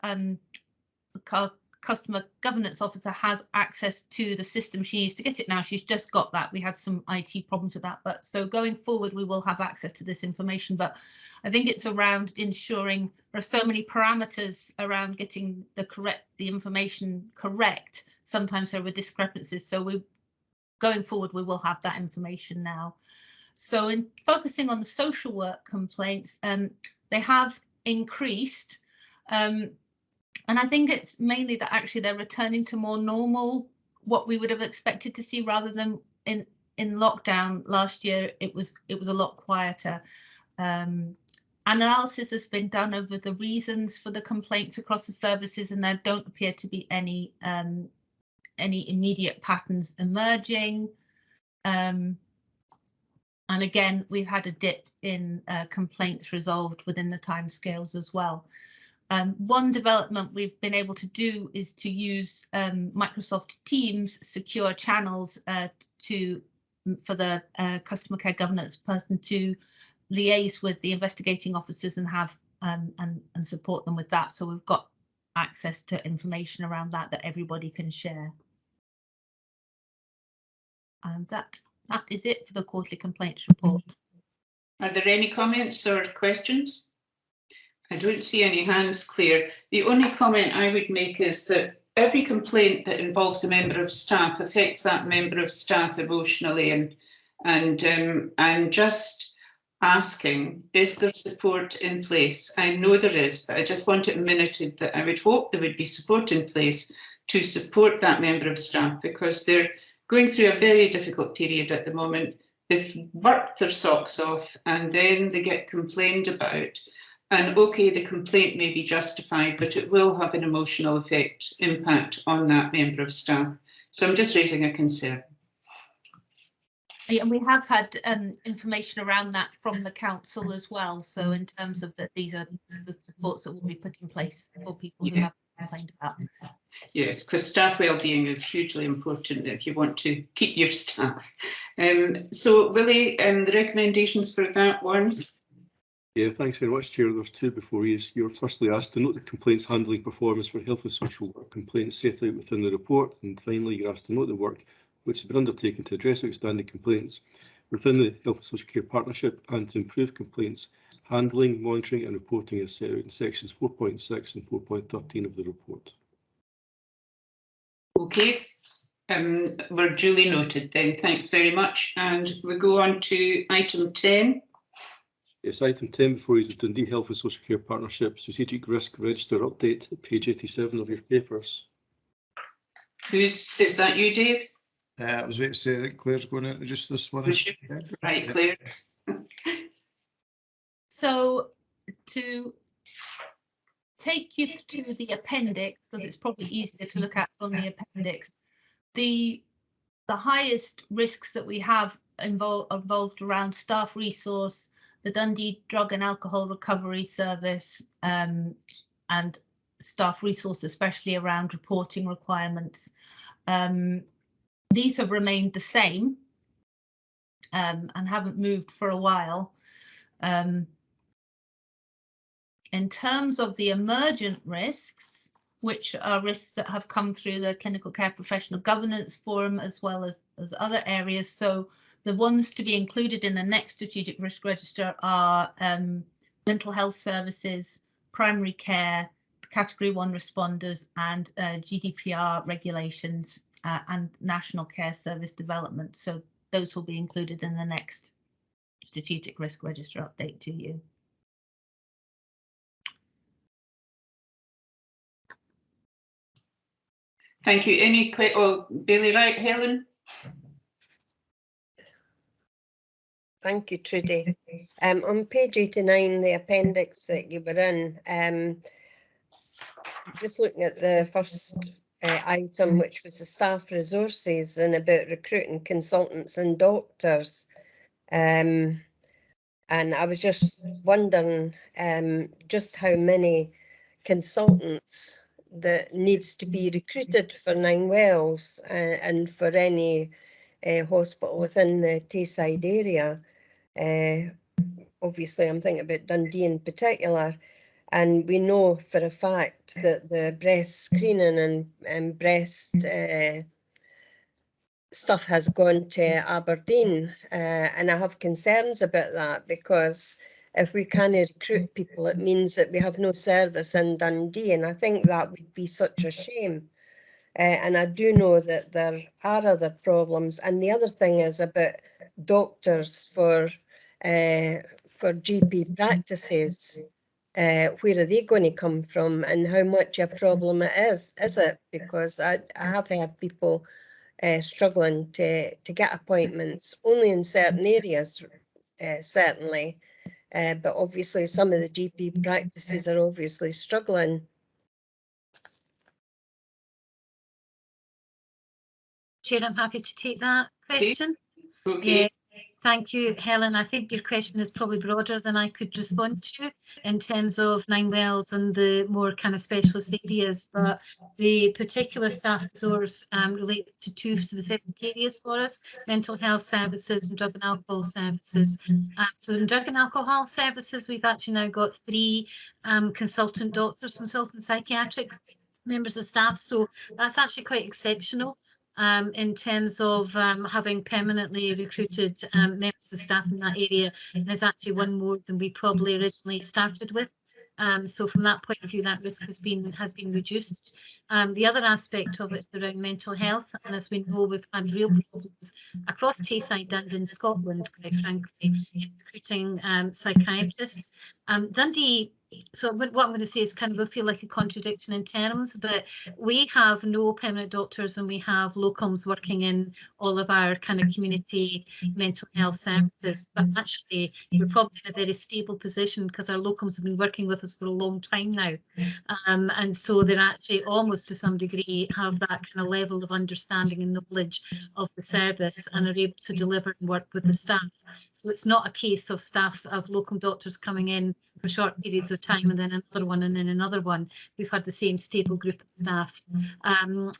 customer governance officer has access to the system. She needs to get it now. She's just got that. We had some IT problems with that, but so going forward we will have access to this information. But I think it's around ensuring there are so many parameters around getting the information correct. Sometimes there were discrepancies, so going forward we will have that information now. So in focusing on the social work complaints, they have increased. And I think it's mainly that actually they're returning to more normal, what we would have expected to see, rather than in lockdown last year. It was a lot quieter. Analysis has been done over the reasons for the complaints across the services, and there don't appear to be any immediate patterns emerging. And again, we've had a dip in complaints resolved within the timescales as well. One development we've been able to do is to use Microsoft Teams secure channels for the customer care governance person to liaise with the investigating officers and have and support them with that. So we've got access to information around that everybody can share. And that is it for the quarterly complaints report. Are there any comments or questions? I don't see any hands clear. The only comment I would make is that every complaint that involves a member of staff affects that member of staff emotionally, and just asking, is there support in place? I know there is, but I just want it minuted that I would hope there would be support in place to support that member of staff, because they're going through a very difficult period at the moment. They've worked their socks off and then they get complained about. And okay, the complaint may be justified, but it will have an emotional impact on that member of staff. So I'm just raising a concern. And we have had information around that from the council as well. So in terms of that, these are the supports that will be put in place for people who have complained about. Yes, because staff wellbeing is hugely important if you want to keep your staff. So Willie, the recommendations for that one? Yeah, thanks very much, Chair. There's two before you. You're firstly asked to note the complaints handling performance for health and social work complaints set out within the report, and finally you're asked to note the work which has been undertaken to address outstanding complaints within the Health and Social Care Partnership and to improve complaints handling, monitoring and reporting as set out in sections 4.6 and 4.13 of the report. Okay, we're duly noted then. Thanks very much. And we go on to item 10. Yes, item 10 before you is the Dundee Health and Social Care Partnership Strategic Risk Register update, page 87 of your papers. Is that you, Dave? I was waiting to say that Claire's going to introduce this one. Right, Claire. So to take you to the appendix, because it's probably easier to look at on the appendix, the highest risks that we have involved around staff resource, the Dundee Drug and Alcohol Recovery Service, and staff resource, especially around reporting requirements. These have remained the same and haven't moved for a while. In terms of the emergent risks, which are risks that have come through the Clinical Care Professional Governance Forum as well as other areas. So the ones to be included in the next strategic risk register are mental health services, primary care, category 1 responders and GDPR regulations and national care service development. So those will be included in the next strategic risk register update to you. Thank you. Any Bailey, right, Helen? Thank you, Trudy. On page 89, the appendix that you were in, just looking at the first item, which was the staff resources and about recruiting consultants and doctors. And I was just wondering just how many consultants that needs to be recruited for Nine Wells and for any hospital within the Tayside area. Obviously, I'm thinking about Dundee in particular, and we know for a fact that the breast screening and breast stuff has gone to Aberdeen, and I have concerns about that, because if we can't recruit people, it means that we have no service in Dundee, and I think that would be such a shame. And I do know that there are other problems. And the other thing is about doctors for GP practices. Where are they going to come from, and how much a problem it is it? Because I have heard people struggling to get appointments, only in certain areas, certainly. but obviously some of the GP practices are obviously struggling. Chair, I'm happy to take that question. Okay. Thank you, Helen. I think your question is probably broader than I could respond to in terms of Nine Wells and the more kind of specialist areas, but the particular staff resource relates to two specific areas for us: mental health services and drug and alcohol services. So in drug and alcohol services, we've actually now got 3 consultant doctors, consultant psychiatric members of staff. So that's actually quite exceptional. In terms of having permanently recruited members of staff in that area, and there's actually one more than we probably originally started with. So from that point of view, that risk has been reduced. The other aspect of it around mental health, and as we know, we've had real problems across Tayside and in Scotland, quite frankly, in recruiting psychiatrists. Dundee. So what I'm going to say is kind of will feel like a contradiction in terms, but we have no permanent doctors and we have locums working in all of our kind of community mental health services. But actually, we're probably in a very stable position because our locums have been working with us for a long time now. And so they're actually almost to some degree have that kind of level of understanding and knowledge of the service and are able to deliver and work with the staff. So it's not a case of staff of locum doctors coming in for short periods of time and then another one and then another one. We've had the same stable group of staff.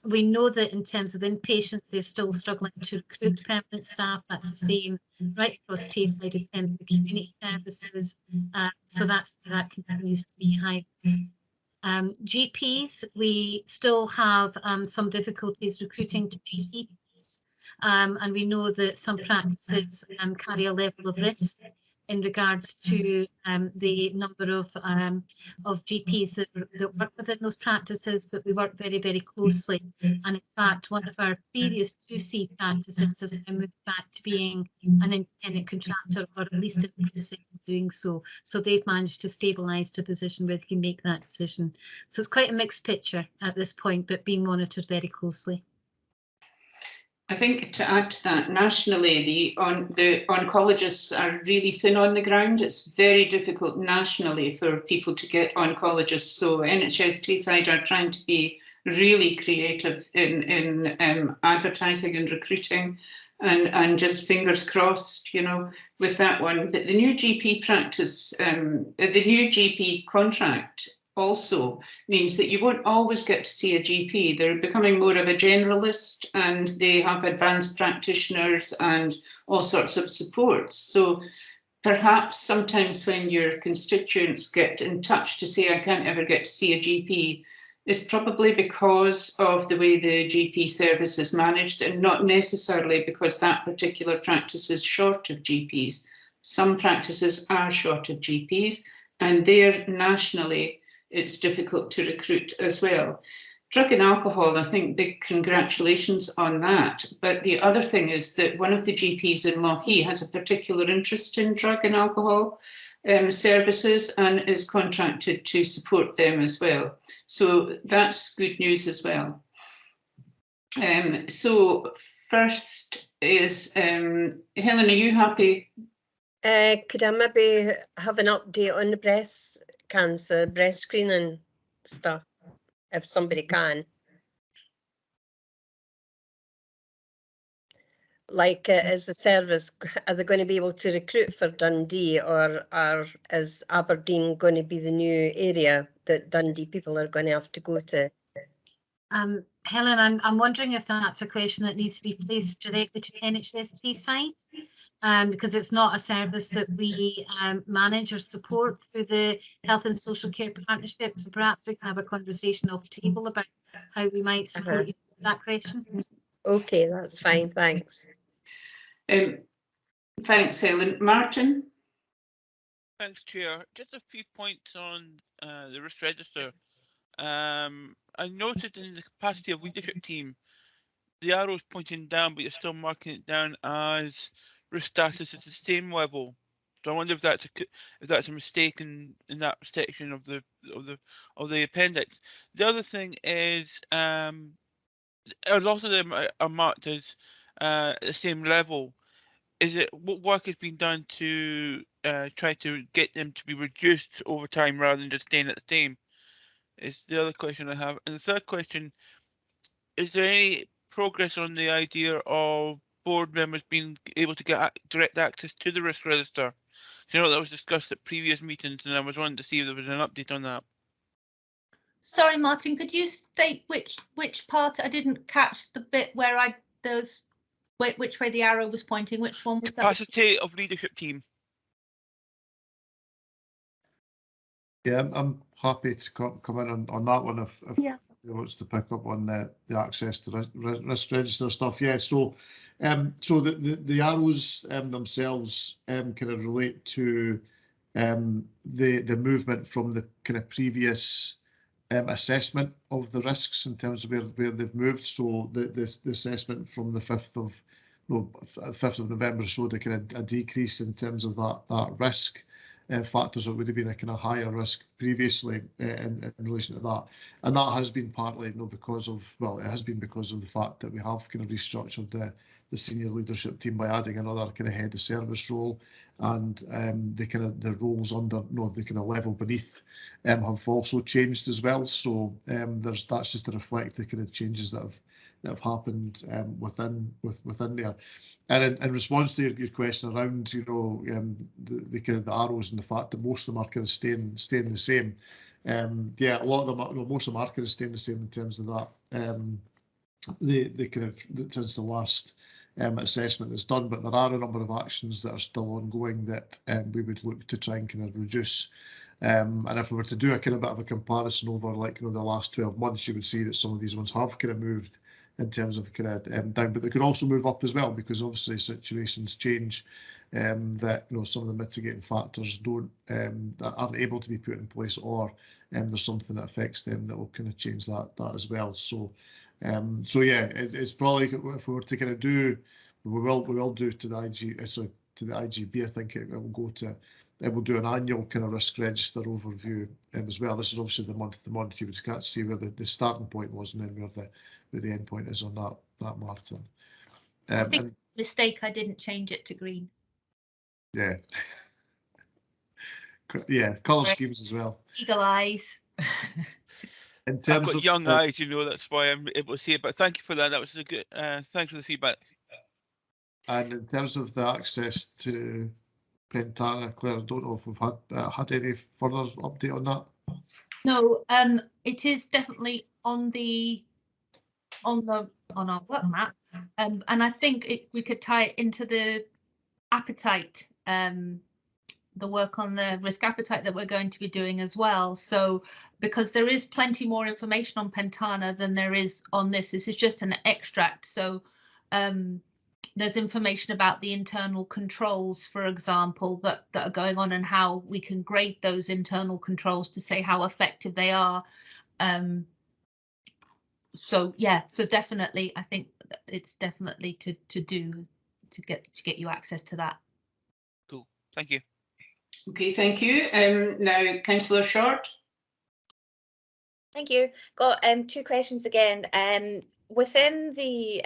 We know that in terms of inpatients, they're still struggling to recruit permanent staff. That's the same right across Tayside in terms of the community services. So that continues to be high risk. GPs, we still have some difficulties recruiting to GP posts. And we know that some practices carry a level of risk in regards to the number of GPs that work within those practices, but we work very, very closely. And in fact, one of our previous 2C practices has now moved back to being an independent contractor, or at least in the process of doing so. So they've managed to stabilise to a position where they can make that decision. So it's quite a mixed picture at this point, but being monitored very closely. I think to add to that, nationally, the oncologists are really thin on the ground. It's very difficult nationally for people to get oncologists. So NHS Tayside are trying to be really creative in advertising and recruiting, and just fingers crossed, you know, with that one. But the new GP practice, the new GP contract also means that you won't always get to see a GP. They're becoming more of a generalist, and they have advanced practitioners and all sorts of supports. So perhaps sometimes when your constituents get in touch to say, I can't ever get to see a GP, is probably because of the way the GP service is managed, and not necessarily because that particular practice is short of GPs. Some practices are short of GPs, and there nationally it's difficult to recruit as well. Drug and alcohol, I think big congratulations on that. But the other thing is that one of the GPs in Lochee has a particular interest in drug and alcohol services and is contracted to support them as well. So that's good news as well. So first is, Helen, are you happy? Could I maybe have an update on the breast cancer, breast screening stuff, if somebody can? Like, is the service, are they going to be able to recruit for Dundee, or is Aberdeen going to be the new area that Dundee people are going to have to go to? Helen, I'm wondering if that's a question that needs to be placed directly to the NHS Tayside. Because it's not a service that we manage or support through the Health and Social Care Partnership. So perhaps we can have a conversation off the table about how we might support you with that question. Okay, that's fine, thanks. Thanks, Helen. Martin? Thanks, Chair. Just a few points on the risk register. I noted in the capacity of leadership team, the arrow's pointing down, but you're still marking it down as risk status at the same level. So I wonder if that's a mistake in that section of the appendix. The other thing is a lot of them are marked as at the same level. what work has been done to try to get them to be reduced over time rather than just staying at the same? Is the other question I have. And the third question, is there any progress on the idea of board members being able to get direct access to the risk register? You know, that was discussed at previous meetings, and I was wanting to see if there was an update on that. Sorry, Martin, could you state which part? I didn't catch the bit where which way the arrow was pointing. Which one was that? Capacity of leadership team. Yeah, I'm happy to come in on that one if Yeah. he wants to pick up on the access to risk register stuff. Yeah, so the arrows themselves kind of relate to the movement from the kind of previous assessment of the risks in terms of where they've moved. So the assessment from the 5th of November showed a kind of a decrease in terms of that risk. Factors that would have been a kind of higher risk previously in relation to that, and that has been partly because of, well, it has been because of the fact that we have kind of restructured the senior leadership team by adding another kind of head of service role, and the roles under the kind of level beneath have also changed as well. So that's just to reflect the kind of changes that have happened within there. And in response to your question around, the kind of the arrows and the fact that most of them are kind of staying the same. Yeah, a lot of them, most of them are kind of staying the same in terms of that. The kind of since the last assessment is done, but there are a number of actions that are still ongoing that we would look to try and kind of reduce. And if we were to do a kind of bit of a comparison over the last 12 months, you would see that some of these ones have kind of moved in terms of kind of down, but they could also move up as well, because obviously situations change, that some of the mitigating factors that aren't able to be put in place, or there's something that affects them that will kind of change that as well. So yeah, it's probably, if we were to kind of do, we will do to the IGB. I think it will go to. It will do an annual kind of risk register overview as well. This is obviously the month to month. You would catch see where the starting point was and then where the end point is on that, Martin. I think mistake. I didn't change it to green. Yeah. Yeah, colour schemes as well. Eagle eyes. In terms I've got of young eyes, that's why I'm able to see it. But thank you for that. That was a good. Thanks for the feedback. And in terms of the access to Pentana, Claire, I don't know if we've had any further update on that. No, it is definitely on our work map, and I think we could tie it into the appetite, the work on the risk appetite that we're going to be doing as well. So because there is plenty more information on Pentana than there is on this. This is just an extract. So there's information about the internal controls, for example, that are going on, and how we can grade those internal controls to say how effective they are. So yeah, so definitely, I think it's definitely to get you access to that. Cool, thank you. Okay, thank you. Now, Councillor Short. Thank you. Got two questions again. Within the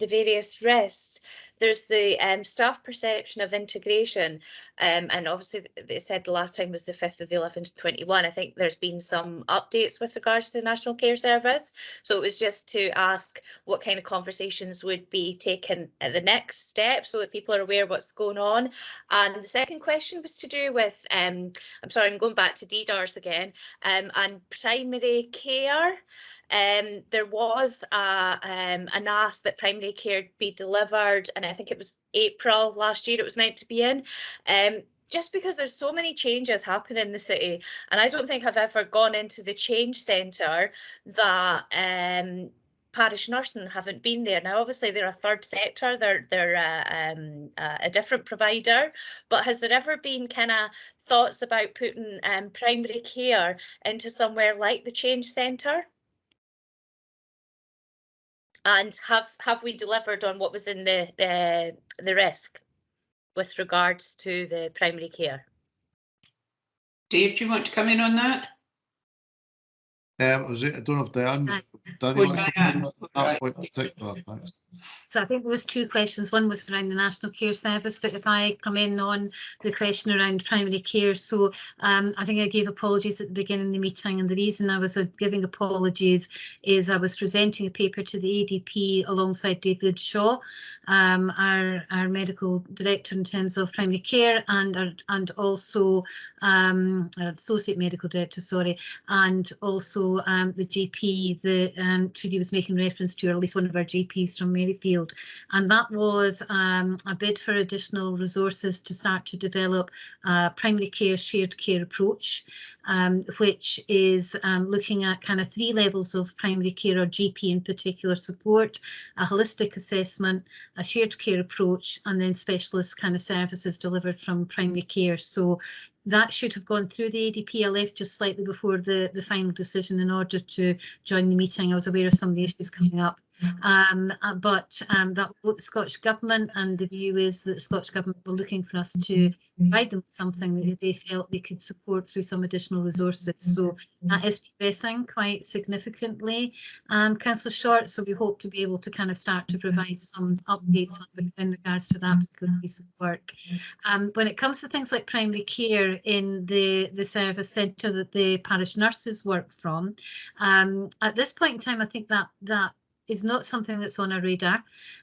various risks, there's the staff perception of integration, and obviously they said the last time was the 5th of the 11th 21. I think there's been some updates with regards to the National Care Service, so it was just to ask what kind of conversations would be taken at the next step, so that people are aware what's going on. And the second question was to do with, I'm sorry, I'm going back to DDARS again, and primary care. There was an ask that primary care be delivered, and I think it was April last year it was meant to be in. Just because there's so many changes happening in the city, and I don't think I've ever gone into the change centre that parish nursing haven't been there. Now, obviously, they're a third sector, they're a different provider, but has there ever been kind of thoughts about putting primary care into somewhere like the change centre? And have we delivered on what was in the risk with regards to the primary care? Dave, do you want to come in on that? I don't know if Diane, you want to comment on that point in particular? Thanks. So I think there was two questions. One was around the National Care Service, but if I come in on the question around primary care, so I think I gave apologies at the beginning of the meeting, and the reason I was giving apologies is I was presenting a paper to the ADP alongside David Shaw, our medical director in terms of primary care, and also our associate medical director, sorry, and also the GP that Trudy was making reference to, or at least one of our GPs from Maryfield. And that was a bid for additional resources to start to develop a primary care shared care approach, which is looking at kind of 3 levels of primary care or GP in particular support, a holistic assessment, a shared care approach, and then specialist kind of services delivered from primary care. So that should have gone through the ADP. I left just slightly before the final decision in order to join the meeting. I was aware of some of the issues coming up. But that the Scottish Government, and the view is that the Scottish Government were looking for us to provide them with something that they felt they could support through some additional resources. So that is progressing quite significantly, Councillor Short. So we hope to be able to kind of start to provide some updates in regards to that particular piece of work. When it comes to things like primary care in the service centre that the parish nurses work from, at this point in time, I think that is not something that's on our radar.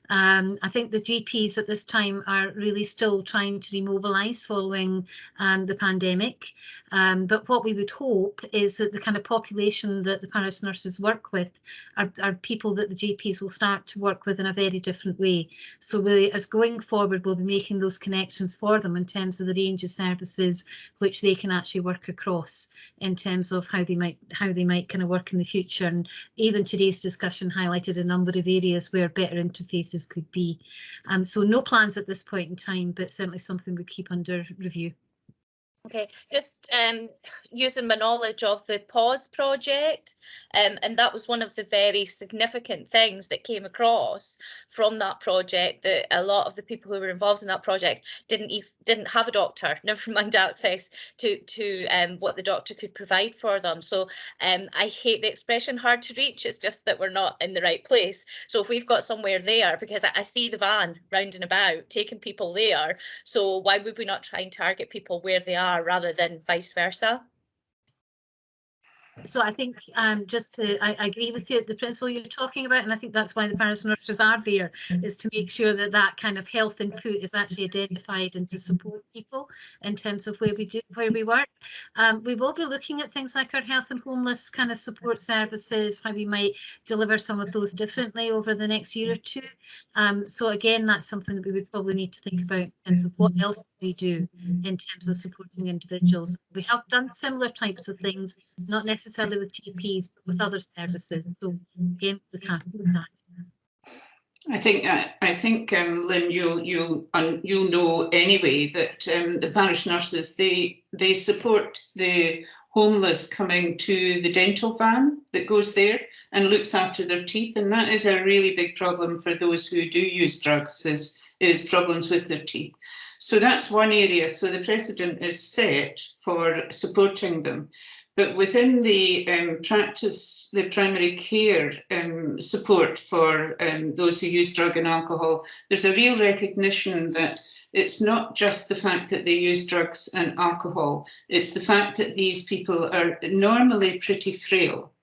I think the GPs at this time are really still trying to remobilise following the pandemic. But what we would hope is that the kind of population that the parish nurses work with are people that the GPs will start to work with in a very different way. So we, as going forward, we'll be making those connections for them in terms of the range of services which they can actually work across in terms of how they might kind of work in the future. And even today's discussion highlighted a number of areas where better interfaces could be. So no plans at this point in time, but certainly something we keep under review. Okay, just using my knowledge of the PAUSE project, and that was one of the very significant things that came across from that project, that a lot of the people who were involved in that project didn't have a doctor, never mind access to what the doctor could provide for them. So I hate the expression hard to reach, it's just that we're not in the right place. So if we've got somewhere there, because I see the van rounding about taking people there, so why would we not try and target people where they are rather than vice versa? So I think I agree with you, the principle you're talking about, and I think that's why the parish nurses are there, is to make sure that that kind of health input is actually identified and to support people in terms of where we work. We will be looking at things like our health and homeless kind of support services, how we might deliver some of those differently over the next year or two. So again, that's something that we would probably need to think about in terms of what else we do in terms of supporting individuals. We have done similar types of things, not necessarily with GPs, but with other services. So again, we can't do that. I think, Lynn, you'll know anyway that the parish nurses they support the homeless coming to the dental van that goes there and looks after their teeth, and that is a really big problem for those who do use drugs, is problems with their teeth. So that's one area. So the precedent is set for supporting them. But within the practice, the primary care support for those who use drug and alcohol, there's a real recognition that it's not just the fact that they use drugs and alcohol, it's the fact that these people are normally pretty frail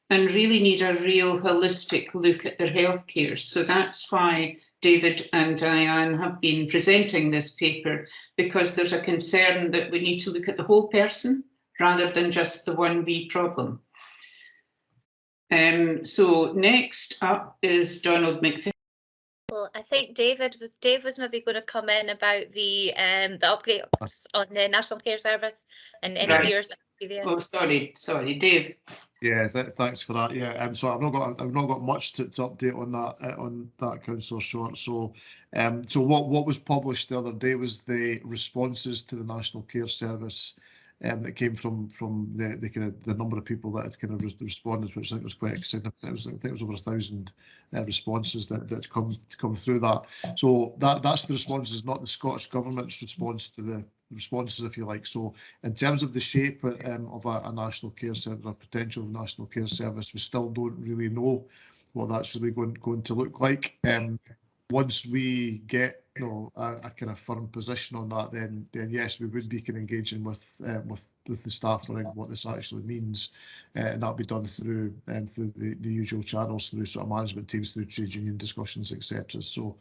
and really need a real holistic look at their healthcare. So that's why David and Diane have been presenting this paper, because there's a concern that we need to look at the whole person rather than just the one wee problem. So next up is Donald McPherson. Well, I think Dave was maybe going to come in about the upgrades on the National Care Service and any viewers that would be there. Oh, sorry, Dave. Yeah, thanks for that. Yeah, so I've not got much to update on that, Councillor Short. So, so what was published the other day was the responses to the National Care Service that came from the kind of the number of people that had kind of responded, which I think was quite significant. I think it was over 1,000 responses that come through that. So that's the responses, not the Scottish Government's response to the responses, if you like. So in terms of the shape of a national care service, a potential national care service, we still don't really know what that's really going to look like. Once we get a kind of firm position on that, then yes, we would be kind of engaging with the staff around what this actually means, and that'll be done through the usual channels, through sort of management teams, through trade union discussions, etc. So,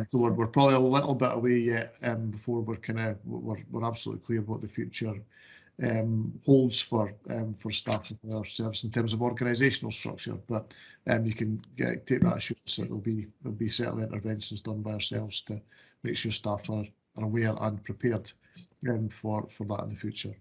so we're probably a little bit away yet before we're absolutely clear what the future holds for staff of our service in terms of organisational structure, but you can take that assurance that there'll be certainly interventions done by ourselves to make sure staff are aware and prepared for that in the future.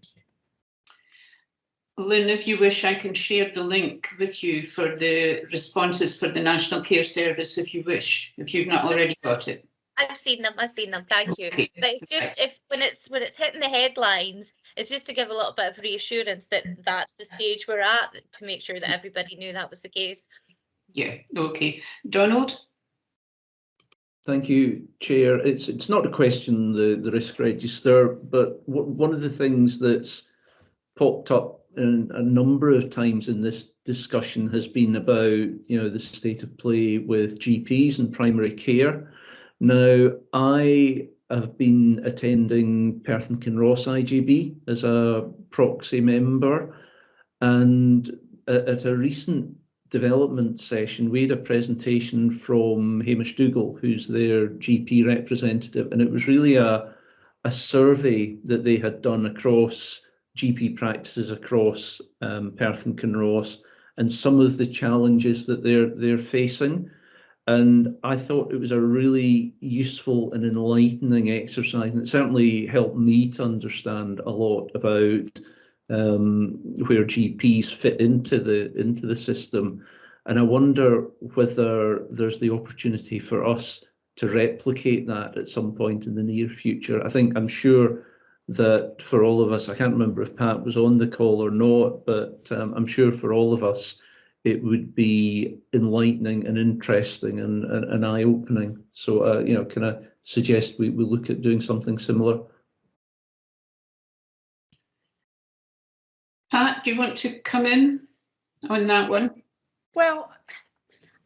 Lynn, if you wish, I can share the link with you for the responses for the National Care Service, if you wish, if you've not already got it. I've seen them. Thank you. Okay. But it's just when it's hitting the headlines, it's just to give a little bit of reassurance that that's the stage we're at, to make sure that everybody knew that was the case. Yeah. Okay. Donald. Thank you, Chair. It's not a question, the risk register, but one of the things that's popped up in a number of times in this discussion has been about, the state of play with GPs and primary care. Now, I have been attending Perth and Kinross IGB as a proxy member, and at a recent development session, we had a presentation from Hamish Dougal, who's their GP representative, and it was really a survey that they had done across GP practices across Perth and Kinross, and some of the challenges that they're facing. And I thought it was a really useful and enlightening exercise, and it certainly helped me to understand a lot about where GPs fit into the system. And I wonder whether there's the opportunity for us to replicate that at some point in the near future. I'm sure that for all of us, I can't remember if Pat was on the call or not, but I'm sure for all of us, it would be enlightening and interesting and eye-opening. So, can I suggest we look at doing something similar? Pat, do you want to come in on that one? Well,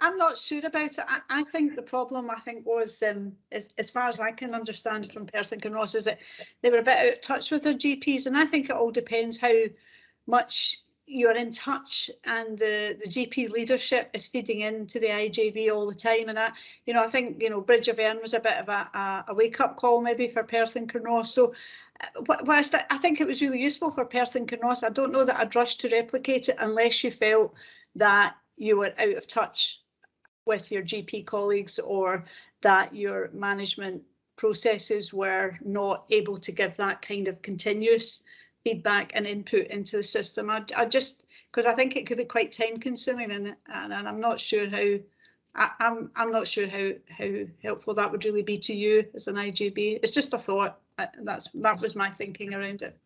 I'm not sure about it. I think the problem, was, as far as I can understand from Perth and Kinross, is that they were a bit out of touch with their GPs, and I think it all depends how much you're in touch, and the GP leadership is feeding into the IJB all the time. And I think Bridge of Erne was a bit of a wake-up call maybe for Perth and Kinross. So whilst I think it was really useful for Perth and Kinross, I don't know that I'd rush to replicate it unless you felt that you were out of touch with your GP colleagues, or that your management processes were not able to give that kind of continuous feedback and input into the system. I just, because I think it could be quite time consuming, and I'm not sure how I'm not sure how helpful that would really be to you as an IJB. It's just a thought. That was my thinking around it.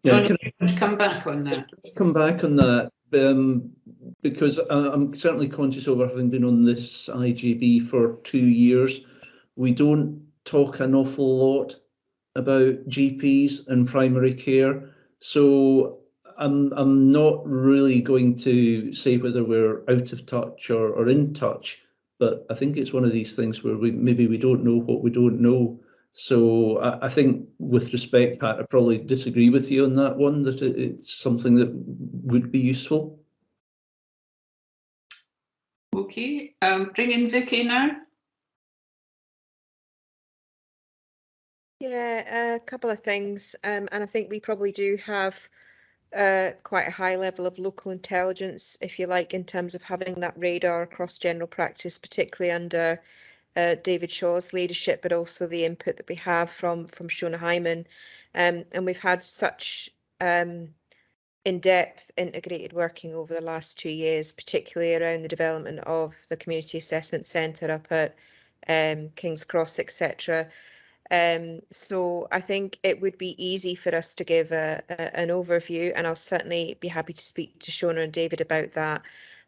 Yeah, can I come back on that? Come back on that, because I'm certainly conscious of having been on this IJB for 2 years. We don't talk an awful lot about GPs and primary care, so I'm not really going to say whether we're out of touch or in touch, but I think it's one of these things where we don't know what we don't know. So I think, with respect, Pat, I probably disagree with you on that one, that it's something that would be useful. Okay, bring in Vicky now. Yeah, a couple of things, and I think we probably do have quite a high level of local intelligence, if you like, in terms of having that radar across general practice, particularly under David Shaw's leadership, but also the input that we have from Shona Hyman. And we've had such in-depth integrated working over the last 2 years, particularly around the development of the Community Assessment Centre up at King's Cross, etc. So I think it would be easy for us to give an overview, and I'll certainly be happy to speak to Shona and David about that.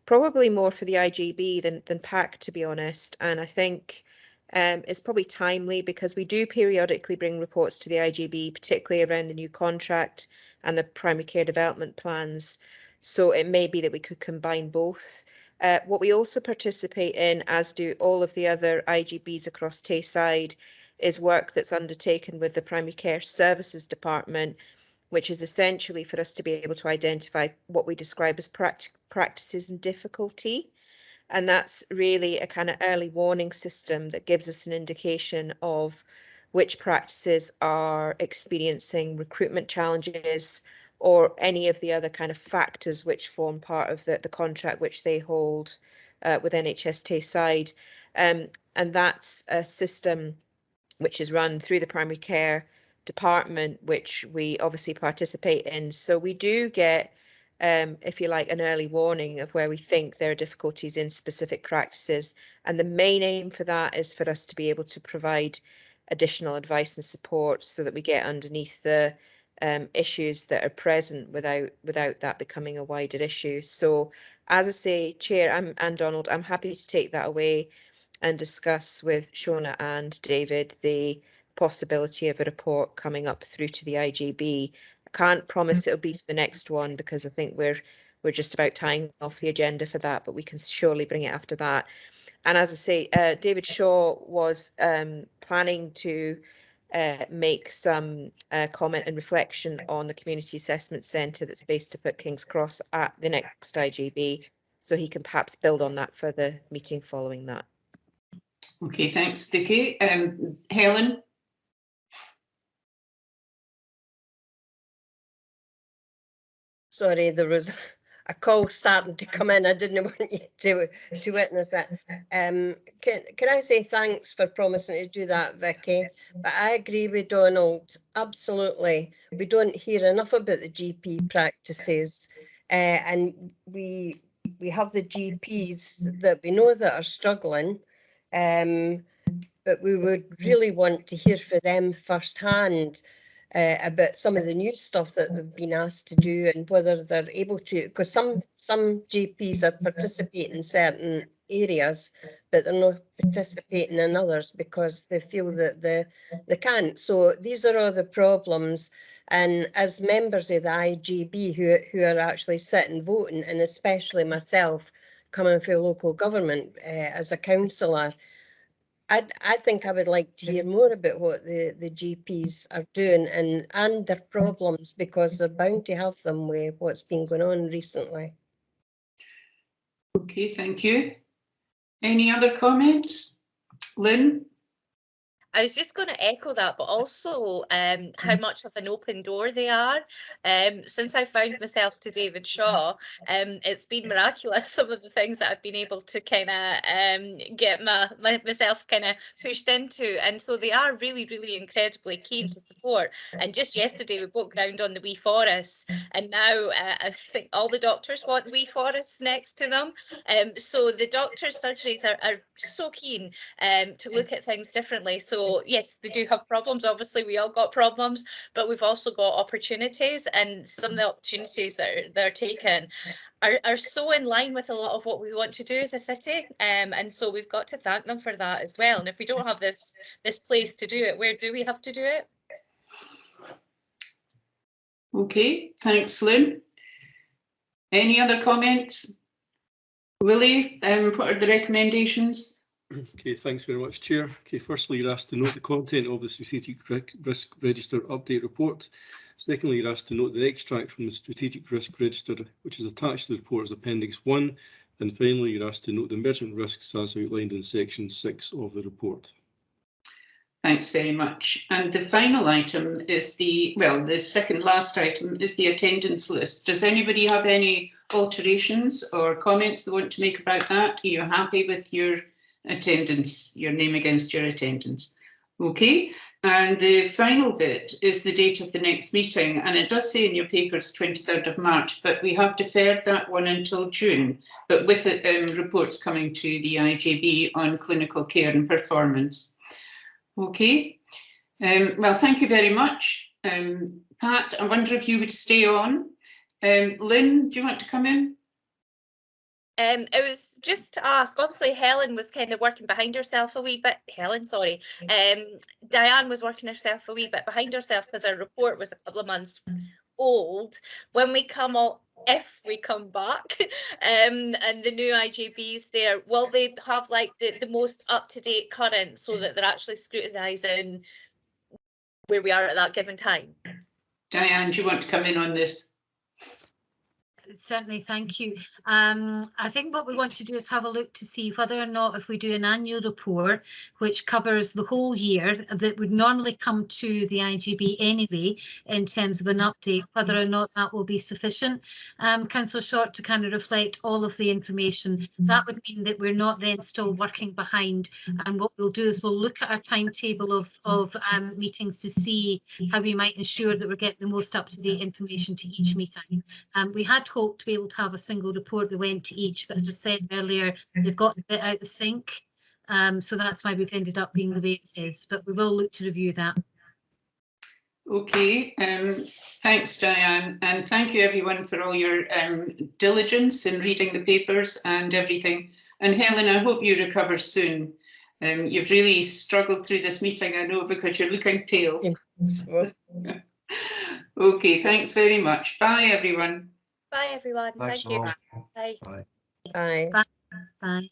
Probably more for the IJB than PAC, to be honest. And I think is probably timely because we do periodically bring reports to the IGB, particularly around the new contract and the primary care development plans. So it may be that we could combine both. What we also participate in, as do all of the other IGBs across Tayside, is work that's undertaken with the Primary Care Services Department, which is essentially for us to be able to identify what we describe as practices and difficulty. And that's really a kind of early warning system that gives us an indication of which practices are experiencing recruitment challenges or any of the other kind of factors which form part of the contract which they hold with NHS Tayside. And that's a system which is run through the primary care department, which we obviously participate in. So we do get, if you like, an early warning of where we think there are difficulties in specific practices. And the main aim for that is for us to be able to provide additional advice and support so that we get underneath the issues that are present without that becoming a wider issue. So as I say, Chair and Donald, I'm happy to take that away and discuss with Shona and David the possibility of a report coming up through to the IGB. I can't promise it'll be for the next one because I think we're just about tying off the agenda for that, but we can surely bring it after that. And as I say, David Shaw was planning to make some comment and reflection on the Community Assessment Centre that's based up at King's Cross at the next IGB, so he can perhaps build on that for the meeting following that. Okay, thanks, Vicky. Helen? Sorry, there was a call starting to come in. I didn't want you to witness it. Can I say thanks for promising to do that, Vicky? But I agree with Donald, absolutely. We don't hear enough about the GP practices, and we have the GPs that we know that are struggling, but we would really want to hear from them firsthand about some of the new stuff that they've been asked to do and whether they're able to, because some GPs are participating in certain areas, but they're not participating in others because they feel that they can't. So these are all the problems. And as members of the IGB who are actually sitting voting, and especially myself coming from local government as a councillor, I think I would like to hear more about what the GPs are doing and their problems, because they're bound to have them with what's been going on recently. Okay, thank you. Any other comments? Lynn? I was just going to echo that, but also how much of an open door they are. Since I found myself to David Shaw, it's been miraculous, some of the things that I've been able to kind of get myself kind of pushed into. And so they are really, really incredibly keen to support. And just yesterday we broke ground on the wee forests, and now I think all the doctors want wee forests next to them. So the doctors' surgeries are so keen to look at things differently. So yes, they do have problems. Obviously, we all got problems, but we've also got opportunities, and some of the opportunities that they're taking are so in line with a lot of what we want to do as a city. And so we've got to thank them for that as well. And if we don't have this place to do it, where do we have to do it? Okay, thanks, Lynn. Any other comments? Willie, what are the recommendations? Okay, thanks very much, Chair. Okay, firstly, you're asked to note the content of the Strategic Risk Register update report. Secondly, you're asked to note the extract from the Strategic Risk Register, which is attached to the report as Appendix 1. And finally, you're asked to note the emergent risks as outlined in Section 6 of the report. Thanks very much. And the final item is the second last item is the attendance list. Does anybody have any alterations or comments they want to make about that? Are you happy with your attendance, your name against your attendance? Okay, and the final bit is the date of the next meeting, and it does say in your papers 23rd of March, but we have deferred that one until June, but with reports coming to the IGB on clinical care and performance. Okay, well, thank you very much. Pat, I wonder if you would stay on. Lynn, do you want to come in? It was just to ask, obviously Helen was kind of working behind herself a wee bit, Diane was working herself a wee bit behind herself because her report was a couple of months old. When we come all, if we come back and the new IJBs there, will they have like the most up-to-date current so that they're actually scrutinising where we are at that given time? Diane, do you want to come in on this? Certainly, thank you. I think what we want to do is have a look to see whether or not if we do an annual report, which covers the whole year, that would normally come to the IGB anyway, in terms of an update, whether or not that will be sufficient. Councillor Short, to kind of reflect all of the information. That would mean that we're not then still working behind. And what we'll do is we'll look at our timetable of meetings to see how we might ensure that we're getting the most up-to-date information to each meeting. We had hoped to be able to have a single report that went to each, but as I said earlier, they've got a bit out of sync. So that's why we've ended up being the way it is, but we will look to review that. Okay, thanks Diane, and thank you everyone for all your diligence in reading the papers and everything. And Helen, I hope you recover soon. You've really struggled through this meeting, I know, because you're looking pale. Okay, thanks very much. Bye everyone. Bye everyone. Thanks Thank you. all. Bye. Bye. Aye. Bye. Bye.